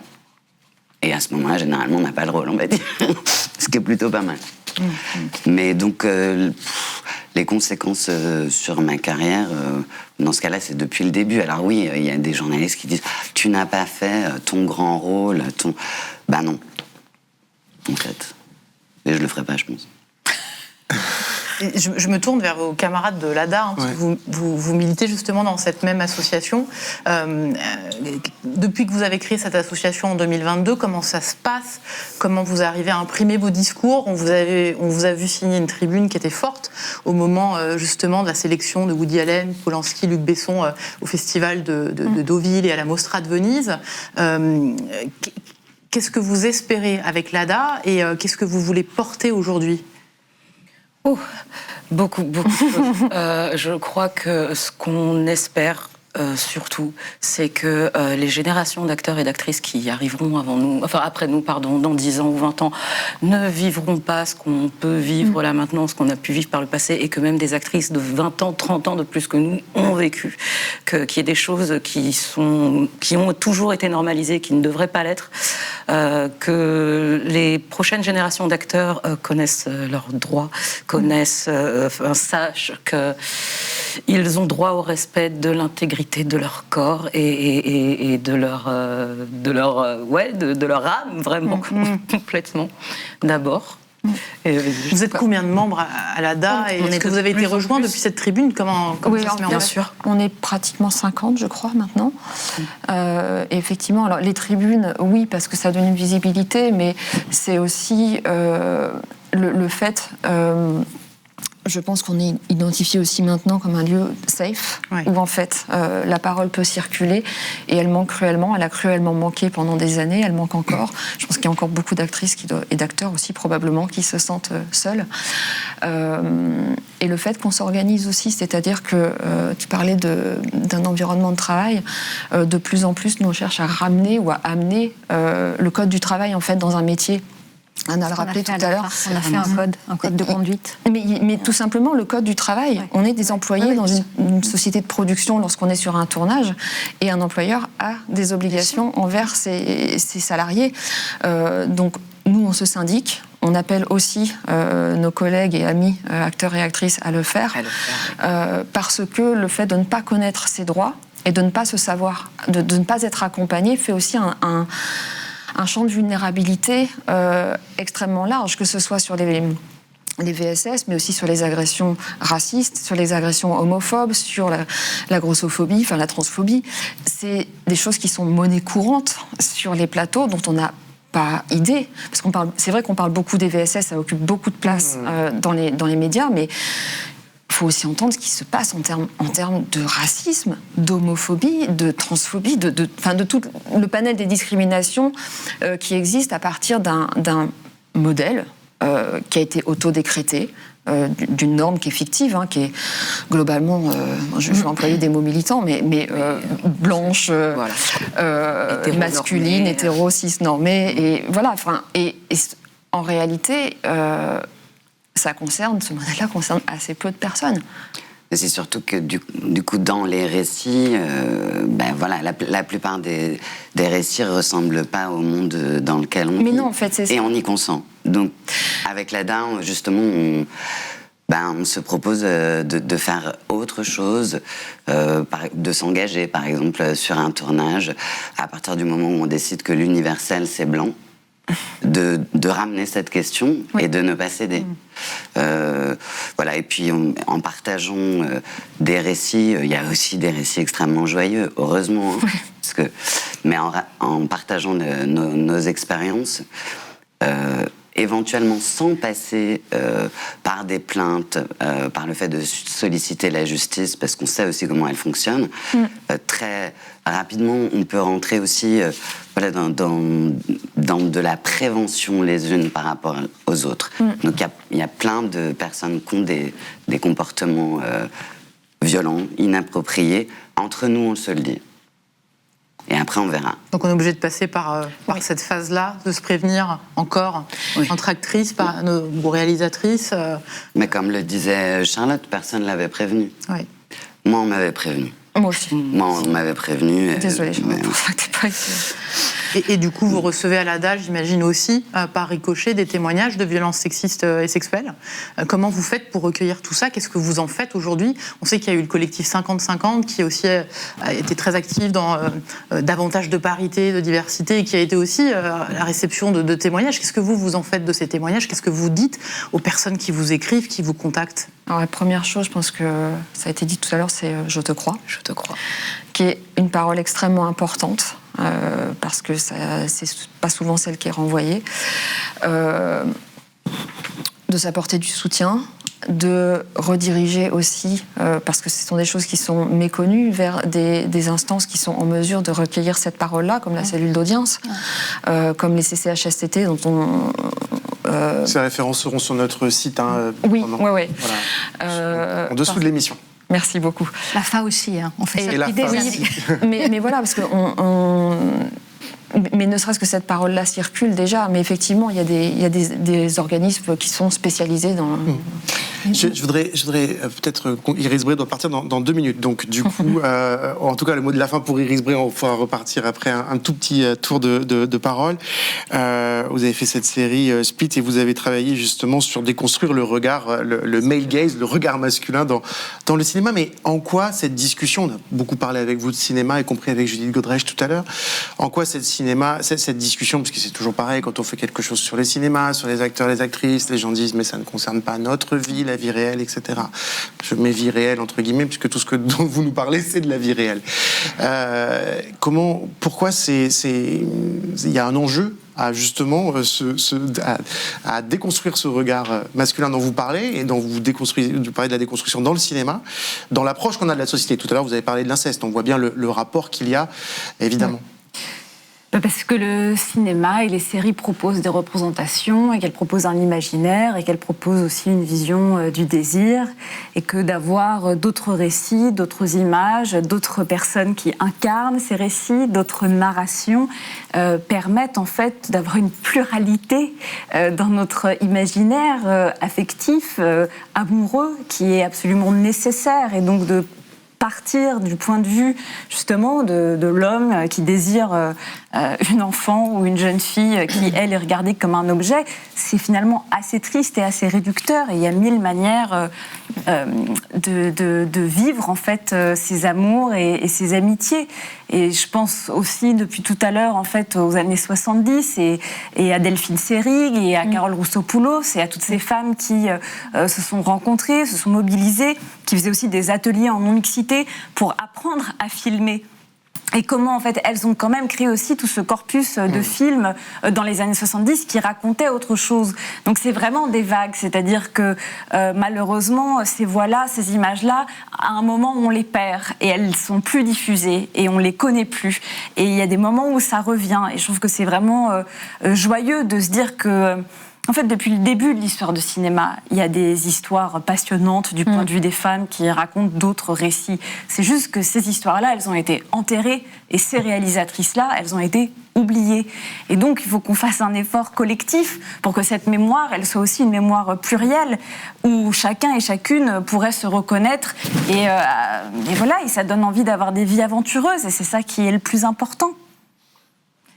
Et à ce moment-là, généralement, on n'a pas le rôle, on va dire, ce qui est plutôt pas mal. Mais donc, les conséquences sur ma carrière, dans ce cas-là, c'est depuis le début. Alors oui, il y a des journalistes qui disent « Tu n'as pas fait ton grand rôle, ton... » Bah non, en fait. Et je le ferai pas, je pense. Je me tourne vers vos camarades de l'ADA, parce que vous militez justement dans cette même association. Depuis que vous avez créé cette association en 2022, comment ça se passe? Comment vous arrivez à imprimer vos discours? On vous a vu signer une tribune qui était forte au moment justement de la sélection de Woody Allen, Polanski, Luc Besson au festival de Deauville et à la Mostra de Venise. Qu'est-ce que vous espérez avec l'ADA et qu'est-ce que vous voulez porter aujourd'hui? Beaucoup de choses. Je crois que ce qu'on espère surtout, c'est que les générations d'acteurs et d'actrices qui arriveront après nous, dans 10 ans ou 20 ans, ne vivront pas ce qu'on peut vivre là maintenant, ce qu'on a pu vivre par le passé, et que même des actrices de 20 ans, 30 ans de plus que nous ont vécu. Qu'il y ait des choses qui ont toujours été normalisées, qui ne devraient pas l'être, que les prochaines générations d'acteurs connaissent leurs droits, sachent qu'ils ont droit au respect de l'intégrité de leur corps et de leur âme, vraiment, complètement, d'abord. Vous êtes combien de membres à l'ADA et est-ce que vous avez été rejoints depuis cette tribune? Comment oui, ça se met en bien place? sûr. On est pratiquement 50, je crois, maintenant. Et effectivement, alors les tribunes, oui, parce que ça donne une visibilité, mais c'est aussi le fait... je pense qu'on est identifié aussi maintenant comme un lieu safe, où en fait la parole peut circuler, et elle manque cruellement, elle a cruellement manqué pendant des années, elle manque encore. Je pense qu'il y a encore beaucoup d'actrices et d'acteurs aussi probablement qui se sentent seuls. Et le fait qu'on s'organise aussi, c'est-à-dire que tu parlais d'un environnement de travail, de plus en plus nous on cherche à ramener ou à amener le code du travail en fait dans un métier. Anna l'a rappelé tout à l'heure. On a fait un code de conduite. Mais tout simplement, le code du travail. Ouais. On est des employés dans une société de production lorsqu'on est sur un tournage, et un employeur a des obligations envers ses salariés. Donc, nous, on se syndique. On appelle aussi nos collègues et amis, acteurs et actrices, à le faire. Parce que le fait de ne pas connaître ses droits et de ne pas se savoir, de ne pas être accompagné, fait aussi un champ de vulnérabilité extrêmement large, que ce soit sur les VSS, mais aussi sur les agressions racistes, sur les agressions homophobes, sur la grossophobie, enfin la transphobie. C'est des choses qui sont monnaie courante sur les plateaux, dont on n'a pas idée. Parce c'est vrai qu'on parle beaucoup des VSS, ça occupe beaucoup de place dans les médias, mais il faut aussi entendre ce qui se passe en termes de racisme, d'homophobie, de transphobie, de tout le panel des discriminations qui existent à partir d'un modèle qui a été autodécrété, d'une norme qui est fictive, qui est globalement, je vais employer des mots militants, mais blanche, masculine, hétéro, cis-normée, et voilà. Et en réalité... ce modèle-là concerne assez peu de personnes. C'est surtout que du coup, dans les récits, la plupart des récits ne ressemblent pas au monde dans lequel on vit. Mais non, en fait, c'est ça. Et on y consent. Donc, avec l'ADA, justement, on se propose de faire autre chose, de s'engager, par exemple, sur un tournage, à partir du moment où on décide que l'universel, c'est blanc. De ramener cette question et de ne pas céder. Et puis en partageant des récits, il y a aussi des récits extrêmement joyeux, heureusement, mais en partageant nos expériences, éventuellement sans passer par des plaintes, par le fait de solliciter la justice, parce qu'on sait aussi comment elle fonctionne, très rapidement, on peut rentrer aussi dans de la prévention les unes par rapport aux autres. Donc il y a plein de personnes qui ont des comportements violents, inappropriés. Entre nous, on se le dit. Et après, on verra. Donc on est obligé de passer par cette phase-là, de se prévenir encore entre actrices, par nos réalisatrices. Mais comme le disait Charlotte, personne ne l'avait prévenu. Oui. Moi, on m'avait prévenu. Moi aussi. Moi, on m'avait prévenu. Désolée, je ne t'ai pas ici. Et du coup, vous recevez à l'ADA, j'imagine aussi, par ricochet, des témoignages de violences sexistes et sexuelles. Comment vous faites pour recueillir tout ça? Qu'est-ce que vous en faites aujourd'hui? On sait qu'il y a eu le collectif 50-50 qui aussi a été très actif dans davantage de parité, de diversité, et qui a été aussi à la réception de témoignages. Qu'est-ce que vous en faites de ces témoignages? Qu'est-ce que vous dites aux personnes qui vous écrivent, qui vous contactent? Alors la première chose, je pense que ça a été dit tout à l'heure, c'est « je te crois ». Je te crois. Qui est une parole extrêmement importante, parce que c'est pas souvent celle qui est renvoyée, de s'apporter du soutien, de rediriger aussi, parce que ce sont des choses qui sont méconnues, vers des instances qui sont en mesure de recueillir cette parole-là, comme la cellule d'audience, comme les CCHSCT, dont Ces références seront sur notre site. Oui. Voilà, en dessous de l'émission. Merci beaucoup. La FA aussi, on fait ça et la depuis des FA années. aussi. Mais voilà, parce que mais ne serait-ce que cette parole-là circule déjà, mais effectivement, il y a des organismes qui sont spécialisés dans... Je voudrais peut-être Iris Bray doit partir dans 2 minutes. Donc du coup, en tout cas, le mot de la fin pour Iris Bray, on va repartir après un tout petit tour de parole. Vous avez fait cette série Split et vous avez travaillé justement sur déconstruire le regard, le male gaze, le regard masculin dans le cinéma. Mais en quoi cette discussion, on a beaucoup parlé avec vous de cinéma, y compris avec Judith Godrèche tout à l'heure, en quoi cette discussion, parce que c'est toujours pareil, quand on fait quelque chose sur les cinémas, sur les acteurs, les actrices, les gens disent mais ça ne concerne pas notre vie, la vie réelle, etc. Je mets vie réelle entre guillemets, puisque tout ce dont vous nous parlez, c'est de la vie réelle. Pourquoi il y a un enjeu à justement à déconstruire ce regard masculin dont vous parlez et dont vous parlez de la déconstruction dans le cinéma, dans l'approche qu'on a de la société. Tout à l'heure, vous avez parlé de l'inceste. On voit bien le rapport qu'il y a, évidemment. Parce que le cinéma et les séries proposent des représentations et qu'elles proposent un imaginaire et qu'elles proposent aussi une vision du désir et que d'avoir d'autres récits, d'autres images, d'autres personnes qui incarnent ces récits, d'autres narrations permettent en fait d'avoir une pluralité dans notre imaginaire affectif, amoureux, qui est absolument nécessaire et donc de partir du point de vue justement de l'homme qui désire une enfant ou une jeune fille qui, elle, est regardée comme un objet, c'est finalement assez triste et assez réducteur. Et il y a 1000 manières de vivre en fait ces amours et ces amitiés. Et je pense aussi depuis tout à l'heure en fait aux années 70 et à Delphine Seyrig et à Carole Roussopoulos et à toutes ces femmes qui se sont rencontrées, se sont mobilisées, qui faisaient aussi des ateliers en non-mixité pour apprendre à filmer. Et comment, en fait, elles ont quand même créé aussi tout ce corpus de films dans les années 70 qui racontaient autre chose. Donc c'est vraiment des vagues, c'est-à-dire que malheureusement, ces voix-là, ces images-là, à un moment, on les perd et elles sont plus diffusées et on les connaît plus. Et il y a des moments où ça revient. Et je trouve que c'est vraiment joyeux de se dire que... En fait, depuis le début de l'histoire du cinéma, il y a des histoires passionnantes du point de vue des femmes qui racontent d'autres récits. C'est juste que ces histoires-là, elles ont été enterrées et ces réalisatrices-là, elles ont été oubliées. Et donc, il faut qu'on fasse un effort collectif pour que cette mémoire, elle soit aussi une mémoire plurielle où chacun et chacune pourrait se reconnaître. Et voilà, et ça donne envie d'avoir des vies aventureuses et c'est ça qui est le plus important.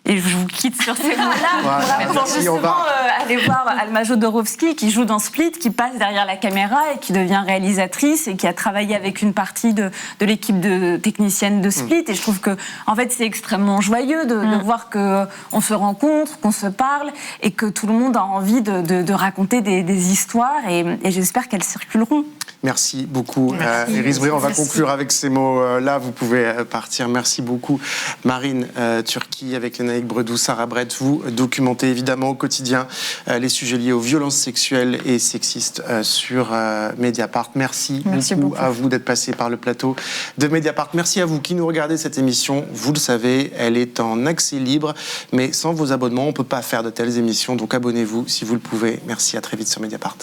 Et je vous quitte sur ces mots-là pour justement aller voir Alma Jodorowsky qui joue dans Split, qui passe derrière la caméra et qui devient réalisatrice et qui a travaillé avec une partie de l'équipe de technicienne de Split. Et je trouve que, en fait, c'est extrêmement joyeux de voir qu'on se rencontre, qu'on se parle et que tout le monde a envie de raconter des histoires et j'espère qu'elles circuleront. Merci beaucoup, Iris Bray. On va conclure avec ces mots-là. Vous pouvez partir. Merci beaucoup, Marine Turki, avec Lénaïque Bredou, Sarah Brett. Vous documentez évidemment au quotidien les sujets liés aux violences sexuelles et sexistes sur Mediapart. Merci beaucoup à vous d'être passé par le plateau de Mediapart. Merci à vous qui nous regardez cette émission. Vous le savez, elle est en accès libre, mais sans vos abonnements, on ne peut pas faire de telles émissions. Donc abonnez-vous si vous le pouvez. Merci, à très vite sur Mediapart.